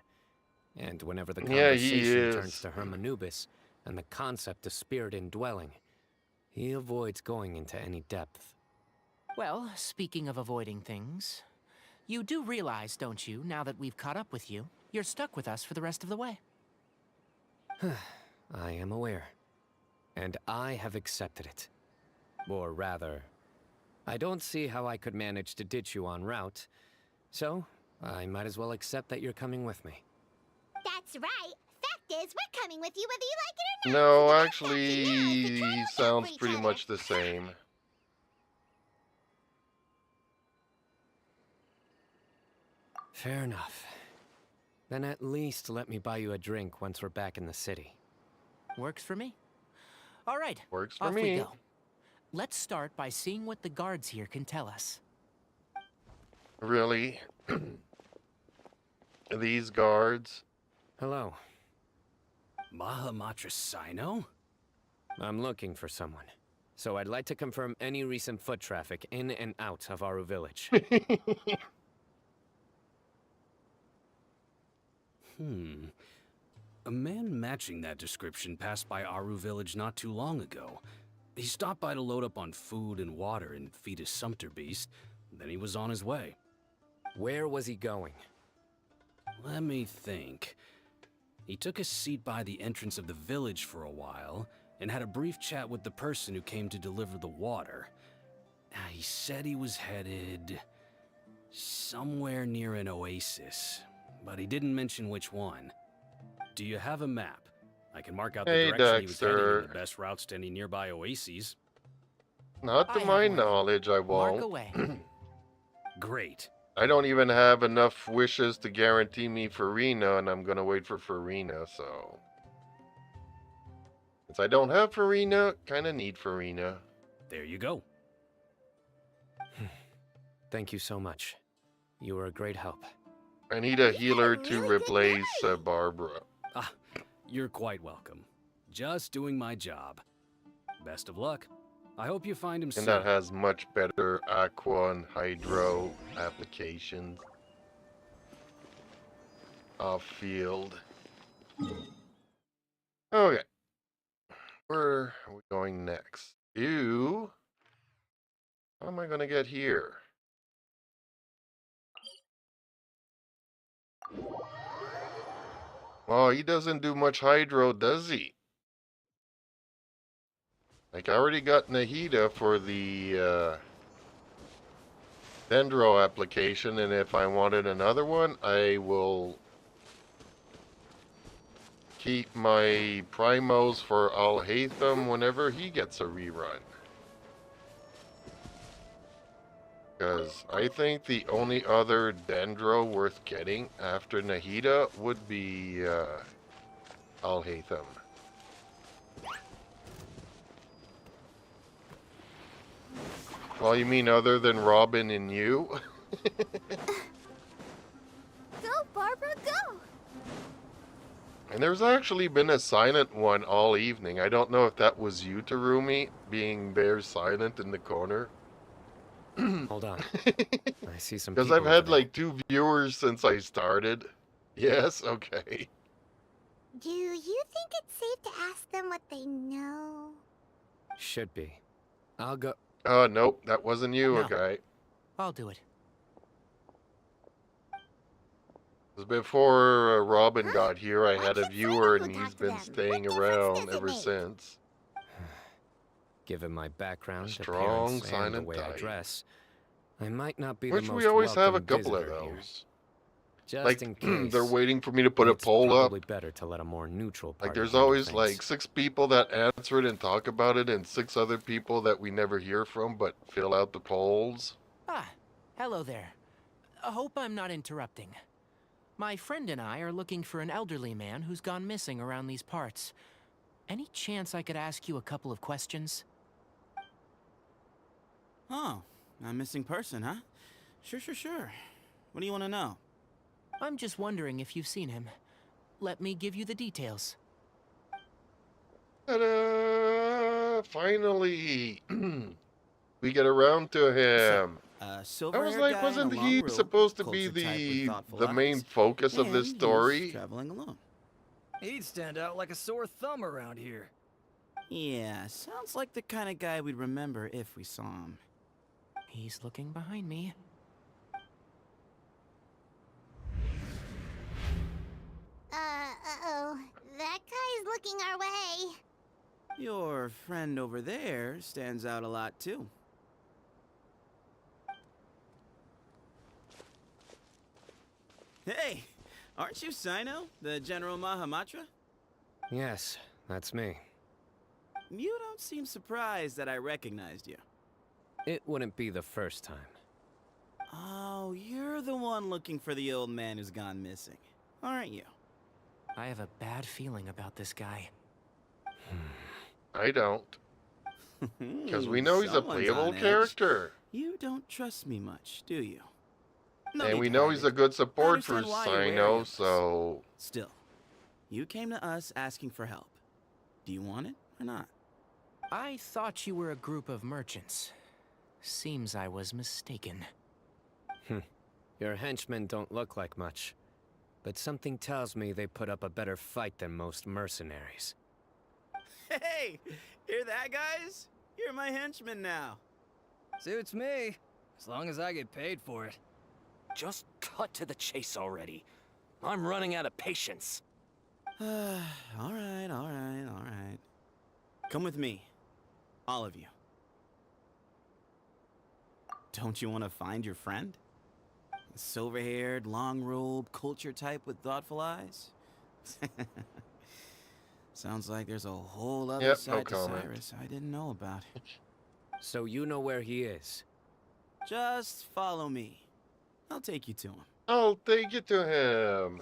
And whenever the Yeah, he conversation turns is. to Hermanubis and the concept of spirit indwelling, he avoids going into any depth. Well, speaking of avoiding things, you do realize, don't you, now that we've caught up with you, you're stuck with us for the rest of the way. I am aware. And I have accepted it. Or rather, I don't see how I could manage to ditch you en route, so I might as well accept that you're coming with me. That's right. Fact is, we're coming with you whether you like it or not. No, So the best actually, option now is to try to he look out sounds for each pretty other. much the same. Fair enough. Then at least let me buy you a drink once we're back in the city. Works for me. All right, Works for off me. we go. Let's start by seeing what the guards here can tell us. Really? These guards? Hello. Mahamatra Cyno? I'm looking for someone. So I'd like to confirm any recent foot traffic in and out of Aru Village. A man matching that description passed by Aru village not too long ago. He stopped by to load up on food and water and feed his sumpter beast. Then he was on his way. Where was he going? Let me think. He took a seat by the entrance of the village for a while and had a brief chat with the person who came to deliver the water. He said he was headed somewhere near an oasis, but he didn't mention which one. Do you have a map? I can mark out the Hey, direction he was heading Dexter. and the best routes to any nearby oases. Not to I my have one. knowledge, I Mark won't. away. Great. I don't even have enough wishes to guarantee me Farina, and I'm gonna wait for Farina, so... Since I don't have Farina, kinda need Farina. There you go. Thank you so much. You were a great help. I need a healer really to good replace Barbara. Ah, you're quite welcome. Just doing my job. Best of luck. I hope you find him And soon. that has much better aqua and hydro applications. Off field. Okay. Where are we going next? How am I gonna get here? Well, he doesn't do much hydro, does he? Like, I already got Nahida for the Dendro application, and if I wanted another one, I will keep my primos for Al Haytham whenever he gets a rerun. Because I think the only other Dendro worth getting after Nahida would be Al Haytham. Well, you mean other than Robin and you? Go, Barbara, go! And there's actually been a silent one all evening. I don't know if that was you, Terumi, being there silent in the corner. Hold on. I see some Because people I've had over there. like 2 viewers since I started. Yes, okay. Do you think it's safe to ask them what they know? Should be. I'll go. Oh, nope, that wasn't you, No. okay. I'll do it. 'Cause before Robin got here, I Why had a can't viewer Cyno and go he's talk to been them? staying What difference around does it ever make? since. Given my background, Strong, appearance, and the silent way I type. dress, I might not be Which the most we always have a welcome couple of visitor here. those. Just Like, in case, they're waiting for me to put a it's poll up. probably better to let a more neutral party Like, there's handle always things. like 6 people that answer it and talk about it, and 6 other people that we never hear from but fill out the polls. Ah, hello there. I hope I'm not interrupting. My friend and I are looking for an elderly man who's gone missing around these parts. Any chance I could ask you a couple of questions? Oh, a missing person, huh? Sure. What do you want to know? I'm just wondering if you've seen him. Let me give you the details. Ta-da! Finally! We get around to him. I Silver was guy like, in a wasn't long he robe, supposed to be culture type with thoughtful the main eyes, focus of this and story? he's traveling alone. He'd stand out like a sore thumb around here. Yeah, sounds like the kind of guy we'd remember if we saw him. He's looking behind me. Uh-oh. That guy's looking our way. Your friend over there stands out a lot, too. Hey, aren't you Cyno, the General Mahamatra? Yes, that's me. You don't seem surprised that I recognized you. It wouldn't be the first time. Oh, you're the one looking for the old man who's gone missing, aren't you? I have a bad feeling about this guy. I don't. Because we know he's a Someone's playable on edge. character. You don't trust me much, do you? No And need we to know hide he's it. a good support I for understand why you're wary Cyno, of us. so... Still, you came to us asking for help. Do you want it or not? I thought you were a group of merchants. Seems I was mistaken. Your henchmen don't look like much. but something tells me they put up a better fight than most mercenaries. Hey, hear that, guys? You're my henchman now. Suits me, as long as I get paid for it. Just cut to the chase already. I'm running out of patience. All right, all right, all right. Come with me. All of you. Don't you want to find your friend? Silver-haired, long-robed, culture type with thoughtful eyes? Sounds like there's a whole other side to Cyrus I didn't know about. So you know where he is? Just follow me. I'll take you to him. I'll take you to him.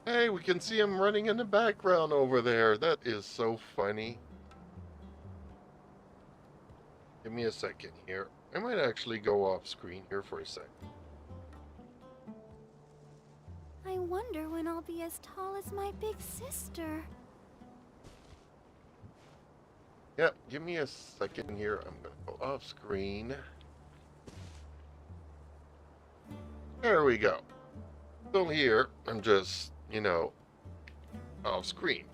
Hey, we can see him running in the background over there. That is so funny. Give me a second here. I might actually go off screen here for a second. I wonder when I'll be as tall as my big sister. Yep, give me a second here. I'm gonna go off screen. There we go. Still here. I'm just, you know, off screen.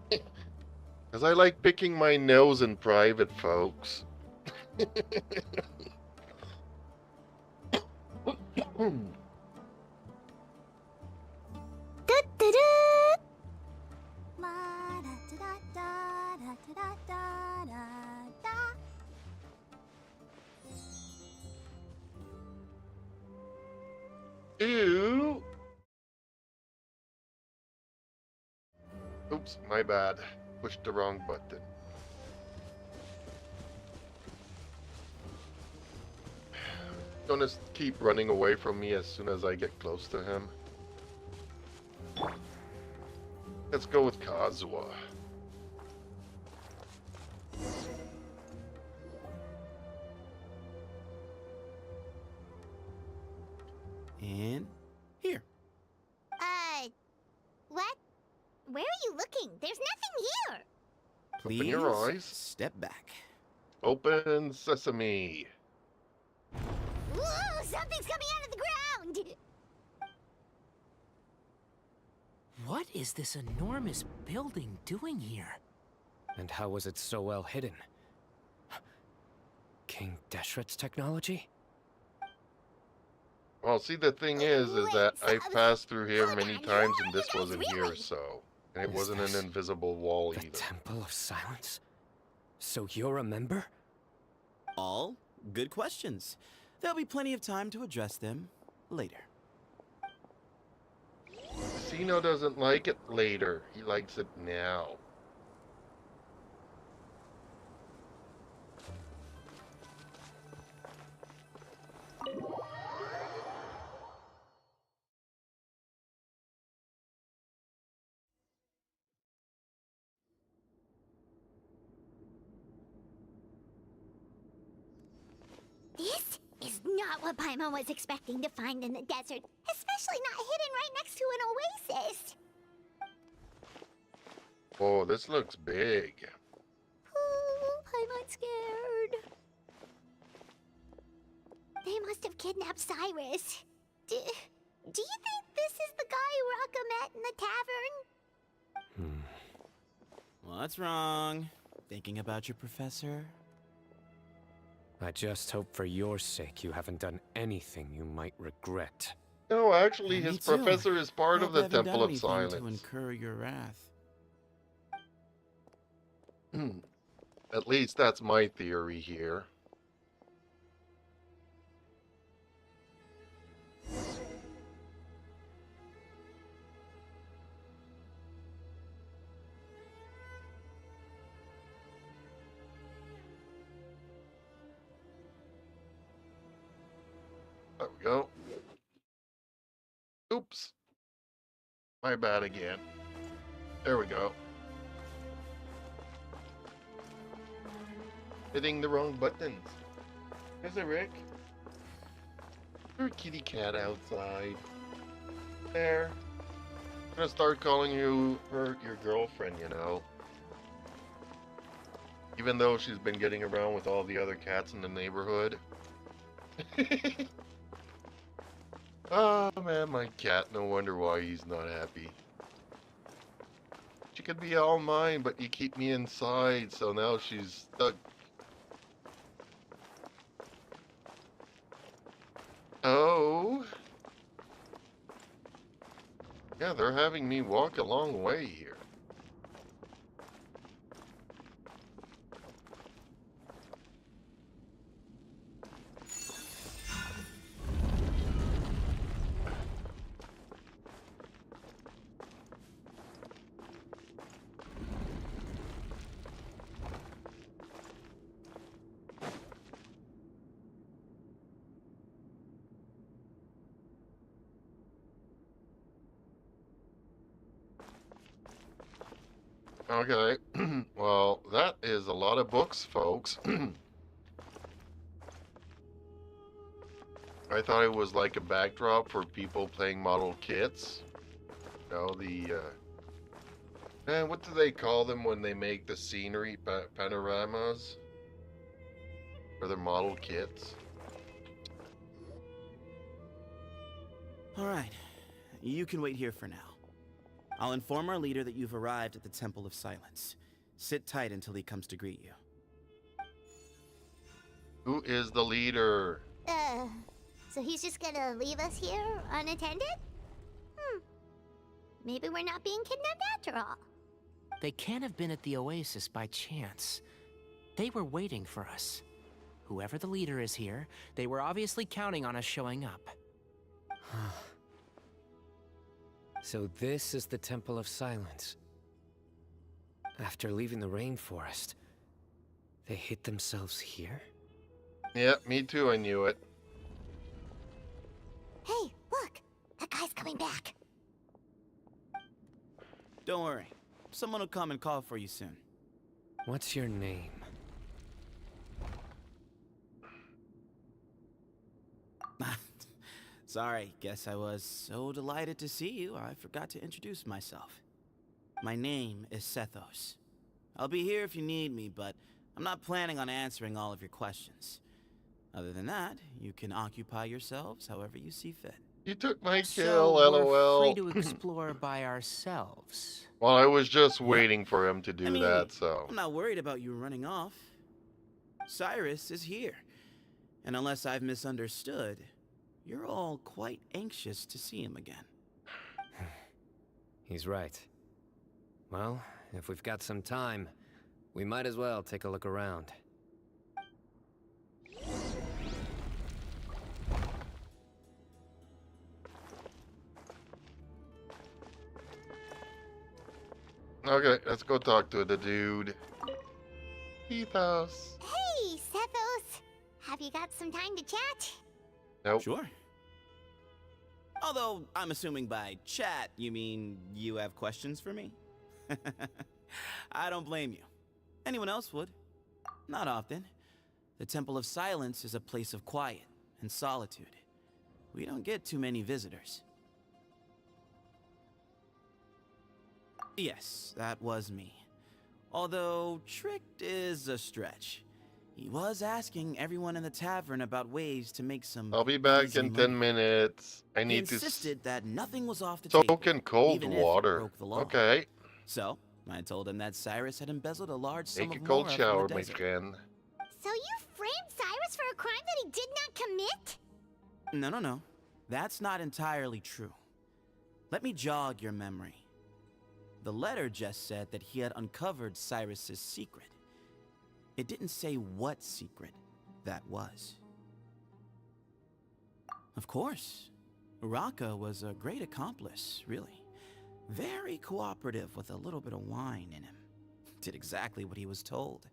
Because I like picking my nose in private, folks. Ew. Oops, my bad. Pushed the wrong button. Gonna keep running away from me as soon as I get close to him. Let's go with Kazuha. And here. What? Where are you looking? There's nothing here. Please Open your eyes. Step back. Open sesame. Ooh, something's coming out of the ground. What is this enormous building doing here? And how was it so well hidden? King Deshret's technology? Well, see, the thing is that I've passed through here many times and this wasn't here, so... And it wasn't an invisible wall either. The Temple of Silence? So you're a member? All good questions. There'll be plenty of time to address them later. Cyno doesn't like it later. He likes it now. This is not what Paimon was expecting to find in the desert, especially not hidden right next to an oasis. Oh, this looks big. Oh, Paimon's scared. They must have kidnapped Cyrus. Do you think this is the guy Raka met in the tavern? What's wrong? Thinking about your professor? I just hope for your sake you haven't done anything you might regret. No, actually, Me his too. professor is part Hope of I the haven't done Temple of anything Silence. to incur your wrath. At least that's my theory here. There we go. Oops. My bad again. There we go. Hitting the wrong buttons. There's a Rick. There's a kitty cat outside. There. I'm gonna start calling you your girlfriend, you know. Even though she's been getting around with all the other cats in the neighborhood. Oh man, my cat, no wonder why he's not happy. She could be all mine, but you keep me inside, so now she's stuck. Oh. Yeah, they're having me walk a long way here. Okay, well, that is a lot of books, folks. I thought it was like a backdrop for people playing model kits. You know, man, what do they call them when they make the scenery panoramas? For their model kits? Alright, you can wait here for now. I'll inform our leader that you've arrived at the Temple of Silence. Sit tight until he comes to greet you. Who is the leader? So he's just gonna leave us here unattended? Maybe we're not being kidnapped after all. They can't have been at the Oasis by chance. They were waiting for us. Whoever the leader is here, they were obviously counting on us showing up. So this is the Temple of Silence. After leaving the rainforest, they hid themselves here? Yeah, me too, I knew it. Hey, look! That guy's coming back. Don't worry. Someone will come and call for you soon. What's your name? Sorry, guess I was so delighted to see you, I forgot to introduce myself. My name is Sethos. I'll be here if you need me, but I'm not planning on answering all of your questions. Other than that, you can occupy yourselves however you see fit. You took my So kill, we're lol. free to explore by ourselves. Well, I was just waiting for him to do I mean, that, so. I'm not worried about you running off. Cyrus is here. And unless I've misunderstood, you're all quite anxious to see him again. He's right. Well, if we've got some time, we might as well take a look around. Okay, let's go talk to the dude. Ethos. Hey, Sethos! Have you got some time to chat? Nope. Sure. Although, I'm assuming by chat, you mean you have questions for me? I don't blame you. Anyone else would. Not often. The Temple of Silence is a place of quiet and solitude. We don't get too many visitors. Yes, that was me. Although, tricked is a stretch. He was asking everyone in the tavern about ways to make some. I'll be back easy in money. 10 minutes. I He need to insisted that nothing was off the soak table, in cold even if it water. broke the law. Okay. So, I told him that Cyrus had embezzled a large sum Take a of cold Mora shower, from my the desert. friend. So you framed Cyrus for a crime that he did not commit? No. That's not entirely true. Let me jog your memory. The letter just said that he had uncovered Cyrus's secret. It didn't say what secret that was. Of course, Uraka was a great accomplice, really. Very cooperative with a little bit of wine in him. Did exactly what he was told.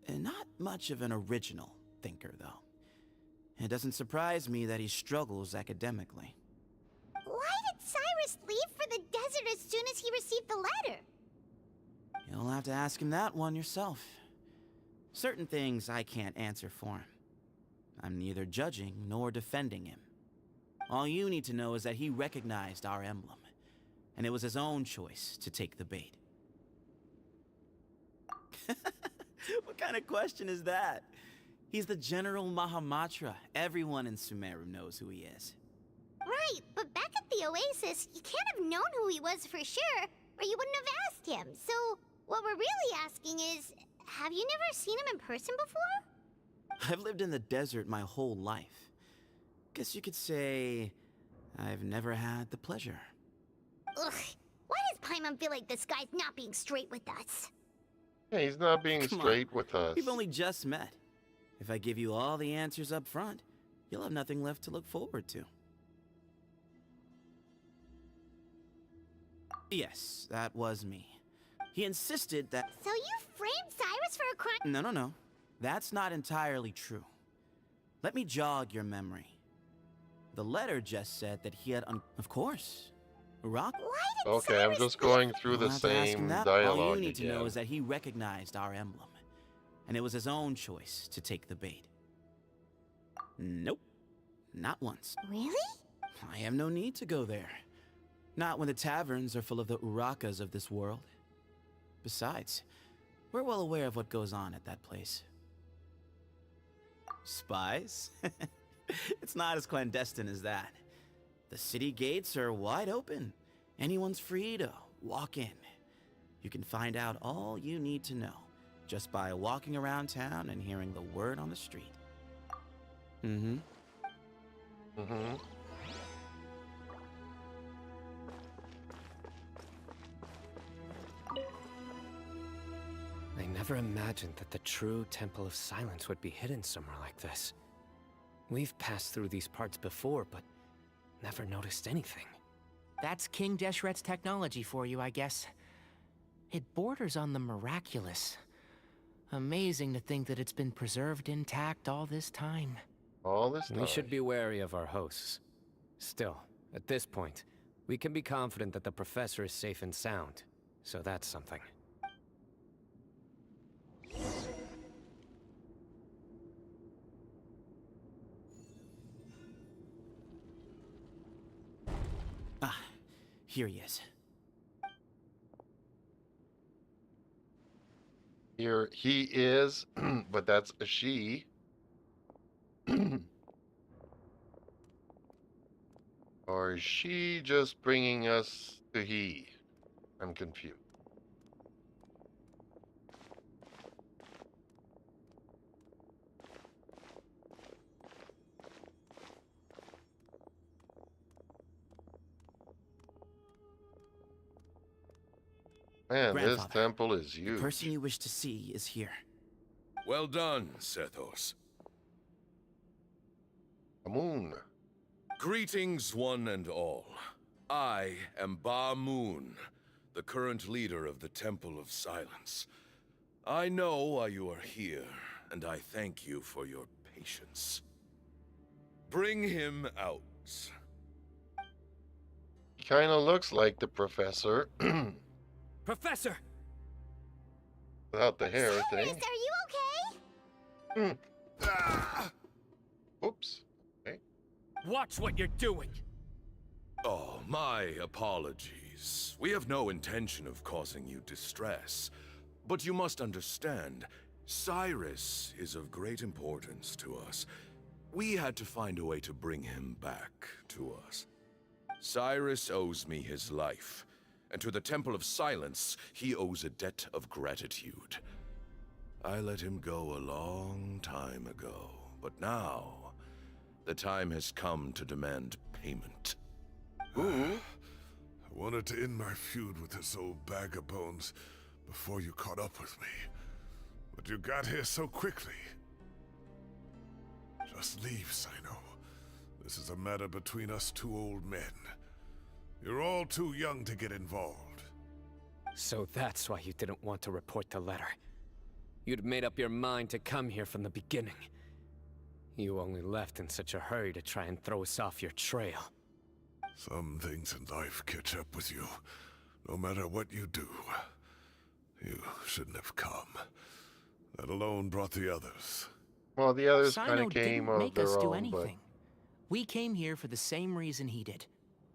And not much of an original thinker, though. It doesn't surprise me that he struggles academically. Why did Cyrus leave for the desert as soon as he received the letter? You'll have to ask him that one yourself. Certain things I can't answer for him. I'm neither judging nor defending him. All you need to know is that he recognized our emblem, and it was his own choice to take the bait. What kind of question is that? He's the General Mahamatra. Everyone in Sumeru knows who he is. Right, but back at the Oasis, you can't have known who he was for sure, or you wouldn't have asked him. So, what we're really asking is, have you never seen him in person before? I've lived in the desert my whole life. Guess you could say I've never had the pleasure. Ugh, why does Paimon feel like this guy's not being straight with us? Yeah, he's not being Come on, straight with us. We've only just met. If I give you all the answers up front, you'll have nothing left to look forward to. Yes, that was me. He insisted that... So you framed Cyrus for a crime? No. That's not entirely true. Let me jog your memory. The letter just said that he had Of course. Rock? Okay, I'm just going through the Don't have to ask him same that. dialogue All you need again. to know is that he recognized our emblem. And it was his own choice to take the bait. Nope. Not once. Really? I have no need to go there. Not when the taverns are full of the Urakas of this world. Besides, we're well aware of what goes on at that place. Spies? It's not as clandestine as that. The city gates are wide open. Anyone's free to walk in. You can find out all you need to know just by walking around town and hearing the word on the street. Mm-hmm. Mm-hmm. I never imagined that the true Temple of Silence would be hidden somewhere like this. We've passed through these parts before, but never noticed anything. That's King Deshret's technology for you, I guess. It borders on the miraculous. Amazing to think that it's been preserved intact all this time. All this time. We should be wary of our hosts. Still, at this point, we can be confident that the professor is safe and sound. So that's something. Ah, here he is. Here he is, but that's a she. Or is she just bringing us to he? I'm confused. Man, this Grandfather, temple is The huge. person you wish to see is here. Well done, Sethos. Moon. Greetings, one and all. I am Ba Moon, the current leader of the Temple of Silence. I know why you are here, and I thank you for your patience. Bring him out. He kind of looks like the professor. Professor! Without the hair Cyrus, thing. are you okay? Oops. Okay. Watch what you're doing! Oh, my apologies. We have no intention of causing you distress. But you must understand, Cyrus is of great importance to us. We had to find a way to bring him back to us. Cyrus owes me his life, and to the Temple of Silence, he owes a debt of gratitude. I let him go a long time ago, but now, the time has come to demand payment. I wanted to end my feud with this old bag of bones before you caught up with me. But you got here so quickly. Just leave, Cyno. This is a matter between us two old men. You're all too young to get involved. So that's why you didn't want to report the letter. You'd made up your mind to come here from the beginning. You only left in such a hurry to try and throw us off your trail. Some things in life catch up with you, no matter what you do. You shouldn't have come. That alone brought the others. Well, the others kind Cyno of came didn't of make their us do own, anything. We came here for the same reason he did.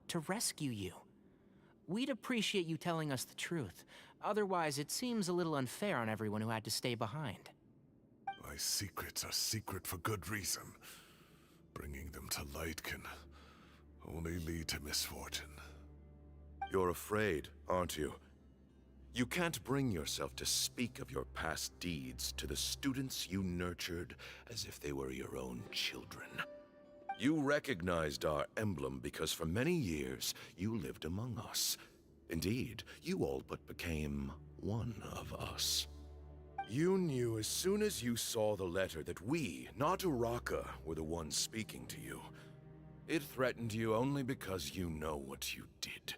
To rescue you. we'd appreciate you telling us the truth. Otherwise, it seems a little unfair on everyone who had to stay behind. My secrets are secret for good reason. Bringing them to light can only lead to misfortune. You're afraid, aren't you? You can't bring yourself to speak of your past deeds to the students you nurtured as if they were your own children. You recognized our emblem because for many years you lived among us. Indeed, you all but became one of us. You knew as soon as you saw the letter that we, not Uraka, were the ones speaking to you. It threatened you only because you know what you did.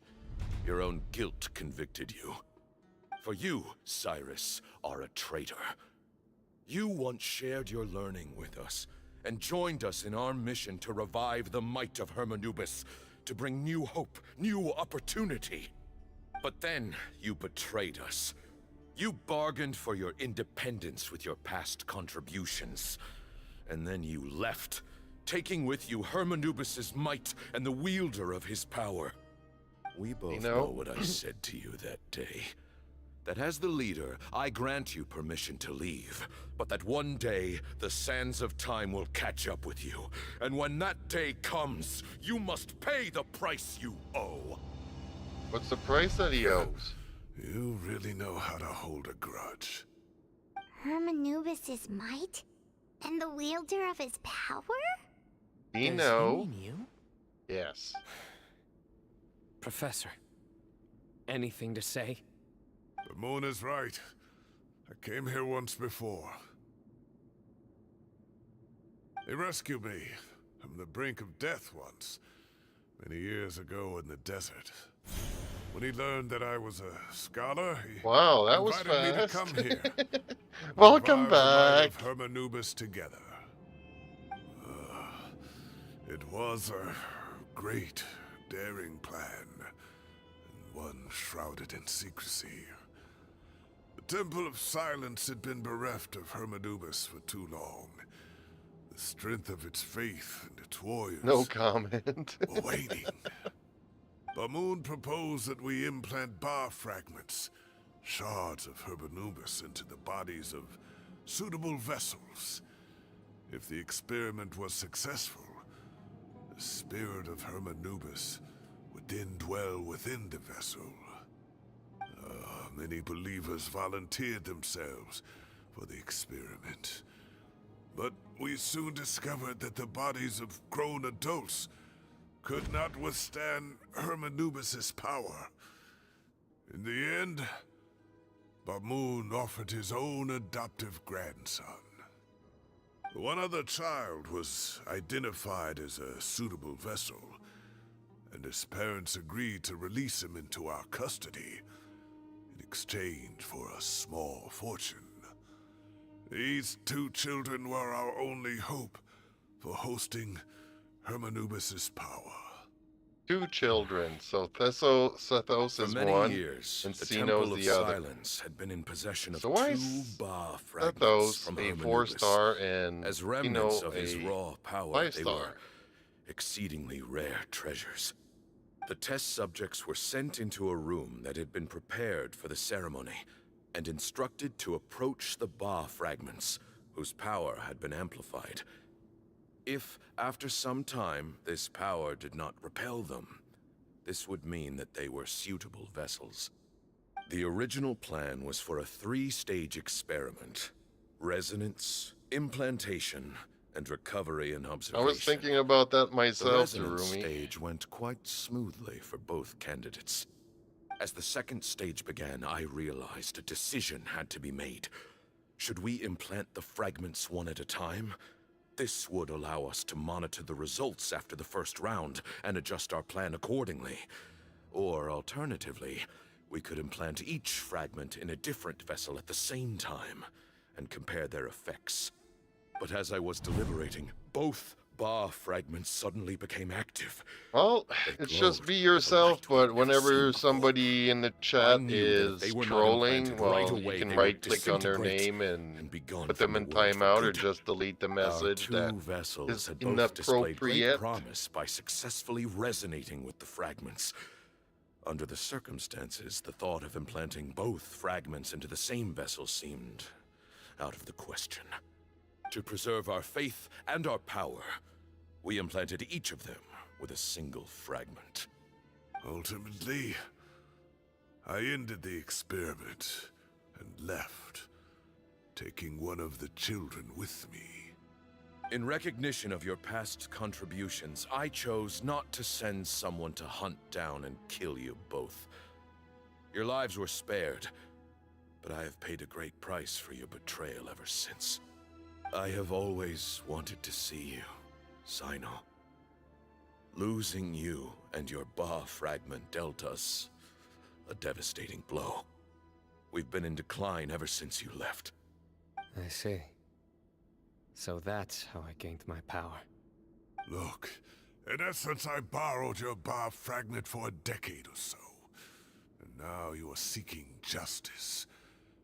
Your own guilt convicted you. For you, Cyrus, are a traitor. You once shared your learning with us, and joined us in our mission to revive the might of Hermanubis, to bring new hope, new opportunity. But then, you betrayed us. You bargained for your independence with your past contributions. And then you left, taking with you Hermanubis' might and the wielder of his power. We both know what I said to you that day. That as the leader, I grant you permission to leave, but that one day, the sands of time will catch up with you. And when that day comes, you must pay the price you owe. What's the price that he owes? You really know how to hold a grudge. Hermanubis' might? And the wielder of his power? We Does know. he mean you? Yes. Professor, anything to say? The moon is right. I came here once before. He rescued me from the brink of death once, many years ago in the desert. When he learned that I was a scholar, he Wow, that was invited me to fast. come here. Welcome Revive the might back. of Hermanubis together. It was a great, daring plan, and one shrouded in secrecy. The Temple of Silence had been bereft of Hermanubis for too long. The strength of its faith and its warriors No comment. were waning. Bamoon proposed that we implant bar fragments, shards of Hermanubis, into the bodies of suitable vessels. If the experiment was successful, the spirit of Hermanubis would then dwell within the vessel. Many believers volunteered themselves for the experiment. But we soon discovered that the bodies of grown adults could not withstand Hermanubis' power. In the end, Bamoon offered his own adoptive grandson. One other child was identified as a suitable vessel, and his parents agreed to release him into our custody in exchange for a small fortune. These two children were our only hope for hosting Hermanubis' power. Two children. So Sethos For is many one, years, and the Cyno's Temple of the other. Silence had been in possession of So why two is Ba fragments Sethos from a Hermanubis. 4-star and As remnants Cyno of his a raw power, they 5-star? were exceedingly rare treasures. The test subjects were sent into a room that had been prepared for the ceremony and instructed to approach the Ba fragments, whose power had been amplified. If, after some time, this power did not repel them, this would mean that they were suitable vessels. The original plan was for a 3-stage experiment: resonance, implantation, and recovery and I observation. was thinking about that The myself, resonance Jerumi. stage went quite smoothly for both candidates. As the second stage began, I realized a decision had to be made. Should we implant the fragments one at a time? This would allow us to monitor the results after the first round and adjust our plan accordingly. Or alternatively, we could implant each fragment in a different vessel at the same time and compare their effects. But as I was deliberating, both Ba fragments suddenly became active. Well, They it's glowed just be with a yourself, light we'd but never whenever seen somebody in the I chat knew that if is they were not trolling, implanted well, right you away, can they would right-click on their disintegrate name and be gone put from them in the world for timeout or good. just delete the Our message two that vessels is had both displayed great inappropriate. promise by successfully resonating with the fragments. Under the circumstances, the thought of implanting both fragments into the same vessel seemed out of the question. To preserve our faith and our power, we implanted each of them with a single fragment. Ultimately, I ended the experiment and left, taking one of the children with me. In recognition of your past contributions, I chose not to send someone to hunt down and kill you both. Your lives were spared, but I have paid a great price for your betrayal ever since. I have always wanted to see you, Cyno. Losing you and your Ba fragment dealt us a devastating blow. We've been in decline ever since you left. I see. So that's how I gained my power. Look, in essence, I borrowed your Ba fragment for a decade or so. And now you are seeking justice.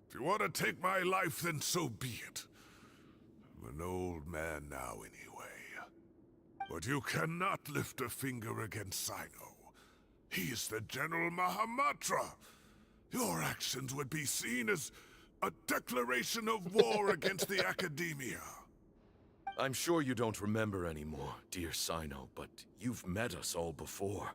If you want to take my life, then so be it. I'm an old man now anyway. But you cannot lift a finger against Cyno. He is the General Mahamatra. Your actions would be seen as a declaration of war against the Academia. I'm sure you don't remember anymore, dear Cyno, but you've met us all before.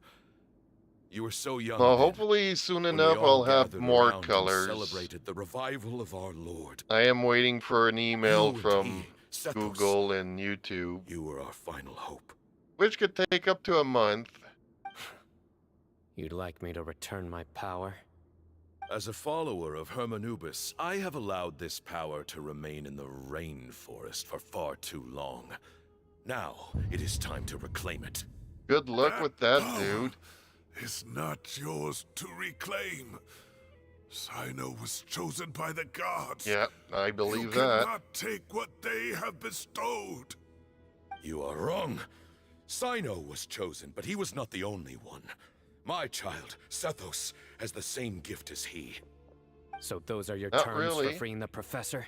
You were so young Well, then, hopefully soon when enough we all I'll have gathered more around and colors. celebrated the revival of our Lord. I am waiting for an email You and from he, Sethos. Google and YouTube, You were our final hope. which could take up to a month. You'd like me to return my power? As a follower of Hermanubis, I have allowed this power to remain in the rainforest for far too long. Now, it is time to reclaim it. Good luck with that, power dude. is not yours to reclaim. Cyno was chosen by the gods. Yeah, I believe you that. cannot take what they have bestowed. You are wrong. Cyno was chosen, but he was not the only one. My child, Sethos, has the same gift as he. So those are your Not terms really. for freeing the professor?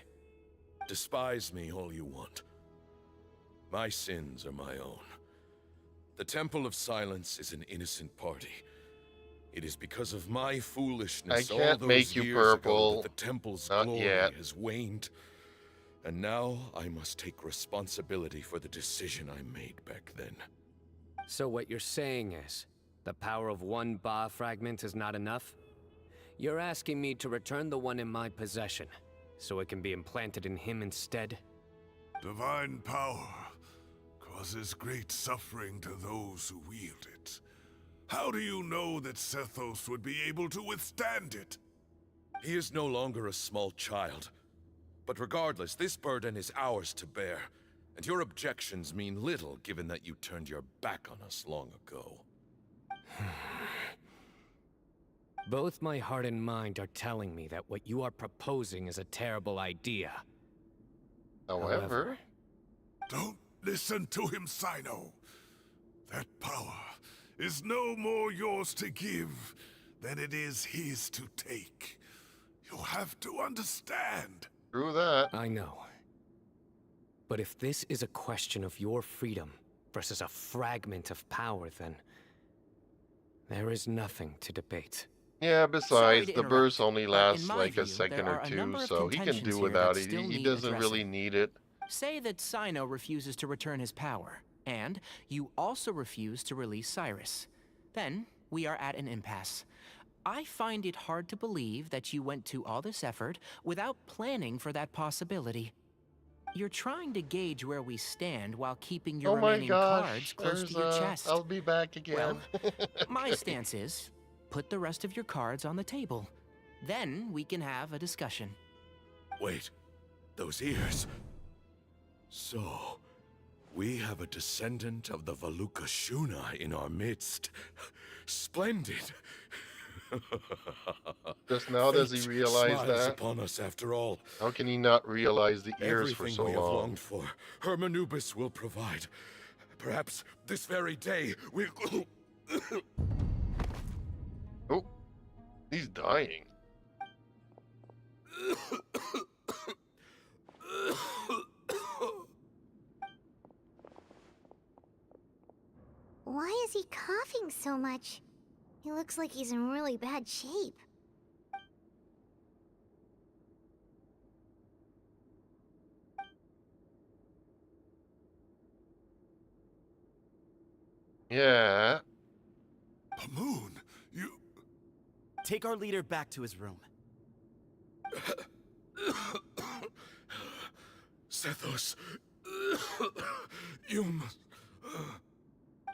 Despise me all you want. My sins are my own. The Temple of Silence is an innocent party. It is because of my foolishness I all can't those make you years purple. ago that the Temple's Not glory yet. has waned. And now I must take responsibility for the decision I made back then. So what you're saying is, the power of one Ba fragment is not enough? You're asking me to return the one in my possession, so it can be implanted in him instead? Divine power causes great suffering to those who wield it. How do you know that Sethos would be able to withstand it? He is no longer a small child. But regardless, this burden is ours to bear, and your objections mean little given that you turned your back on us long ago. Both my heart and mind are telling me that what you are proposing is a terrible idea. However, Don't listen to him, Cyno. That power is no more yours to give than it is his to take. You have to understand. True that. I know. But if this is a question of your freedom versus a fragment of power, then there is nothing to debate. Yeah, Sorry besides, to the interrupt, burst only but lasts in my like a view, second there or are a two, number of so he can contentions do here without that it. still He need doesn't really addressing. need it. Say that Cyno refuses to return his power, and you also refuse to release Cyrus. Then, we are at an impasse. I find it hard to believe that you went to all this effort without planning for that possibility. You're trying to gauge where we stand while keeping your Oh my remaining cards gosh, close to your chest. I'll be back again. Well, my Okay. stance is, put the rest of your cards on the table. Then we can have a discussion. Wait, those ears. So, we have a descendant of the Valukashuna in our midst. Splendid. Just now does he Fate realize smiles that? upon us after all. How can he not realize the ears for Everything so we have long? longed for, Hermanubis will provide. Perhaps this very day we'll... Oh, he's dying. Why is he coughing so much? He looks like he's in really bad shape. Yeah. Pamoon, you... Take our leader back to his room. Sethos, you must...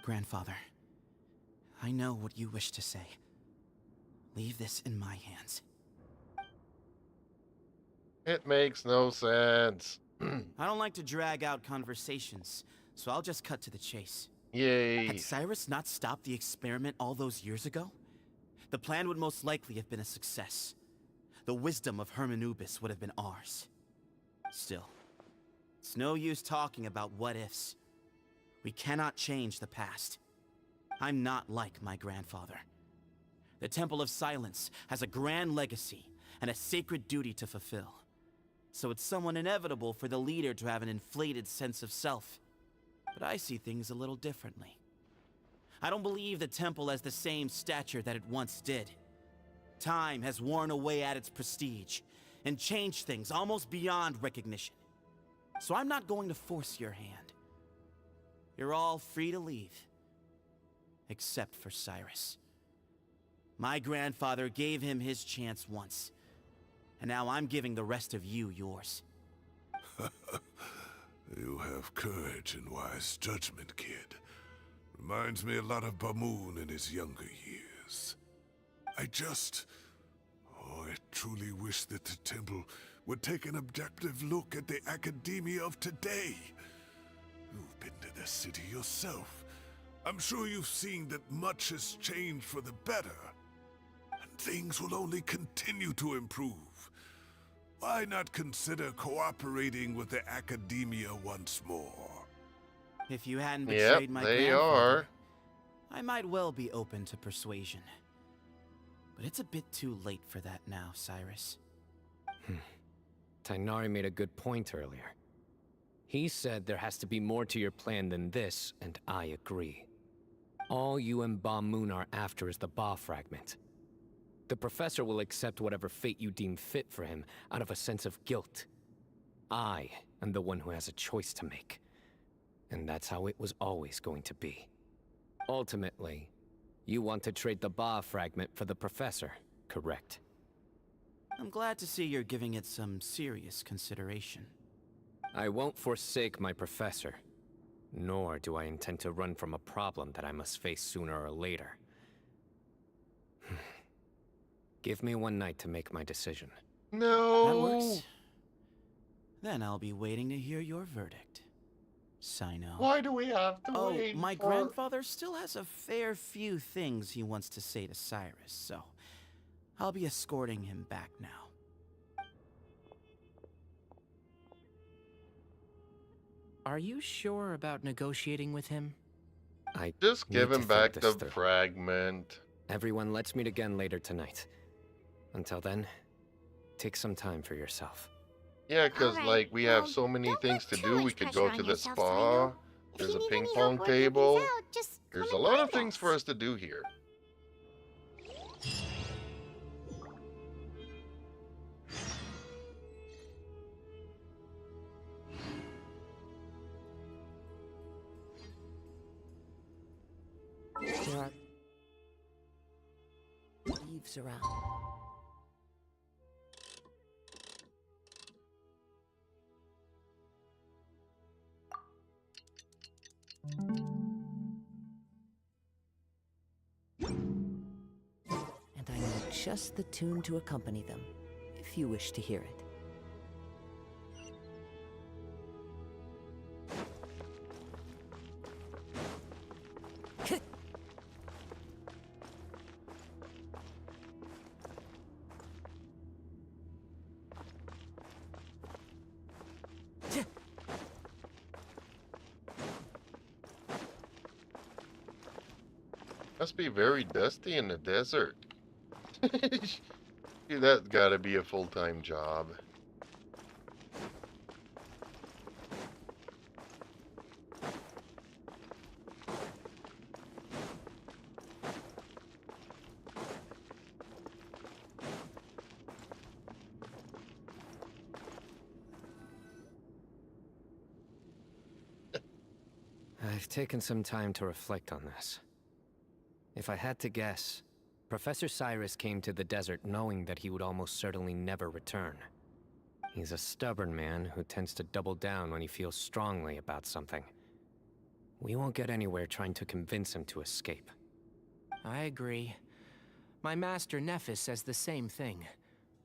Grandfather, I know what you wish to say. Leave this in my hands. It makes no sense. I don't like to drag out conversations, so I'll just cut to the chase. Yay. Had Cyrus not stopped the experiment all those years ago, the plan would most likely have been a success. The wisdom of Hermanubis would have been ours. Still, it's no use talking about what-ifs. We cannot change the past. I'm not like my grandfather. The Temple of Silence has a grand legacy and a sacred duty to fulfill. So it's somewhat inevitable for the leader to have an inflated sense of self. But I see things a little differently. I don't believe the temple has the same stature that it once did. Time has worn away at its prestige and changed things almost beyond recognition. So I'm not going to force your hand. You're all free to leave. Except for Cyrus. My grandfather gave him his chance once. And now I'm giving the rest of you yours. You have courage and wise judgment, kid. Reminds me a lot of Bamoon in his younger years. I truly wish that the temple would take an objective look at the academia of today. You've been to the city yourself. I'm sure you've seen that much has changed for the better. And things will only continue to improve. Why not consider cooperating with the academia once more? If you hadn't betrayed my they grandfather, are. I might well be open to persuasion. But it's a bit too late for that now, Cyrus. Tighnari made a good point earlier. He said there has to be more to your plan than this, and I agree. All you and Ba-Moon are after is the Ba fragment. The professor will accept whatever fate you deem fit for him out of a sense of guilt. I am the one who has a choice to make. And that's how it was always going to be. Ultimately, you want to trade the Ba fragment for the professor, correct? I'm glad to see you're giving it some serious consideration. I won't forsake my professor. Nor do I intend to run from a problem that I must face sooner or later. Give me one night to make my decision. No. That works. Then I'll be waiting to hear your verdict, Cyno. Why do we have to Oh, wait my for... grandfather still has a fair few things he wants to say to Cyrus, so I'll be escorting him back now. Are you sure about negotiating with him? I Just give need to him back think the this through. fragment. Everyone, let's meet again later tonight. Until then, take some time for yourself. Yeah, because, Alright, like, we have well, so many don't things put to too do. We much could pressure go on to the yourself, spa. Cyno. If There's you a need ping any pong help working things table. out, just There's a come and lot of find things us. for us to do here. There are leaves around. And I know just the tune to accompany them, if you wish to hear it. Must be very dusty in the desert. That's gotta be a full-time job. I've taken some time to reflect on this. If I had to guess, Professor Cyrus came to the desert knowing that he would almost certainly never return. He's a stubborn man who tends to double down when he feels strongly about something. We won't get anywhere trying to convince him to escape. I agree. My master Nephis says the same thing.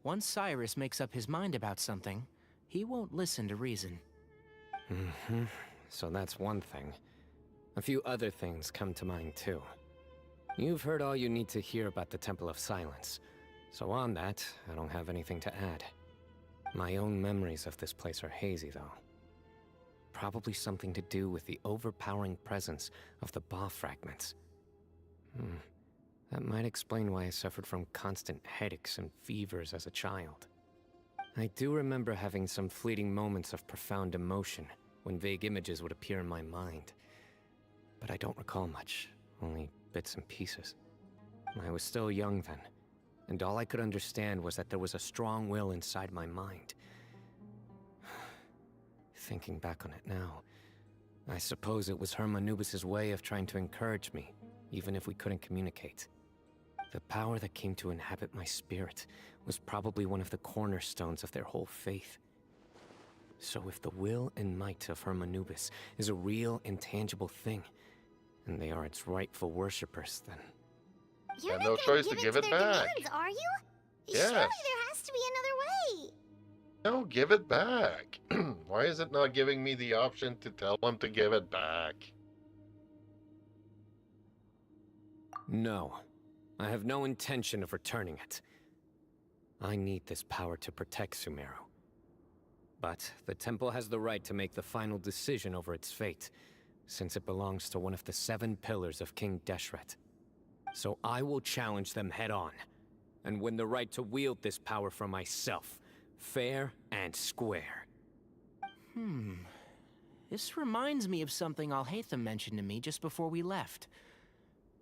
Once Cyrus makes up his mind about something, he won't listen to reason. So that's one thing. A few other things come to mind too. You've heard all you need to hear about the Temple of Silence, so on that, I don't have anything to add. My own memories of this place are hazy, though. Probably something to do with the overpowering presence of the Ba fragments. That might explain why I suffered from constant headaches and fevers as a child. I do remember having some fleeting moments of profound emotion when vague images would appear in my mind. But I don't recall much, only bits and pieces. I was still young then, and all I could understand was that there was a strong will inside my mind. Thinking back on it now, I suppose it was Hermanubis' way of trying to encourage me, even if we couldn't communicate. The power that came to inhabit my spirit was probably one of the cornerstones of their whole faith. So if the will and might of Hermanubis is a real, intangible thing, and they are its rightful worshippers, then... You're And not no gonna choice to give give in it to their back. demands, are you? Yes. Surely there has to be another way. No, give it back. Why is it not giving me the option to tell them to give it back? No. I have no intention of returning it. I need this power to protect Sumeru. But the temple has the right to make the final decision over its fate, since it belongs to one of the 7 pillars of King Deshret. So I will challenge them head-on, and win the right to wield this power for myself, fair and square. This reminds me of something Alhaitham mentioned to me just before we left.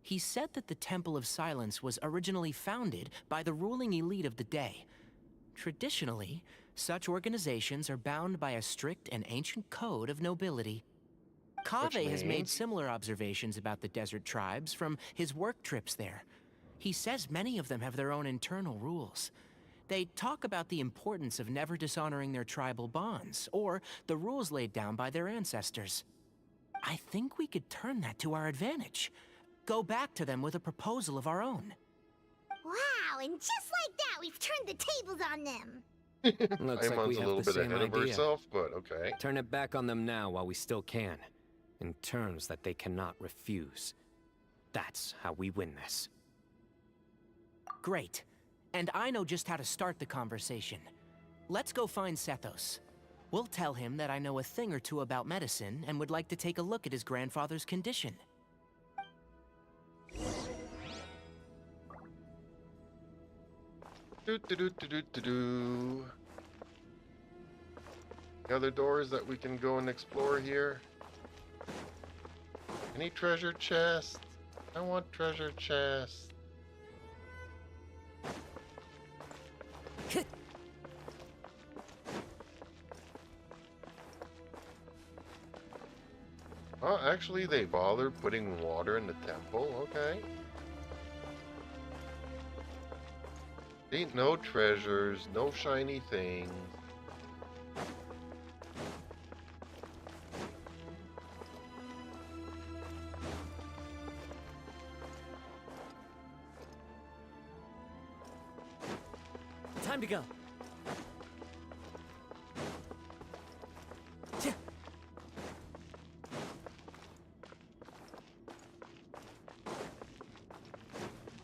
He said that the Temple of Silence was originally founded by the ruling elite of the day. Traditionally, such organizations are bound by a strict and ancient code of nobility. Kaveh has made means- similar observations about the desert tribes from his work trips there. He says many of them have their own internal rules. They talk about the importance of never dishonoring their tribal bonds, or the rules laid down by their ancestors. I think we could turn that to our advantage. Go back to them with a proposal of our own. Wow, and just like that, we've turned the tables on them. Looks like Paimon's we a have little the bit same ahead of idea. herself, but okay. Turn it back on them now while we still can, in terms that they cannot refuse. That's how we win this. Great. And I know just how to start the conversation. Let's go find Sethos. We'll tell him that I know a thing or two about medicine and would like to take a look at his grandfather's condition. Do. Other doors that we can go and explore here? Any treasure chests? I want treasure chests. Oh, actually, they bother putting water in the temple. Okay. See, no treasures, no shiny things. Time to go.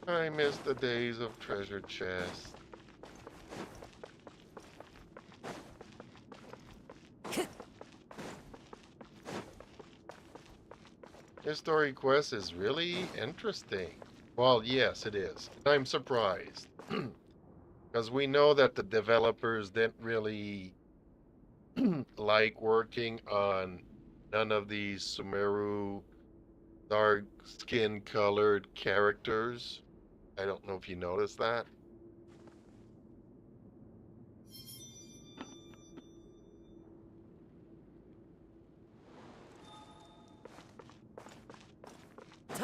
I miss the days of treasure chests. This story quest is really interesting. Well, yes, it is. I'm surprised. Because we know that the developers didn't really like working on none of these Sumeru dark skin colored characters. I don't know if you noticed that.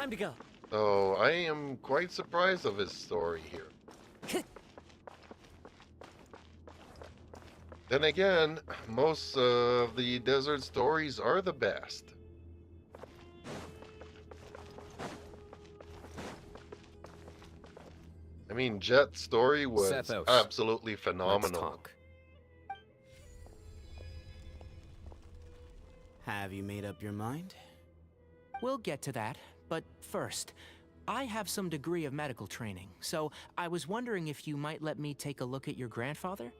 Time to go. So I am quite surprised of his story here. Then again, most of the desert stories are the best. I mean, Jet's story was Sethos, absolutely let's phenomenal. talk. Have you made up your mind? We'll get to that, but first, I have some degree of medical training, so I was wondering if you might let me take a look at your grandfather?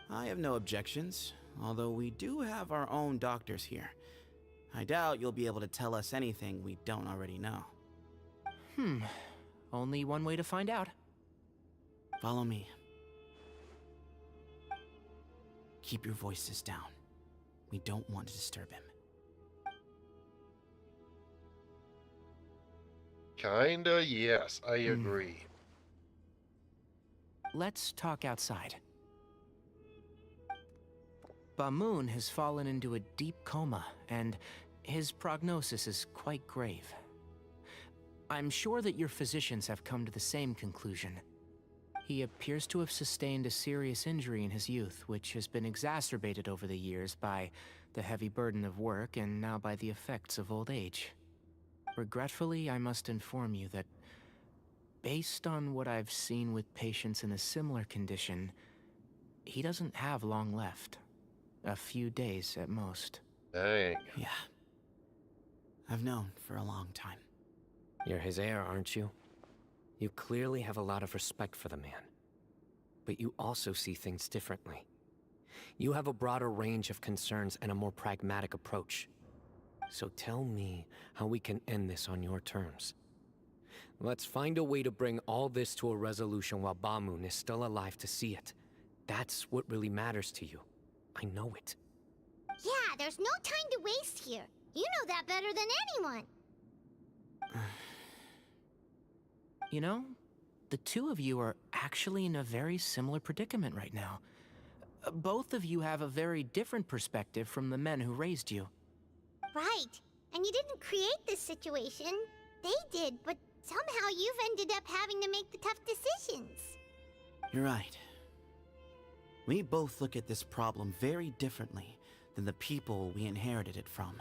I have no objections, although we do have our own doctors here. I doubt you'll be able to tell us anything we don't already know. Only one way to find out. Follow me. Keep your voices down. We don't want to disturb him. Kinda, yes, I agree. Let's talk outside. Bamoon has fallen into a deep coma, and his prognosis is quite grave. I'm sure that your physicians have come to the same conclusion. He appears to have sustained a serious injury in his youth, which has been exacerbated over the years by the heavy burden of work and now by the effects of old age. Regretfully, I must inform you that, based on what I've seen with patients in a similar condition, he doesn't have long left. A few days at most. Dang. Yeah. I've known for a long time. You're his heir, aren't you? You clearly have a lot of respect for the man. But you also see things differently. You have a broader range of concerns and a more pragmatic approach. So tell me how we can end this on your terms. Let's find a way to bring all this to a resolution while Bamoon is still alive to see it. That's what really matters to you. I know it. Yeah, there's no time to waste here. You know that better than anyone. You know, the two of you are actually in a very similar predicament right now. Both of you have a very different perspective from the men who raised you. Right. And you didn't create this situation. They did, but somehow you've ended up having to make the tough decisions. You're right. We both look at this problem very differently than the people we inherited it from.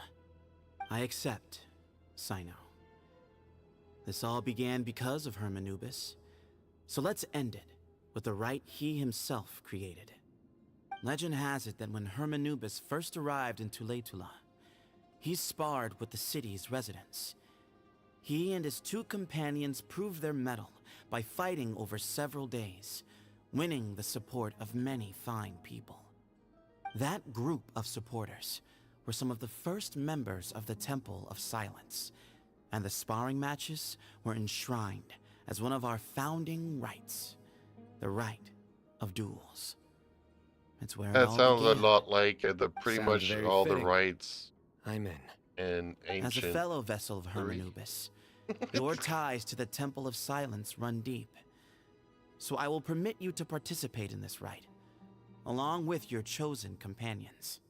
I accept, Cyno. This all began because of Hermanubis, so let's end it with the rite he himself created. Legend has it that when Hermanubis first arrived in Tuletula, he sparred with the city's residents. He and his two companions proved their mettle by fighting over several days, winning the support of many fine people. That group of supporters were some of the first members of the Temple of Silence, and the sparring matches were enshrined as one of our founding rites, the rite of duels. It's where it That all sounds a began. lot like pretty Sounds much very all the fitting. rights I'm in. in ancient. As a fellow vessel of Hermanubis, your ties to the Temple of Silence run deep. So I will permit you to participate in this rite, along with your chosen companions.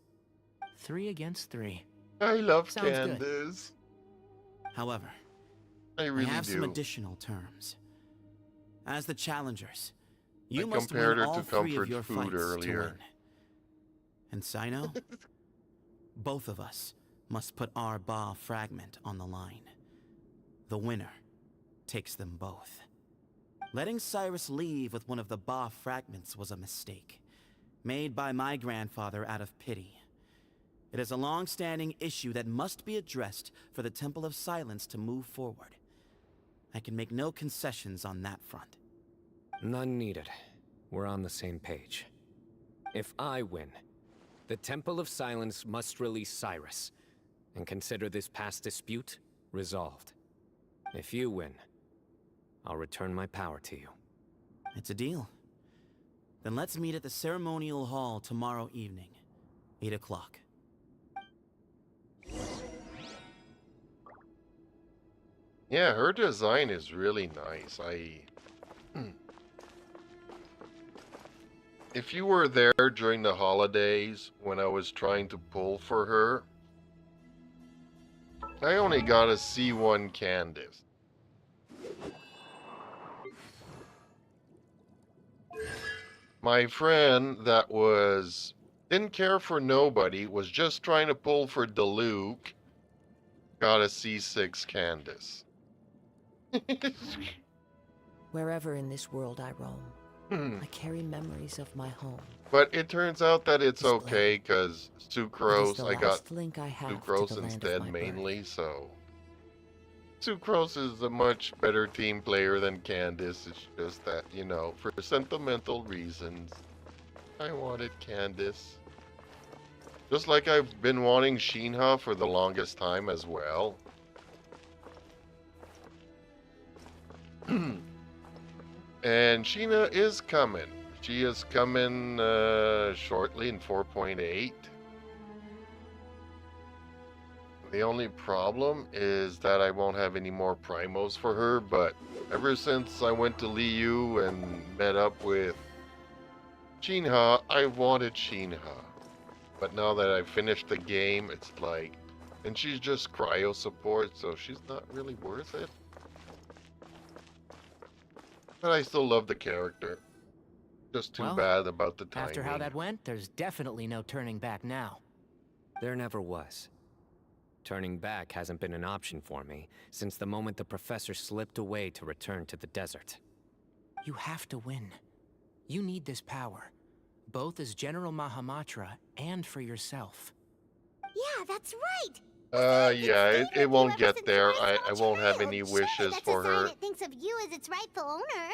3 against 3. I love Sounds good. Candace. However, I I really have some do. additional terms. As the challengers, you I must compared win her all to 3 comfort of your food fights to earlier. win. And Cyno, both of us must put our Ba fragment on the line. The winner takes them both. Letting Cyrus leave with one of the Ba fragments was a mistake, made by my grandfather out of pity. It is a long-standing issue that must be addressed for the Temple of Silence to move forward. I can make no concessions on that front. None needed. We're on the same page. If I win, the Temple of Silence must release Cyrus, and consider this past dispute resolved. If you win, I'll return my power to you. It's a deal. Then let's meet at the ceremonial hall tomorrow evening, 8 o'clock. Yeah, her design is really nice. If you were there during the holidays when I was trying to pull for her, I only got a C1 Candace. My friend that didn't care for nobody, was just trying to pull for Diluc, got a C6 Candace. Wherever in this world I roam, I carry memories of my home. But it turns out that it's This okay, because It is Sucrose, the I got last link I have to Sucrose the land of instead my mainly, so... Sucrose is a much better team player than Candace. It's just that, you know, for sentimental reasons, I wanted Candace. Just like I've been wanting Shinha for the longest time as well. And Sheena is coming. She is coming shortly in 4.8. The only problem is that I won't have any more primos for her, but ever since I went to Liu and met up with Shinha, I wanted Shinha. But now that I've finished the game, it's like... And she's just cryo support, so she's not really worth it. But I still love the character. Just too bad about the timing. After how that went, there's definitely no turning back now. There never was. Turning back hasn't been an option for me since the moment the professor slipped away to return to the desert. You have to win. You need this power, both as General Mahamatra and for yourself. Yeah, that's right. Yeah, it won't get there. I won't have any wishes for her. It thinks of you as its rightful owner.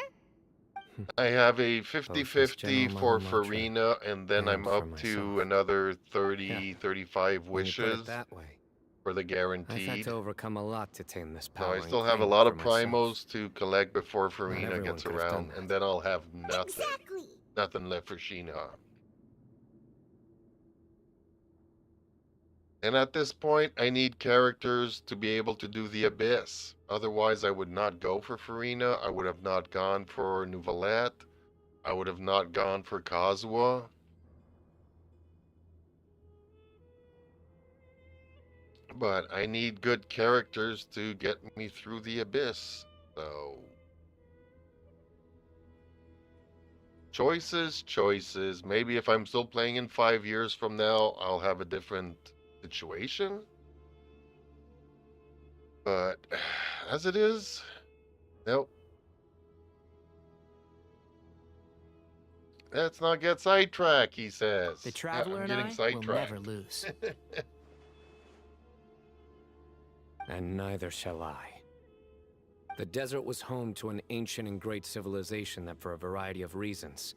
I have a 50-50 General for Mahamatra Farina, and then I'm and for up to myself. another 30, 35 When you put wishes it that way, for the I've had guaranteed. to overcome a lot to tame this So power. I and still have a claim lot it of for myself. primos to collect before Farina everyone gets could have done around, that. and then I'll have nothing. Exactly. Nothing left for Sheena. And at this point, I need characters to be able to do the Abyss. Otherwise, I would not go for Farina. I would have not gone for Nouvelette. I would have not gone for Kazuha. But I need good characters to get me through the Abyss. So... choices. Maybe if I'm still playing in 5 years from now, I'll have a different situation. But as it is, nope. Let's not get sidetracked, he says. The Traveler I'm and getting I will sidetracked. never lose. And neither shall I. The desert was home to an ancient and great civilization that, for a variety of reasons,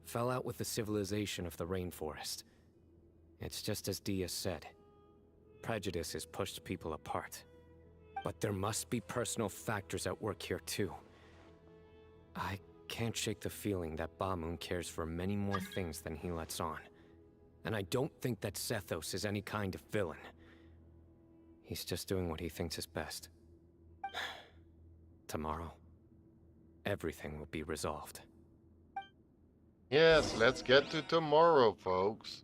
fell out with the civilization of the rainforest. It's just as Dia said. Prejudice has pushed people apart. But there must be personal factors at work here too. I can't shake the feeling that Bamoon cares for many more things than he lets on. And I don't think that Sethos is any kind of villain. He's just doing what he thinks is best. Tomorrow, everything will be resolved. Yes, let's get to tomorrow, folks.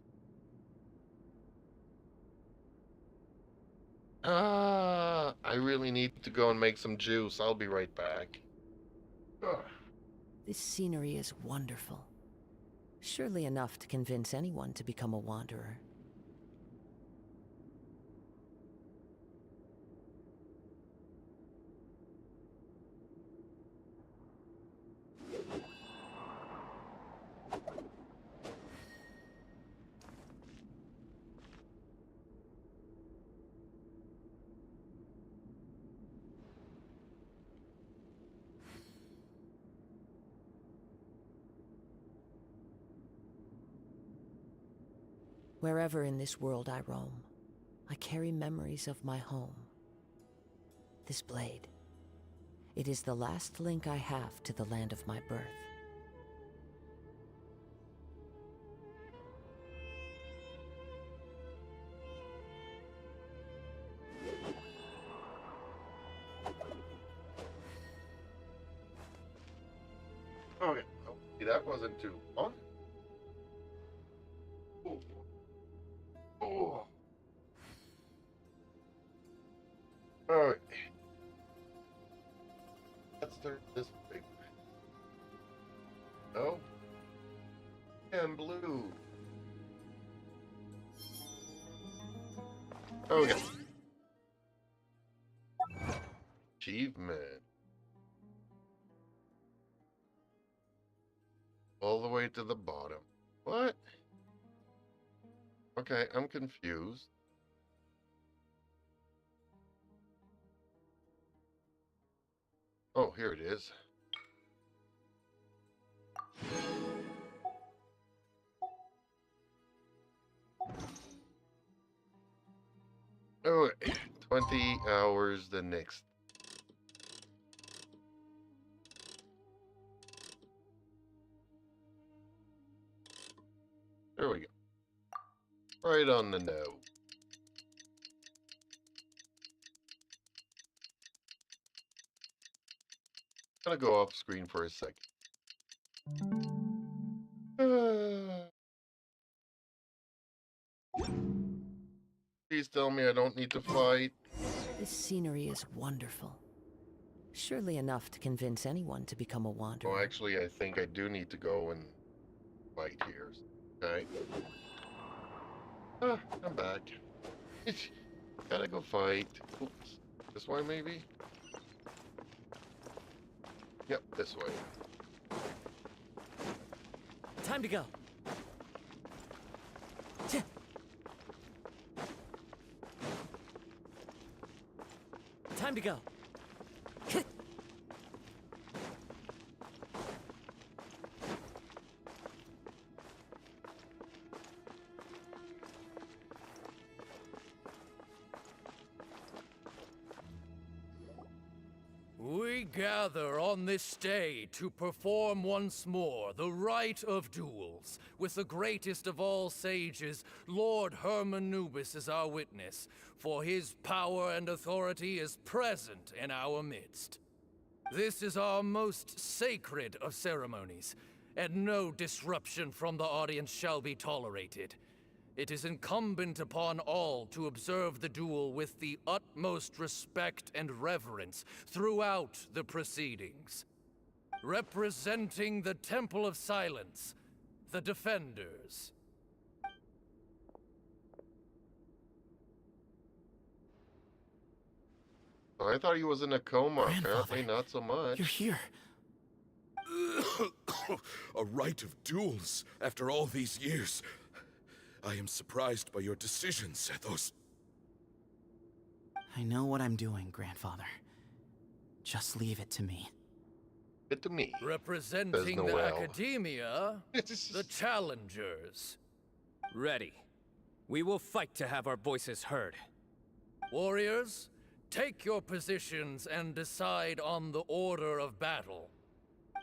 I really need to go and make some juice. I'll be right back. Ugh. This scenery is wonderful. Surely enough to convince anyone to become a wanderer. Wherever in this world I roam, I carry memories of my home. This blade. It is the last link I have to the land of my birth. Okay, hopefully that wasn't too long. Oh. start this way. No. And blue. Okay. Achievement. All the way to the bottom. What? Okay, I'm confused. Oh, here it is. Oh, 20 hours the next. There we go. Right on the nose. Gonna go off screen for a second. Please tell me I don't need to fight. This scenery is wonderful. Surely enough to convince anyone to become a wanderer. Oh, actually, I think I do need to go and fight here. Okay. I'm back. Gotta go fight. Oops. This way, maybe? Yep, this way. Time to go. Time to go. We gather on this day to perform once more the rite of duels, with the greatest of all sages, Lord Hermanubis, as our witness, for his power and authority is present in our midst. This is our most sacred of ceremonies, and no disruption from the audience shall be tolerated. It is incumbent upon all to observe the duel with the utmost respect and reverence throughout the proceedings. Representing the Temple of Silence, the Defenders. Oh, I thought he was in a coma. Apparently not so much. You're here. A rite of duels after all these years. I am surprised by your decisions, Ethos. I know what I'm doing, Grandfather. Just leave it to me. It to me. Representing the Academia, the Challengers. Ready. We will fight to have our voices heard. Warriors, take your positions and decide on the order of battle.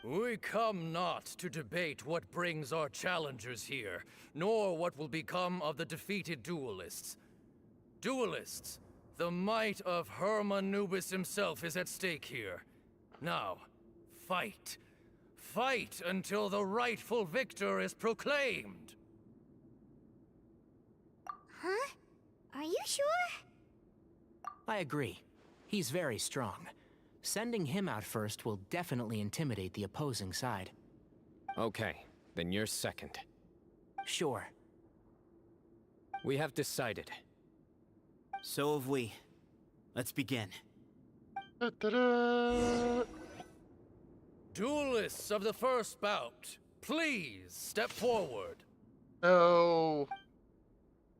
We come not to debate what brings our challengers here, nor what will become of the defeated duelists. Duelists, the might of Hermanubis himself is at stake here. Now, fight. Fight until the rightful victor is proclaimed. Huh? Are you sure? I agree. He's very strong. Sending him out first will definitely intimidate the opposing side. Okay, then you're second. Sure. We have decided. So have we. Let's begin. Duelists of the first bout, please step forward. No.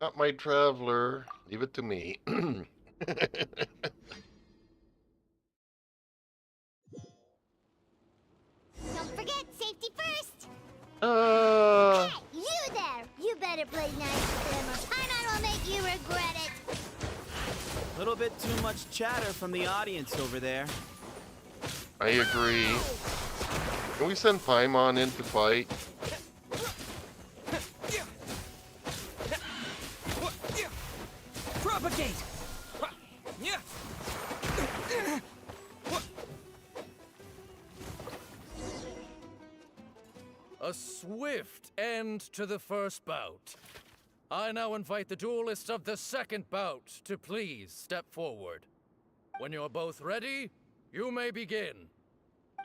Not my traveler. Leave it to me. Don't forget, safety first! Uh, Hey, you there! You better play nice with him or Paimon will make you regret it! Little bit too much chatter from the audience over there. I agree. Can we send Paimon in to fight? Propagate! A swift end to the first bout. I now invite the duelists of the second bout to please step forward. When you're both ready, you may begin.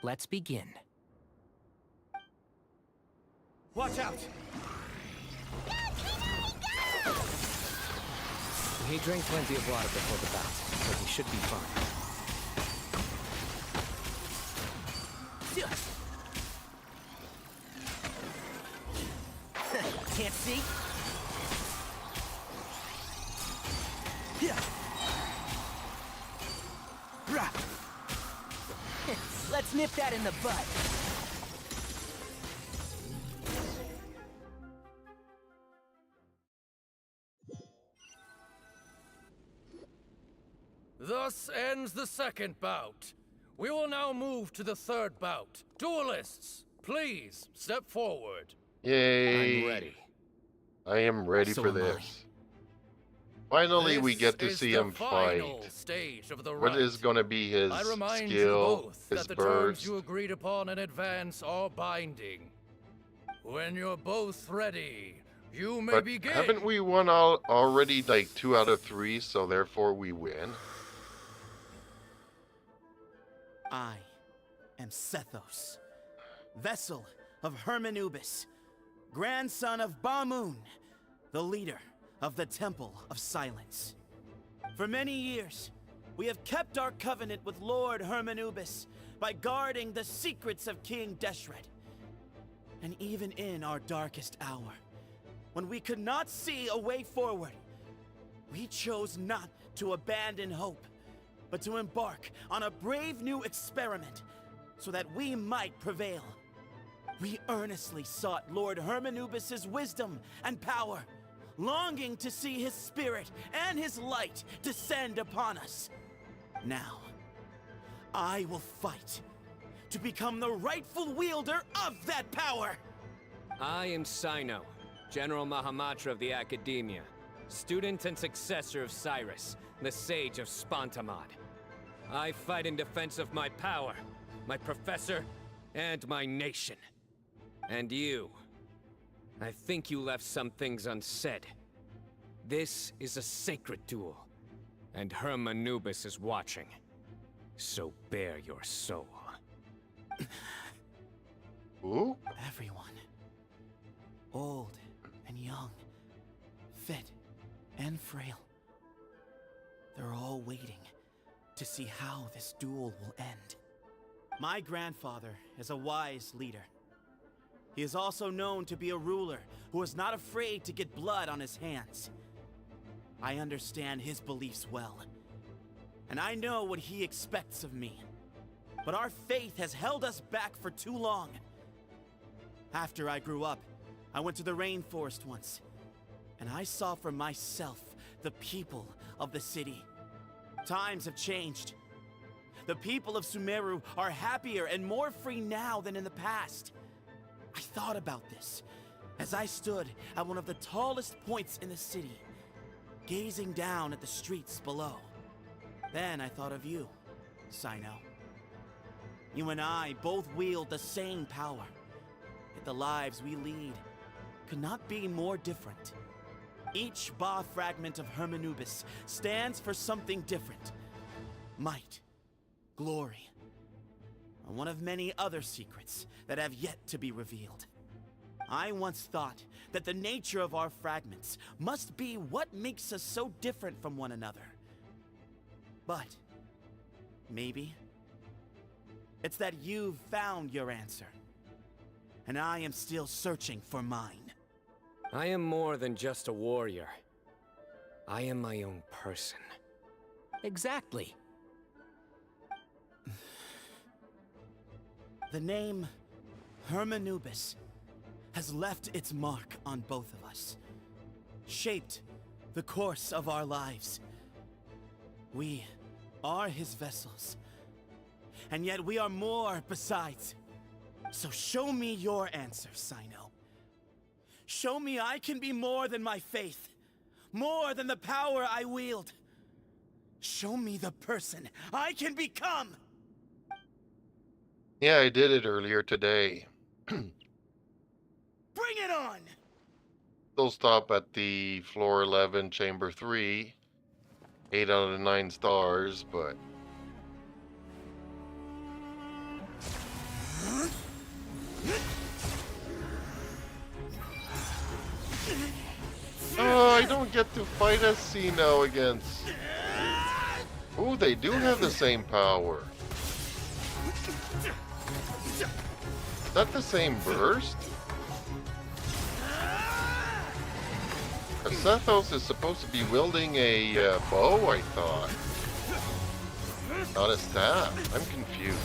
Let's begin. Watch out! He drank plenty of water before the bout, so he should be fine. Can't see? Let's nip that in the bud. Thus ends the second bout. We will now move to the third bout. Duelists, please step forward. Yay! I'm ready. I am ready So for am I. this. Finally, we This get to is see the him final fight. stage of the What rite. is going to be his I remind you skill, both his that the burst? terms you agreed upon in advance are binding. When you're both ready, you may But begin. haven't we won already like 2 out of 3, so therefore we win? I am Sethos, vessel of Hermanubis, grandson of Bamoon, the leader of the Temple of Silence. For many years, we have kept our covenant with Lord Hermanubis by guarding the secrets of King Deshret. And even in our darkest hour, when we could not see a way forward, we chose not to abandon hope, but to embark on a brave new experiment so that we might prevail. We earnestly sought Lord Hermanubis' wisdom and power, longing to see his spirit and his light descend upon us. Now, I will fight to become the rightful wielder of that power! I am Cyno, General Mahamatra of the Academia, student and successor of Cyrus, the Sage of Spantamad. I fight in defense of my power, my professor, and my nation. And you. I think you left some things unsaid. This is a sacred duel, and Hermanubis is watching. So bare your soul. Who? Everyone. Old and young, fit and frail. They're all waiting to see how this duel will end. My grandfather is a wise leader. He is also known to be a ruler who is not afraid to get blood on his hands. I understand his beliefs well, and I know what he expects of me. But our faith has held us back for too long. After I grew up, I went to the rainforest once, and I saw for myself the people of the city. Times have changed. The people of Sumeru are happier and more free now than in the past. I thought about this as I stood at one of the tallest points in the city, gazing down at the streets below. Then I thought of you, Cyno. You and I both wield the same power, yet the lives we lead could not be more different. Each Ba fragment of Hermanubis stands for something different. Might, glory, and one of many other secrets that have yet to be revealed. I once thought that the nature of our fragments must be what makes us so different from one another. But maybe it's that you've found your answer, and I am still searching for mine. I am more than just a warrior. I am my own person. Exactly. The name Hermanubis has left its mark on both of us, shaped the course of our lives. We are his vessels, and yet we are more besides. So show me your answer, Cyno. Show me I can be more than my faith, more than the power I wield. Show me the person I can become! Yeah, I did it earlier today. Bring it on! Still stop at the floor 11, chamber 3. 8 out of 9 stars, but I don't get to fight as Cyno against... Ooh, they do have the same power. Is that the same burst? Sethos is supposed to be wielding a bow, I thought. Not a staff. I'm confused.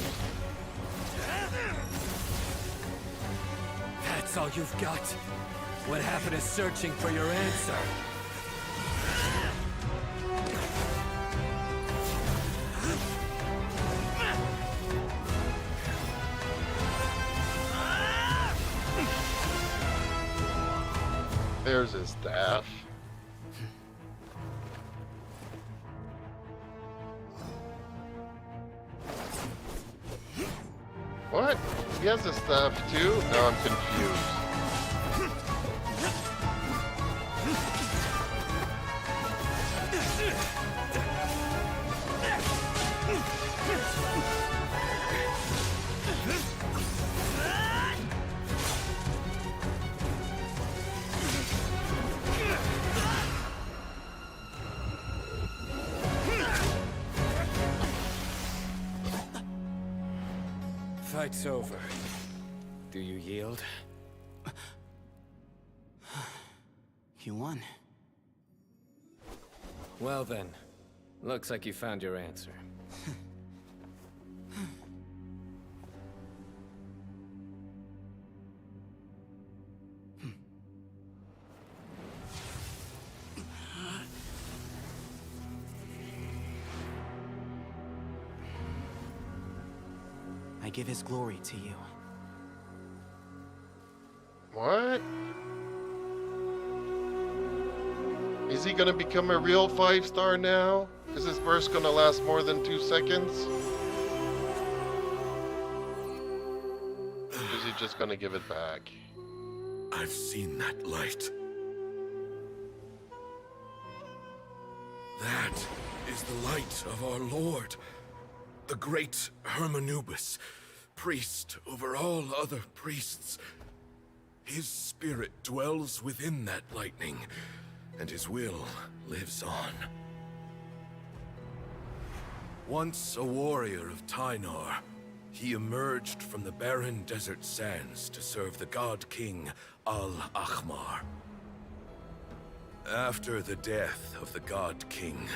That's all you've got? What happened to searching for your answer? There's his staff. What? He has a staff too? Now I'm confused. Fight's over. Do you yield? You won. Well then, looks like you found your answer. I give his glory to you. What? Is he gonna become a real 5-star now? Is his burst gonna last more than 2 seconds? Or is he just gonna give it back? I've seen that light. That is the light of our Lord, the great Hermanubis, priest over all other priests. His spirit dwells within that lightning, and his will lives on. Once a warrior of Tynar, he emerged from the barren desert sands to serve the god king Al-Ahmar. After the death of the god king,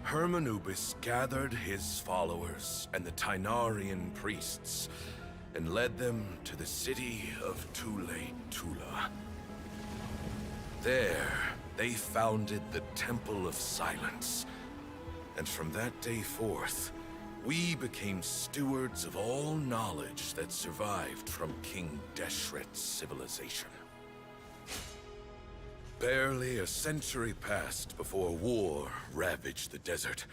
Hermanubis gathered his followers and the Tynarian priests and led them to the city of Tule-Tula. There, they founded the Temple of Silence, and from that day forth, we became stewards of all knowledge that survived from King Deshret's civilization. Barely a century passed before war ravaged the desert.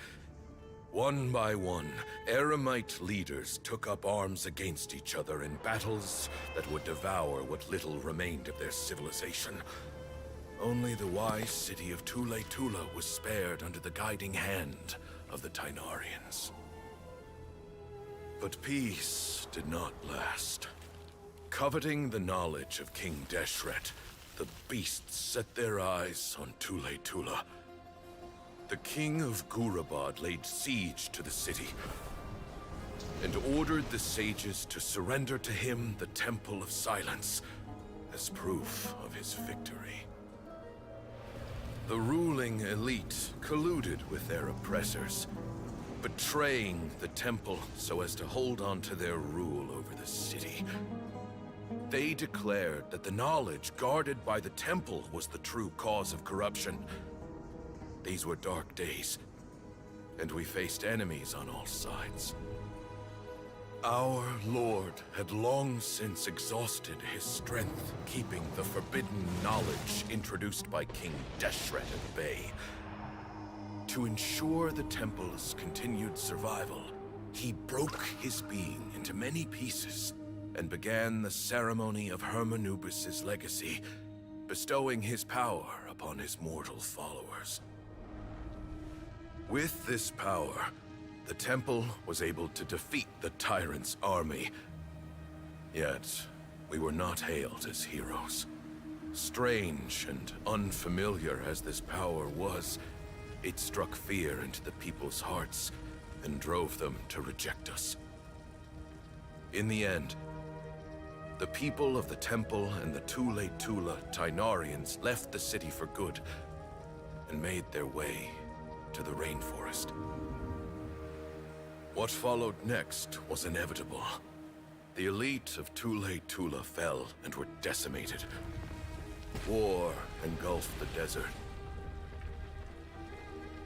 One by one, Eremite leaders took up arms against each other in battles that would devour what little remained of their civilization. Only the wise city of Tule-Tula was spared under the guiding hand of the Tynarians. But peace did not last. Coveting the knowledge of King Deshret, the beasts set their eyes on Tule-Tula. The king of Gurabad laid siege to the city and ordered the sages to surrender to him the Temple of Silence as proof of his victory. The ruling elite colluded with their oppressors, betraying the temple so as to hold on to their rule over the city. They declared that the knowledge guarded by the temple was the true cause of corruption. These were dark days, and we faced enemies on all sides. Our Lord had long since exhausted his strength, keeping the forbidden knowledge introduced by King Deshret at bay. To ensure the temple's continued survival, he broke his being into many pieces and began the ceremony of Hermanubis' legacy, bestowing his power upon his mortal followers. With this power, the temple was able to defeat the tyrant's army. Yet, we were not hailed as heroes. Strange and unfamiliar as this power was, it struck fear into the people's hearts and drove them to reject us. In the end, the people of the Temple and the Tule Tula Tainarians left the city for good and made their way to the rainforest. What followed next was inevitable. The elite of Tule Tula fell and were decimated. War engulfed the desert.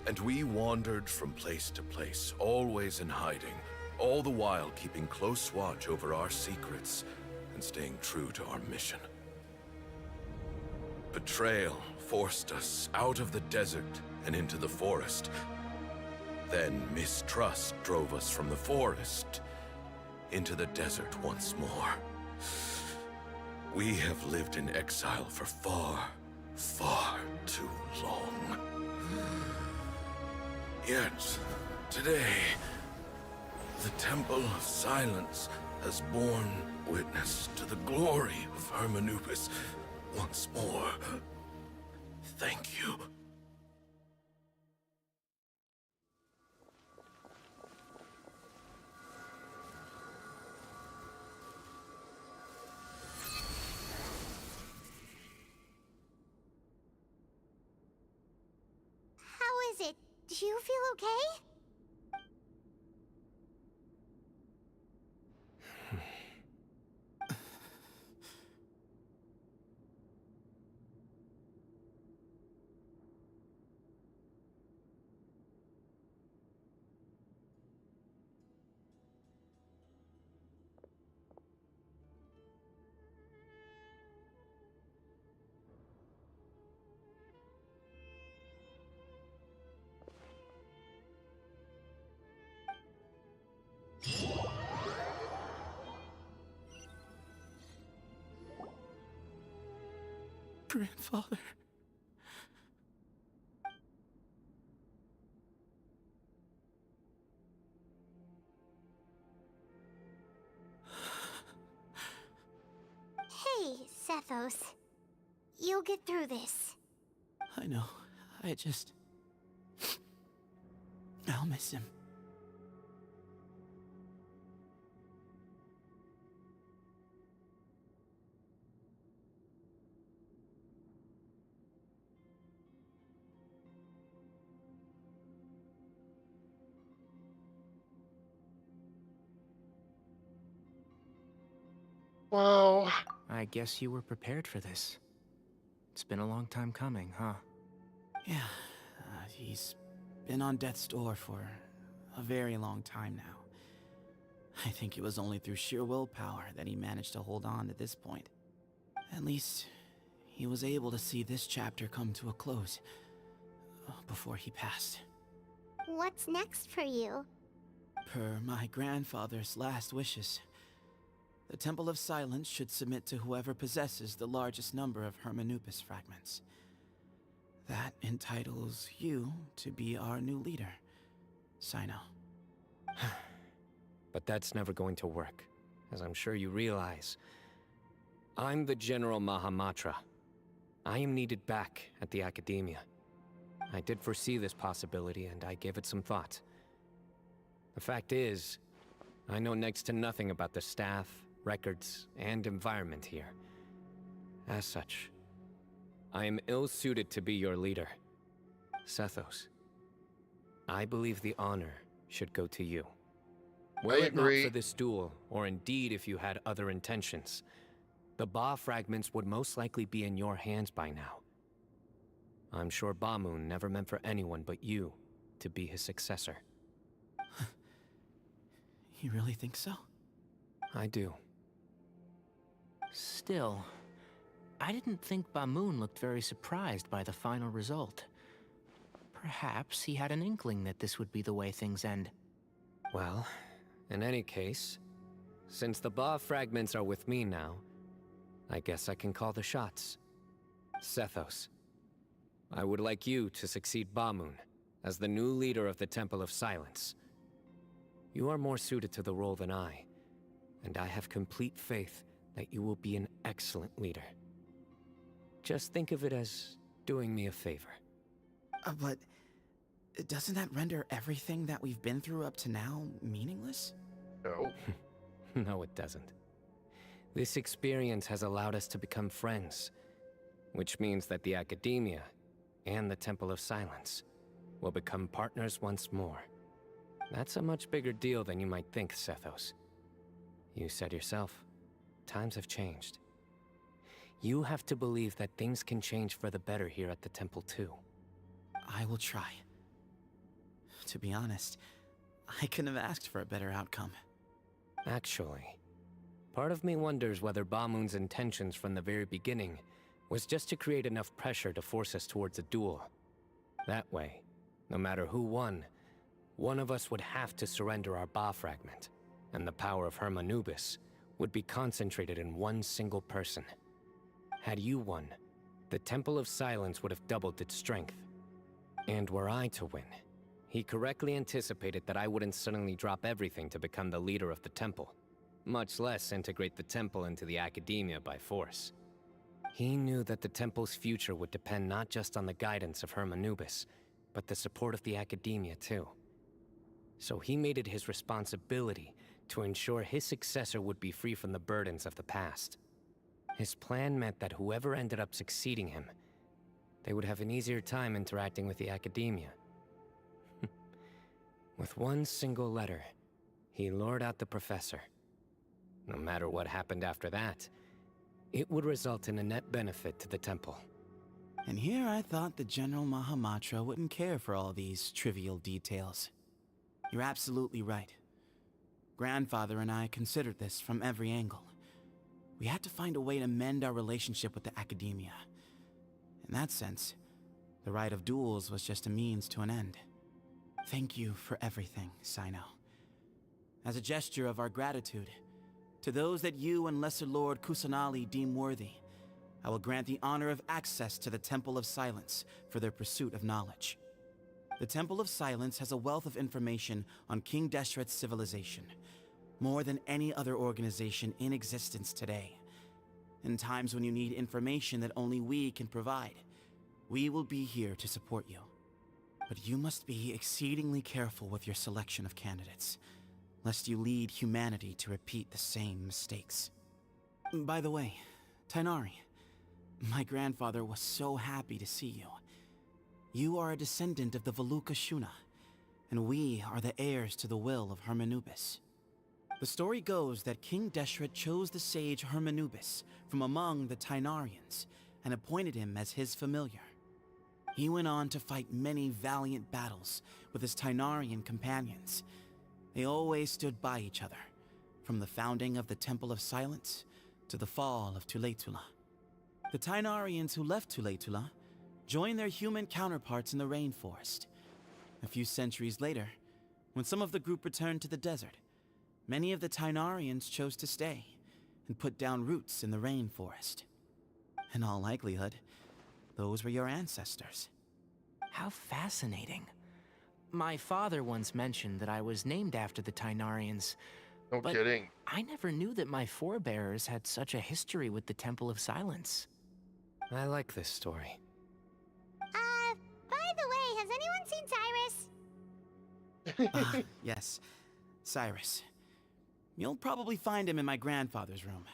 And we wandered from place to place, always in hiding, all the while keeping close watch over our secrets and staying true to our mission. Betrayal forced us out of the desert and into the forest. Then mistrust drove us from the forest into the desert once more. We have lived in exile for far, far too long. Yet, today, the Temple of Silence has borne witness to the glory of Hermanubis once more. Thank you. How is it? Do you feel okay? Grandfather. Hey, Sethos. You'll get through this. I know. I'll miss him. Wow. I guess you were prepared for this. It's been a long time coming, huh? Yeah, he's been on death's door for a very long time now. I think it was only through sheer willpower that he managed to hold on to this point. At least, he was able to see this chapter come to a close before he passed. What's next for you? Per my grandfather's last wishes, the Temple of Silence should submit to whoever possesses the largest number of Hermanubis fragments. That entitles you to be our new leader, Cyno. But that's never going to work, as I'm sure you realize. I'm the General Mahamatra. I am needed back at the Academia. I did foresee this possibility, and I gave it some thought. The fact is, I know next to nothing about the staff, records, and environment here. As such, I am ill-suited to be your leader. Sethos, I believe the honor should go to you. Were it not for this duel, or indeed if you had other intentions, the Ba fragments would most likely be in your hands by now. I'm sure Bamoon never meant for anyone but you to be his successor. You really think so? I do. Still, I didn't think Bamoon looked very surprised by the final result. Perhaps he had an inkling that this would be the way things end. Well, in any case, since the Ba fragments are with me now, I guess I can call the shots. Sethos, I would like you to succeed Bamoon as the new leader of the Temple of Silence. You are more suited to the role than I, and I have complete faith that you will be an excellent leader. Just think of it as doing me a favor. But doesn't that render everything that we've been through up to now meaningless? No. No, it doesn't. This experience has allowed us to become friends, which means that the Academia and the Temple of Silence will become partners once more. That's a much bigger deal than you might think, Sethos. You said yourself, times have changed. You have to believe that things can change for the better here at the Temple too. I will try. To be honest, I couldn't have asked for a better outcome. Actually, part of me wonders whether Bamun's intentions from the very beginning was just to create enough pressure to force us towards a duel. That way, no matter who won, one of us would have to surrender our Ba fragment, and the power of Hermanubis would be concentrated in one single person. Had you won, the Temple of Silence would have doubled its strength. And were I to win, he correctly anticipated that I wouldn't suddenly drop everything to become the leader of the temple, much less integrate the temple into the Academia by force. He knew that the temple's future would depend not just on the guidance of Hermanubis, but the support of the Academia too. So he made it his responsibility to ensure his successor would be free from the burdens of the past. His plan meant that whoever ended up succeeding him, they would have an easier time interacting with the Academia. With one single letter, he lured out the professor. No matter what happened after that, it would result in a net benefit to the temple. And here I thought the General Mahamatra wouldn't care for all these trivial details. You're absolutely right. Grandfather and I considered this from every angle. We had to find a way to mend our relationship with the Academia. In that sense, the right of duels was just a means to an end. Thank you for everything, Cyno. As a gesture of our gratitude, to those that you and Lesser Lord Kusanali deem worthy, I will grant the honor of access to the Temple of Silence for their pursuit of knowledge. The Temple of Silence has a wealth of information on King Deshret's civilization, more than any other organization in existence today. In times when you need information that only we can provide, we will be here to support you. But you must be exceedingly careful with your selection of candidates, lest you lead humanity to repeat the same mistakes. By the way, Tainari, my grandfather was so happy to see you. You are a descendant of the Veluca Shuna, and we are the heirs to the will of Hermanubis. The story goes that King Deshret chose the sage Hermanubis from among the Tainarians and appointed him as his familiar. He went on to fight many valiant battles with his Tainarian companions. They always stood by each other, from the founding of the Temple of Silence to the fall of Tuletula. The Tainarians who left Tuletula joined their human counterparts in the rainforest. A few centuries later, when some of the group returned to the desert, many of the Tainarians chose to stay and put down roots in the rainforest. In all likelihood, those were your ancestors. How fascinating. My father once mentioned that I was named after the Tainarians. No but kidding. I never knew that my forebears had such a history with the Temple of Silence. I like this story. By the way, has anyone seen Cyrus? Yes, Cyrus. You'll probably find him in my grandfather's room.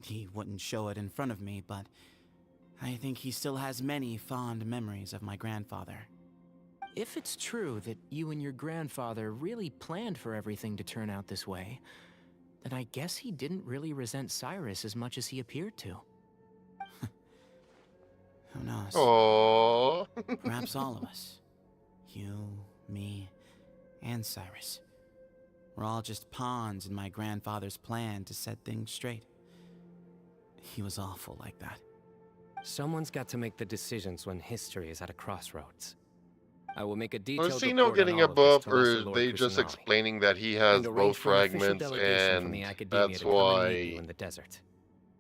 He wouldn't show it in front of me, but I think he still has many fond memories of my grandfather. If it's true that you and your grandfather really planned for everything to turn out this way, then I guess he didn't really resent Cyrus as much as he appeared to. Who knows? Aww. Perhaps all of us. You, me, and Cyrus. We're all just pawns in my grandfather's plan to set things straight. He was awful like that. Someone's got to make the decisions when history is at a crossroads. I will make a detailed Was report Cyno on getting all of a this buff, to or Lesser are Lord they just Kusanali, explaining that he has and both arrange for an official fragments delegation from the and Academia that's to come and meet you why in the desert.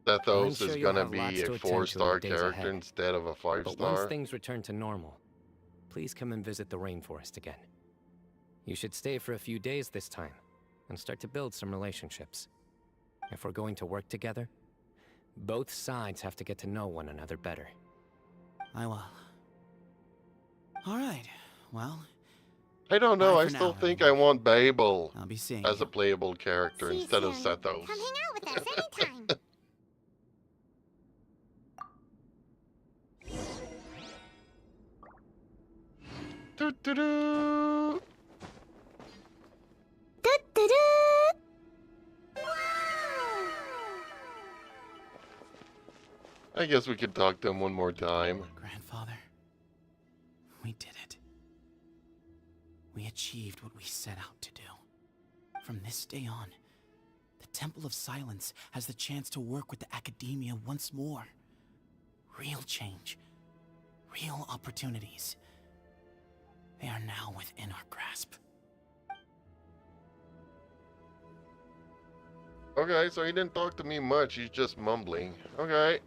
Thethos ensure is you'll gonna have lots be to a attend to in the 4-star days character ahead. instead of a But once 5-star? things return to normal, please come and visit the rainforest again. You should stay for a few days this time, and start to build some relationships. If we're going to work together, Both sides have to get to know one another better. I will. Alright, well... I don't know, bye I for still now, think everyone. I want Babel I'll be seeing as you. a playable character See you instead of soon. Sethos. Come hang out with us anytime. Doo-doo-doo. I guess we could talk to him one more time. Grandfather, we did it. We achieved what we set out to do. From this day on, the Temple of Silence has the chance to work with the Academia once more. Real change. Real opportunities. They are now within our grasp. Okay, so he didn't talk to me much, he's just mumbling. Okay.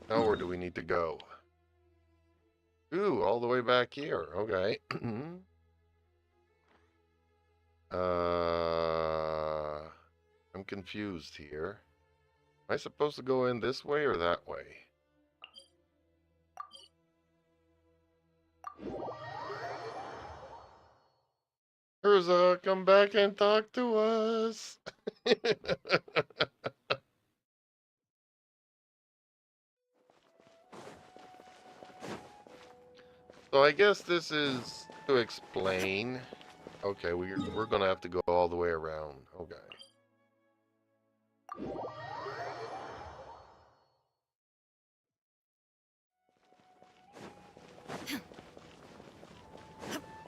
Now where do we need to go? Ooh, all the way back here. Okay. I'm confused here. Am I supposed to go in this way or that way? Urza, come back and talk to us. So I guess this is to explain. Okay, we're gonna have to go all the way around. Okay.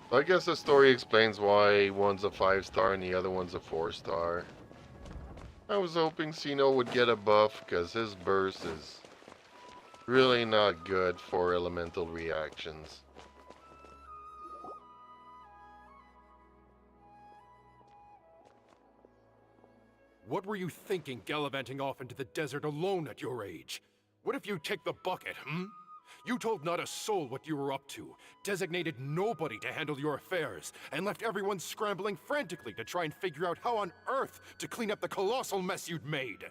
So I guess the story explains why one's a 5-star and the other one's a 4-star. I was hoping Cyno would get a buff because his burst is really not good for elemental reactions. What were you thinking gallivanting off into the desert alone at your age? What if you take the bucket, hmm? You told not a soul what you were up to, designated nobody to handle your affairs, and left everyone scrambling frantically to try and figure out how on earth to clean up the colossal mess you'd made.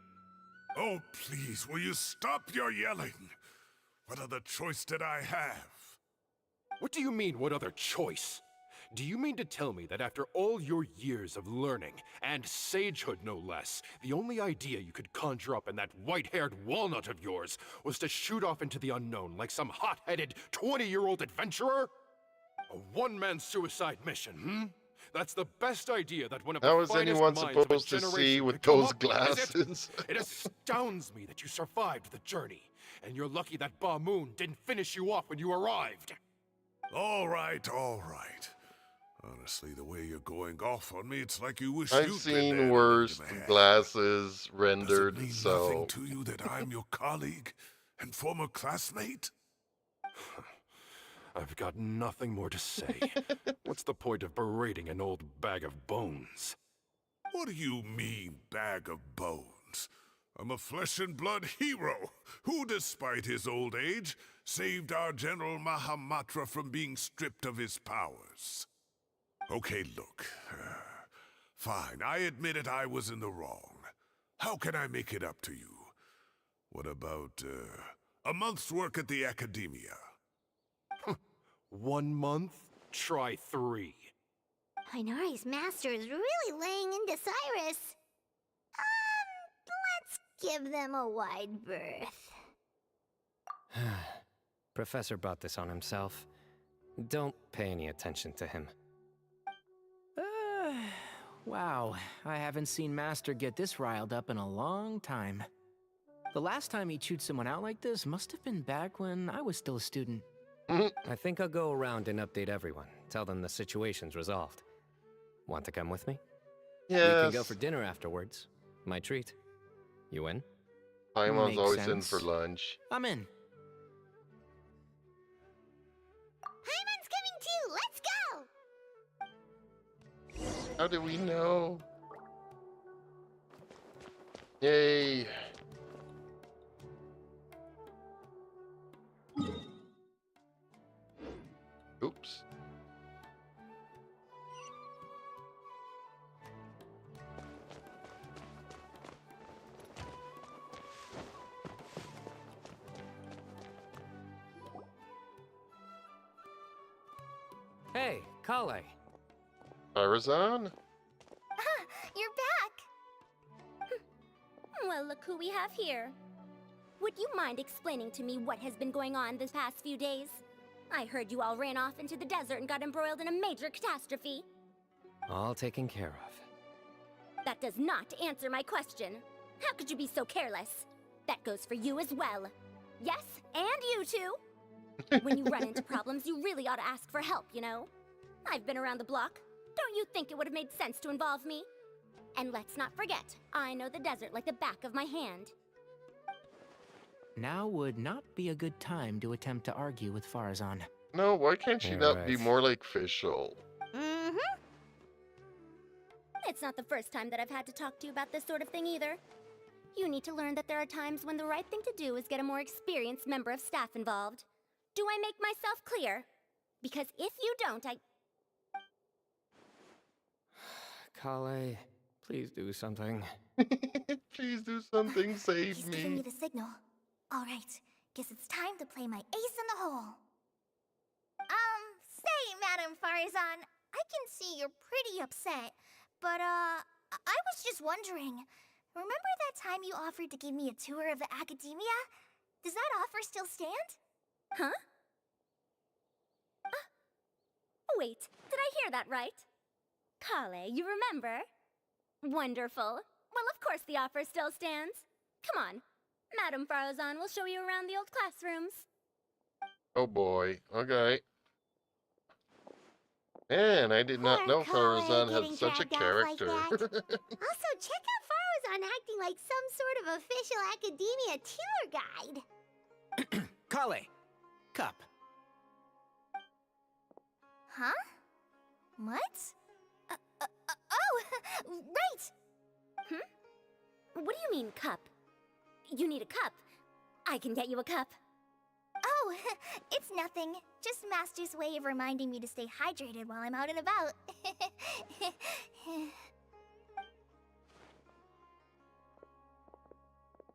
Oh, please, will you stop your yelling? What other choice did I have? What do you mean, what other choice? Do you mean to tell me that after all your years of learning, and sagehood no less, the only idea you could conjure up in that white-haired walnut of yours was to shoot off into the unknown like some hot-headed 20-year-old adventurer? A one-man suicide mission, hmm? That's the best idea that one of the How is finest anyone minds of a supposed to see generation with could come those up with, is it? glasses? It astounds me that you survived the journey, and you're lucky that Ba Moon didn't finish you off when you arrived. All right, all right. Honestly, the way you're going off on me, it's like you wish I've you'd been seen there to worse lend him a hand. glasses Does it rendered, mean so nothing to you that I'm your colleague and former classmate? I've got nothing more to say. What's the point of berating an old bag of bones? What do you mean, bag of bones? I'm a flesh and blood hero who, despite his old age, saved our General Mahamatra from being stripped of his powers. Okay, look. Fine, I admit it, I was in the wrong. How can I make it up to you? What about, a month's work at the Academia? 1 month? Try 3. Inari's master is really laying into Cyrus. Let's give them a wide berth. Professor brought this on himself. Don't pay any attention to him. Wow, I haven't seen Master get this riled up in a long time. The last time he chewed someone out like this must have been back when I was still a student. I think I'll go around and update everyone. Tell them the situation's resolved. Want to come with me? yes. We can go for dinner afterwards. My treat. You in? Paimon's Makes always in sense. for lunch. I'm in. Paimon's coming too! Let's go! How do we know? Yay. Oops. Hey, Kale. Farazan? Ah, you're back! Well, look who we have here. Would you mind explaining to me what has been going on this past few days? I heard you all ran off into the desert and got embroiled in a major catastrophe. All taken care of. That does not answer my question. How could you be so careless? That goes for you as well. Yes, and you too. When you run into problems, you really ought to ask for help, you know? I've been around the block. Don't you think it would have made sense to involve me? And let's not forget, I know the desert like the back of my hand. Now would not be a good time to attempt to argue with Farazan. No, why can't she You're not be right. more like Fischl? Mm-hmm. It's not the first time that I've had to talk to you about this sort of thing either. You need to learn that there are times when the right thing to do is get a more experienced member of staff involved. Do I make myself clear? Because if you don't, Kale, please do something. Please do something, save He's giving me me. the signal. All right, guess it's time to play my ace in the hole. Say, Madam Farazan, I can see you're pretty upset, but, I was just wondering, remember that time you offered to give me a tour of the academia? Does that offer still stand? Huh? Wait, did I hear that right? Kale, you remember? Wonderful. Well, of course the offer still stands. Come on. Madam Farazan will show you around the old classrooms. Oh boy. Okay. Man, I did not know Poor Kale Farazan getting had such a dragged off like character. Also, check out Farazan acting like some sort of official academia tour guide. Kale! Cup. Huh? What? Oh, right! What do you mean, cup? You need a cup. I can get you a cup. Oh, it's nothing. Just Master's way of reminding me to stay hydrated while I'm out and about.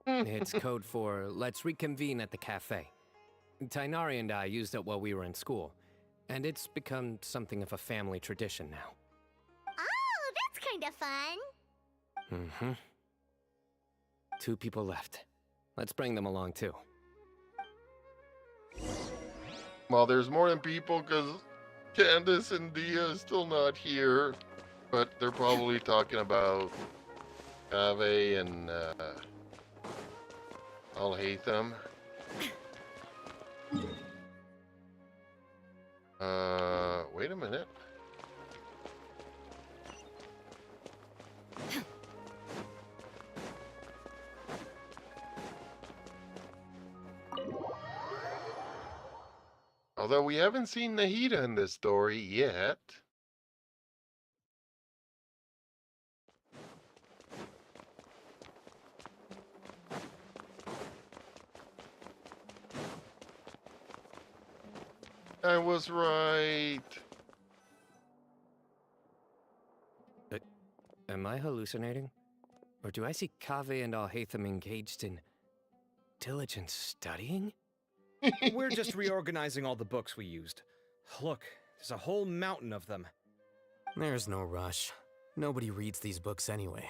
It's code for let's reconvene at the cafe. Tainari and I used it while we were in school, and it's become something of a family tradition now. Oh, that's kind of fun. Mm-hmm. 2 people left. Let's bring them along too. Well, there's more than people because Candace and Dia is still not here, but they're probably talking about Ave and I'll hate them. Wait a minute. Although we haven't seen Nahida in this story yet. I was right. Am I hallucinating? Or do I see Kaveh and Alhaitham engaged in diligent studying? We're just reorganizing all the books we used. Look, there's a whole mountain of them. There's no rush. Nobody reads these books anyway.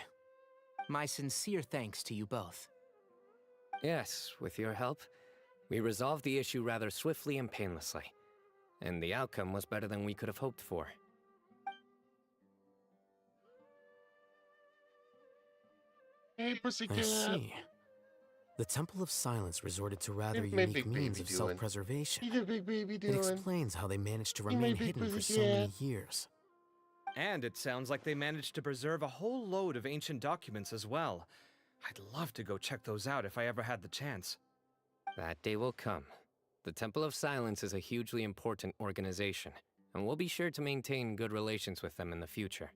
My sincere thanks to you both. Yes, with your help, we resolved the issue rather swiftly and painlessly. And the outcome was better than we could have hoped for. Hey, I pussycat. see. The Temple of Silence resorted to rather What my unique big means baby of doing? self-preservation. What's the big baby It doing? explains how they managed to Hey, my remain big hidden for so pussycat. many years. And it sounds like they managed to preserve a whole load of ancient documents as well. I'd love to go check those out if I ever had the chance. That day will come. The Temple of Silence is a hugely important organization, and we'll be sure to maintain good relations with them in the future.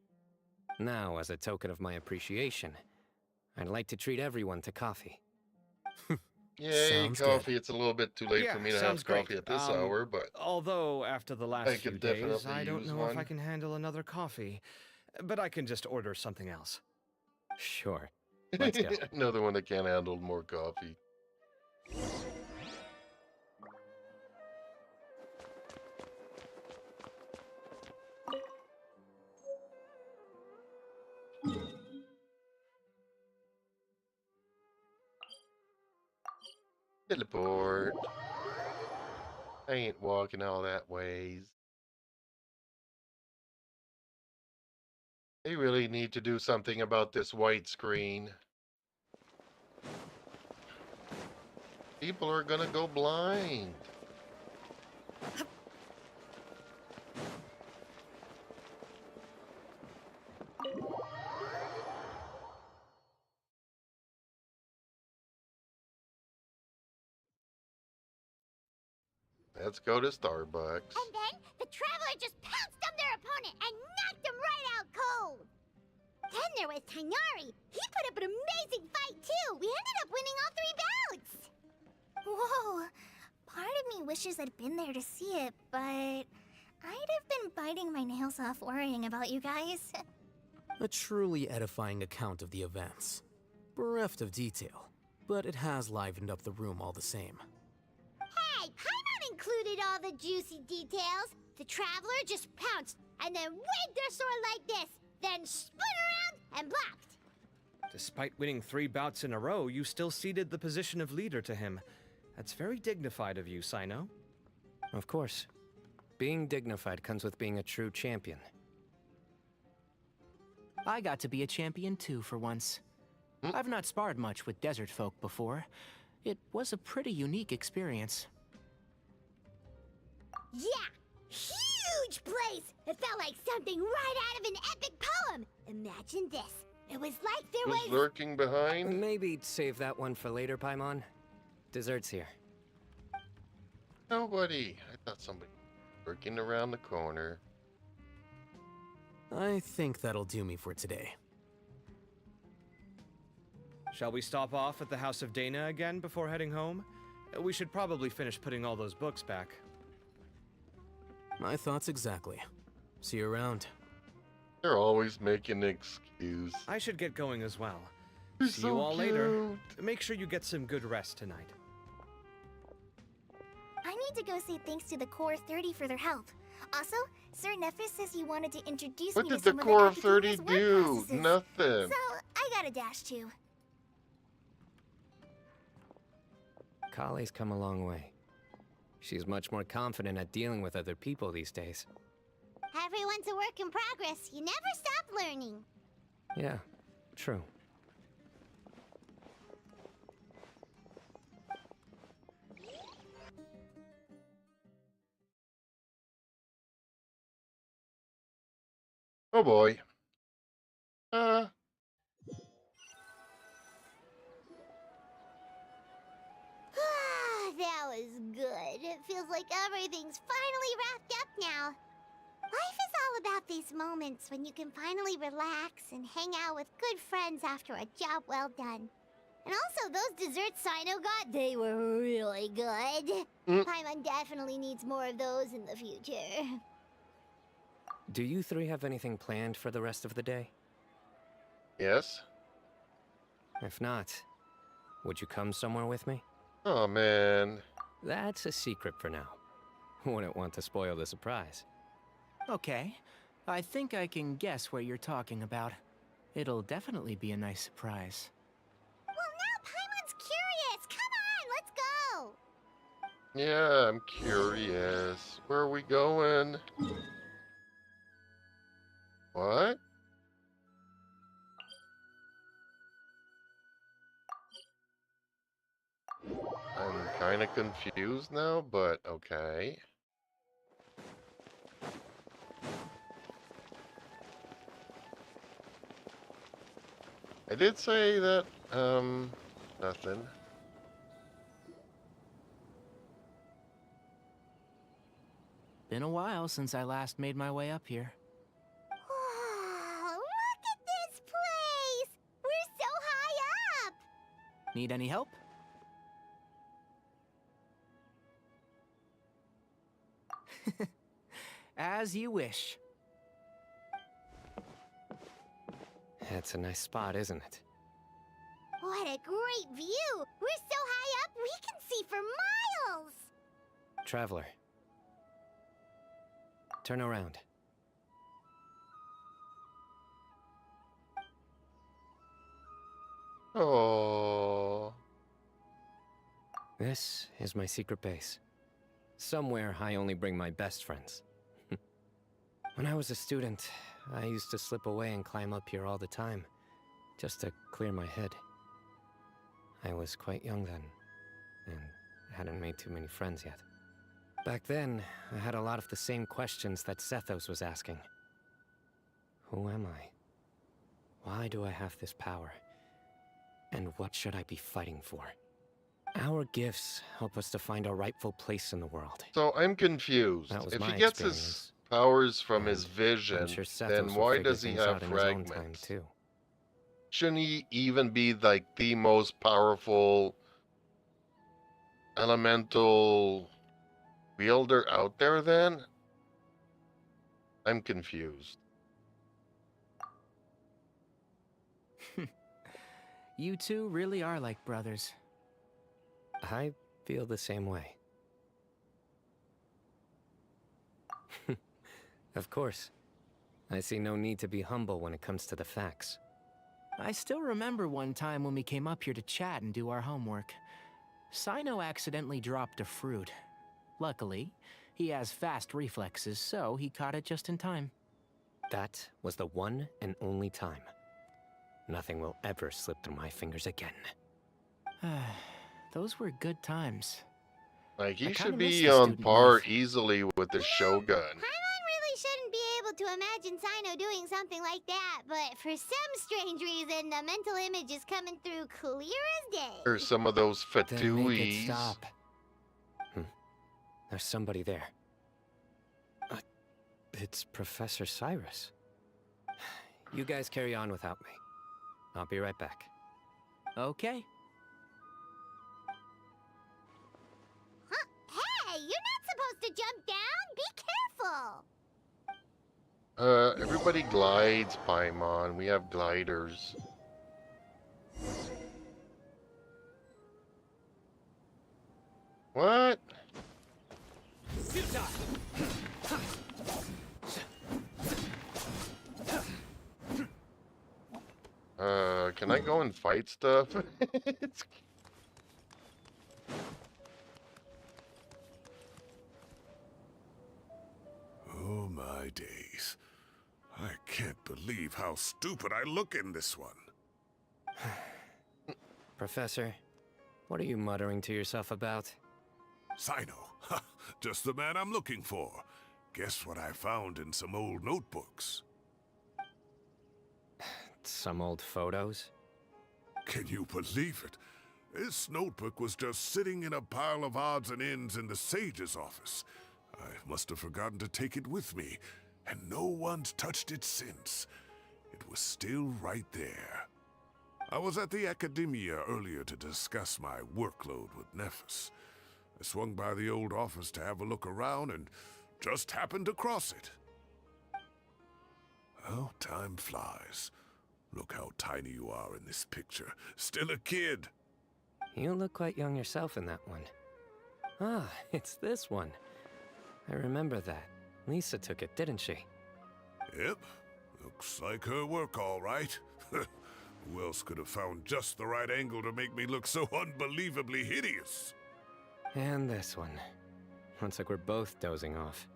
Now, as a token of my appreciation, I'd like to treat everyone to coffee. Yay, Sounds coffee. It's a little bit too late Yeah, for me to sounds have coffee great. at this hour, but Although, after the last I few could days, definitely I don't use know if I one. can handle another coffee. But I can just order something else. Sure. Let's go. Another one that can't handle more coffee. Teleport. I ain't walking all that ways. They really need to do something about this white screen. People are gonna go blind. Let's go to Starbucks. And then the Traveler just pounced on their opponent and knocked him right out cold. Then there was Tainari. He put up an amazing fight too. We ended up winning all 3 bouts. Whoa! Part of me wishes I'd been there to see it, but I'd have been biting my nails off worrying about you guys. A truly edifying account of the events. Bereft of detail, but it has livened up the room all the same. Hey, Paimon included all the juicy details. The Traveler just pounced and then waved their sword like this, then spun around and blocked. Despite winning 3 bouts in a row, you still ceded the position of leader to him. That's very dignified of you, Cyno. Of course. Being dignified comes with being a true champion. I got to be a champion too for once. I've not sparred much with desert folk before. It was a pretty unique experience. Yeah, huge place. It felt like something right out of an epic poem. Imagine this. It was like there Who's was... lurking behind? Maybe save that one for later, Paimon. Dessert's here. Nobody. I thought somebody was lurking around the corner. I think that'll do me for today. Shall we stop off at the House of Dana again before heading home? We should probably finish putting all those books back. My thoughts exactly. See you around. They're always making an excuse. I should get going as well. You're See so you all later. cute. Make sure you get some good rest tonight. I need to go say thanks to the Core 30 for their help. Also, Sir Nephis says he wanted to introduce What me to did the some Core of of the 30 Academia's work do? processes. Nothing. So, I got a dash too. Kale's come a long way. She's much more confident at dealing with other people these days. Everyone's a work in progress. You never stop learning. Yeah, true. Oh boy. That was good. It feels like everything's finally wrapped up now. Life is all about these moments when you can finally relax and hang out with good friends after a job well done. And also, those desserts Cyno got, they were really good. Paimon definitely needs more of those in the future. Do you three have anything planned for the rest of the day? Yes? If not, would you come somewhere with me? Oh, man. That's a secret for now. Wouldn't want to spoil the surprise. Okay, I think I can guess what you're talking about. It'll definitely be a nice surprise. Well, now Paimon's curious. Come on, let's go. Yeah, I'm curious. Where are we going? What? I'm kind of confused now, but okay. I did say that, nothing. Been a while since I last made my way up here. Wow, look at this place. We're so high up. Need any help? As you wish. It's a nice spot, isn't it? What a great view. We're so high up, we can see for miles. Traveler. Turn around. Oh. This is my secret base. Somewhere I only bring my best friends. When I was a student, I used to slip away and climb up here all the time, just to clear my head. I was quite young then, and hadn't made too many friends yet. Back then, I had a lot of the same questions that Sethos was asking. Who am I? Why do I have this power? And what should I be fighting for? Our gifts help us to find our rightful place in the world. So I'm confused. That was If my he gets experience. his powers from his And vision, I'm sure Sethos then will why figure does he things have out in his own time, fragments? too. Shouldn't he even be like the most powerful elemental wielder out there then? I'm confused. You two really are like brothers. I feel the same way. Of course. I see no need to be humble when it comes to the facts. I still remember one time when we came up here to chat and do our homework. Cyno accidentally dropped a fruit. Luckily, he has fast reflexes, so he caught it just in time. That was the one and only time. Nothing will ever slip through my fingers again. Those were good times. Like, he I kinda should miss be the on student par life. easily with the Shogun. Paimon really shouldn't be able to imagine Cyno doing something like that, but for some strange reason, the mental image is coming through clear as day. Or some of those Then make it fatuis. stop. There's somebody there. It's Professor Cyrus. You guys carry on without me. I'll be right back. Okay. Huh? Hey, you're not supposed to jump down! Be careful! Everybody glides, Paimon. We have gliders. What? Can I go and fight stuff? It's... Oh my days. I can't believe how stupid I look in this one. Professor, what are you muttering to yourself about? Cyno, ha, just the man I'm looking for. Guess what I found in some old notebooks? Some old photos? Can you believe it? This notebook was just sitting in a pile of odds and ends in the Sage's office. I must have forgotten to take it with me, and no one's touched it since. It was still right there. I was at the Academia earlier to discuss my workload with Nephis. I swung by the old office to have a look around and just happened across it. Oh, time flies. Look how tiny you are in this picture. Still a kid. You look quite young yourself in that one. Ah, it's this one. I remember that. Lisa took it, didn't she? Yep. Looks like her work, all right. Who else could have found just the right angle to make me look so unbelievably hideous? And this one. Looks like we're both dozing off.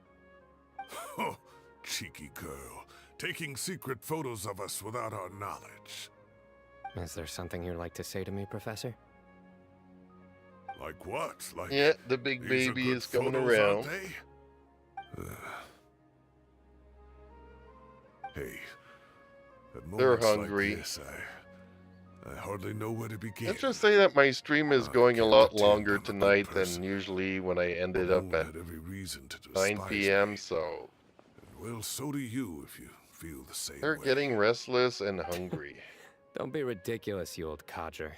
Oh, cheeky girl. Taking secret photos of us without our knowledge. Is there something you'd like to say to me, Professor? Like what? Like, yeah, the big these are baby good is coming photos, aren't around. they? Hey, at They're moments hungry. like this, I hardly know where to begin. Let's just say that my stream is going a can't lot pretend longer I'm a good tonight person. than usually when I ended No up one at had every reason to 9 despise p.m. me. So Well, so do you if you feel the same they're way. getting restless and hungry. Don't be ridiculous, you old codger.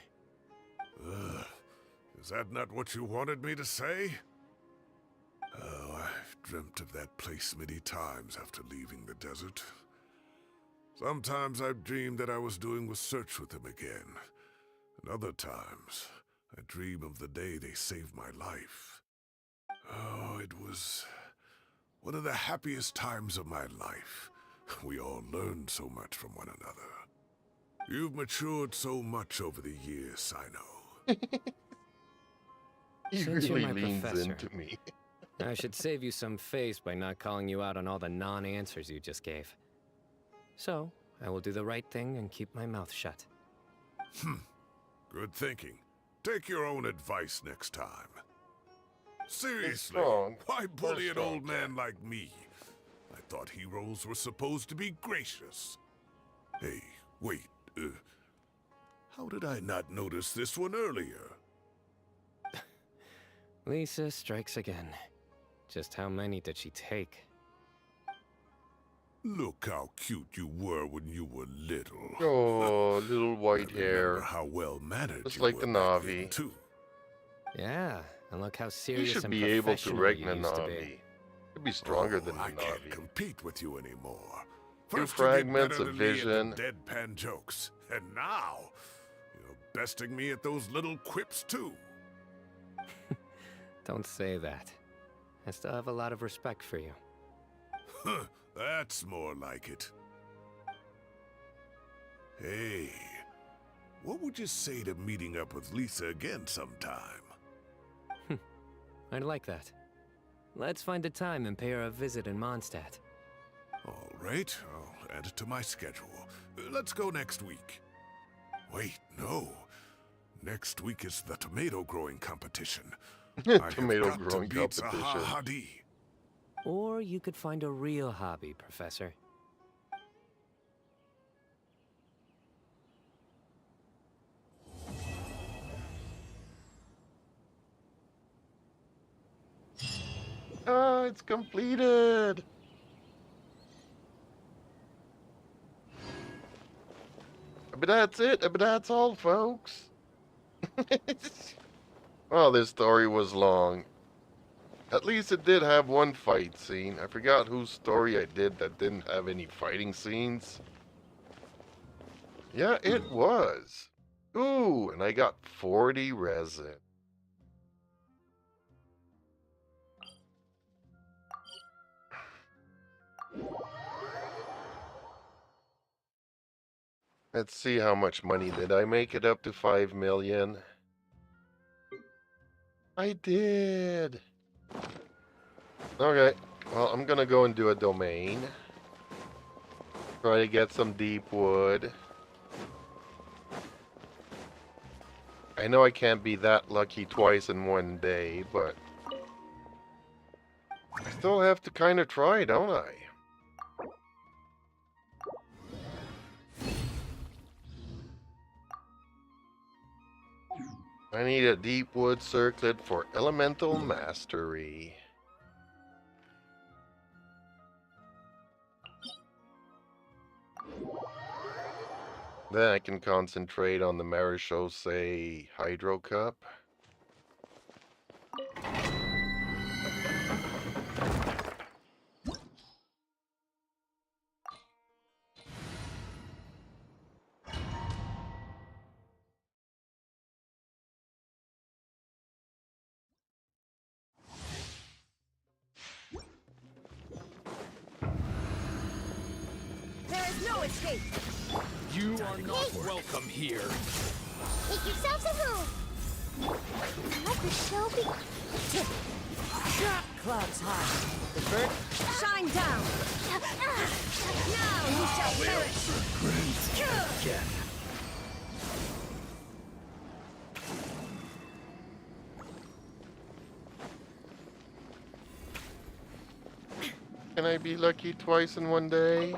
Is that not what you wanted me to say? Oh, I've dreamt of that place many times after leaving the desert. Sometimes I've dreamed that I was doing research with them again. And other times, I dream of the day they saved my life. Oh, it was one of the happiest times of my life. We all learned so much from one another. You've matured so much over the years, Cyno. He Since you're really my leans professor, into me. I should save you some face by not calling you out on all the non-answers you just gave. So, I will do the right thing and keep my mouth shut. Good thinking. Take your own advice next time. Seriously, strong. why bully an strong, old man like me? I thought heroes were supposed to be gracious. Hey, wait, how did I not notice this one earlier? Lisa strikes again. Just how many did she take? Look how cute you were when you were little. Oh, little white I remember hair. how well mannered Just you like were the back then, Navi. too. Yeah, and look how He serious should and be able to professional wreck you the used to be. Navi. He'd be stronger than the I can't Navi. compete with you anymore. Two First you get fragments better of than me vision. at the deadpan jokes, and now you're besting me at those little quips too. Don't say that. I still have a lot of respect for you. Huh, that's more like it. Hey, what would you say to meeting up with Lisa again sometime? I'd like that. Let's find a time and pay her a visit in Mondstadt. All right, I'll add it to my schedule. Let's go next week. Wait, no. Next week is the tomato growing competition. Tomato growing competition. competition. Or you could find a real hobby, Professor. Ah, it's completed. But that's it. But that's all, folks. Oh, this story was long. At least it did have one fight scene. I forgot whose story I did that didn't have any fighting scenes. Yeah, it was. Ooh, and I got 40 resin. Let's see how much money did I make it up to 5 million. I did. Okay, well, I'm gonna go and do a domain. Try to get some deep wood. I know I can't be that lucky twice in one day, but I still have to kind of try, don't I? I need a deep wood circlet for elemental mastery. Then I can concentrate on the Marechaussee Hydro Cup. There is no escape. You are not welcome here. Make yourselves a move. Let the show begin. Clouds high. The bird, shine down. Now you shall perish. Again. Can I be lucky twice in one day?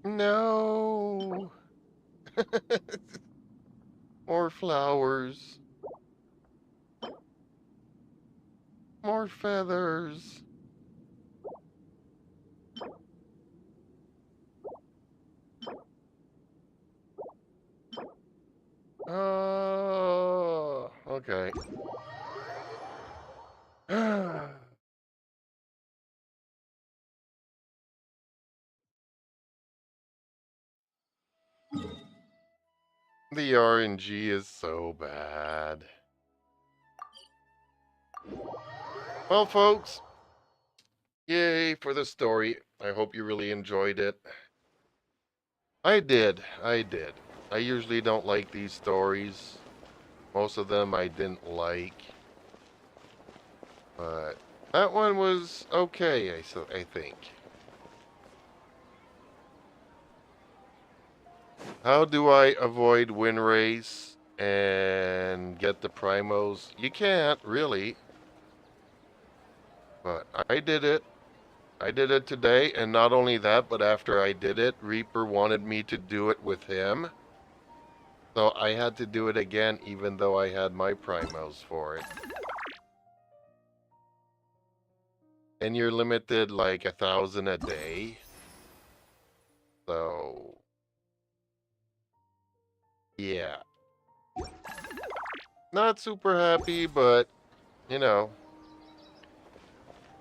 No. More flowers. More feathers. Oh, okay. The RNG is so bad. Well, folks, Yay for the story. I hope you really enjoyed it. I did. I did. I usually don't like these stories. Most of them I didn't like. But that one was okay, I think. How do I avoid win race and get the primos? You can't, really. But I did it. I did it today, and not only that, but after I did it, Reaper wanted me to do it with him. So I had to do it again, even though I had my primos for it. And you're limited like 1,000 a day. So, yeah. Not super happy, but, you know.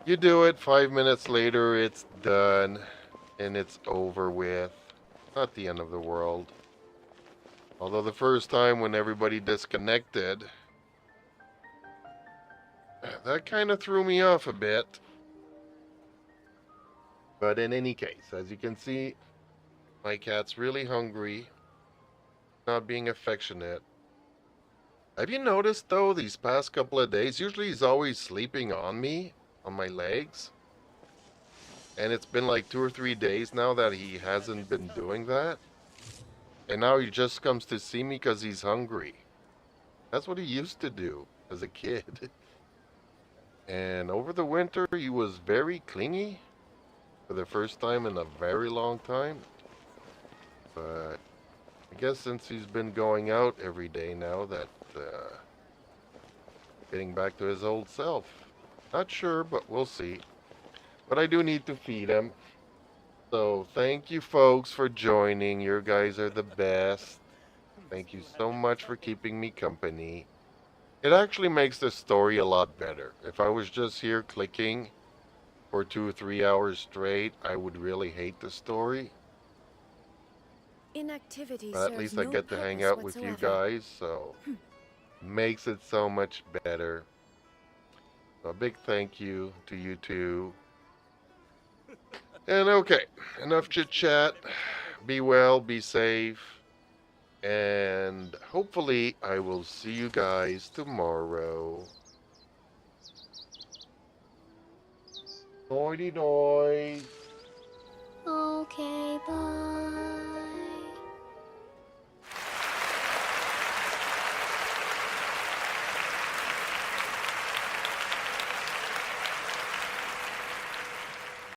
You do it, 5 minutes later, it's done. And it's over with. Not the end of the world. Although the first time when everybody disconnected, that kind of threw me off a bit. But in any case, as you can see, my cat's really hungry. Not being affectionate. Have you noticed, though, these past couple of days, usually he's always sleeping on me, on my legs. And it's been like 2 or 3 days now that he hasn't been doing that. And now he just comes to see me because he's hungry. That's what he used to do as a kid. And over the winter, he was very clingy for the first time in a very long time. But I guess since he's been going out every day now, that getting back to his old self. Not sure, but we'll see. But I do need to feed him. So thank you folks for joining. You guys are the best. Thank you so much for keeping me company. It actually makes the story a lot better. If I was just here clicking for 2 or 3 hours straight, I would really hate the story. Inactivity But at serves least I no get to hang purpose out with you whatsoever. guys, so makes it so much better. So a big thank you to you two. And okay, enough chit chat. Be well, be safe. And hopefully I will see you guys tomorrow. Doity doy.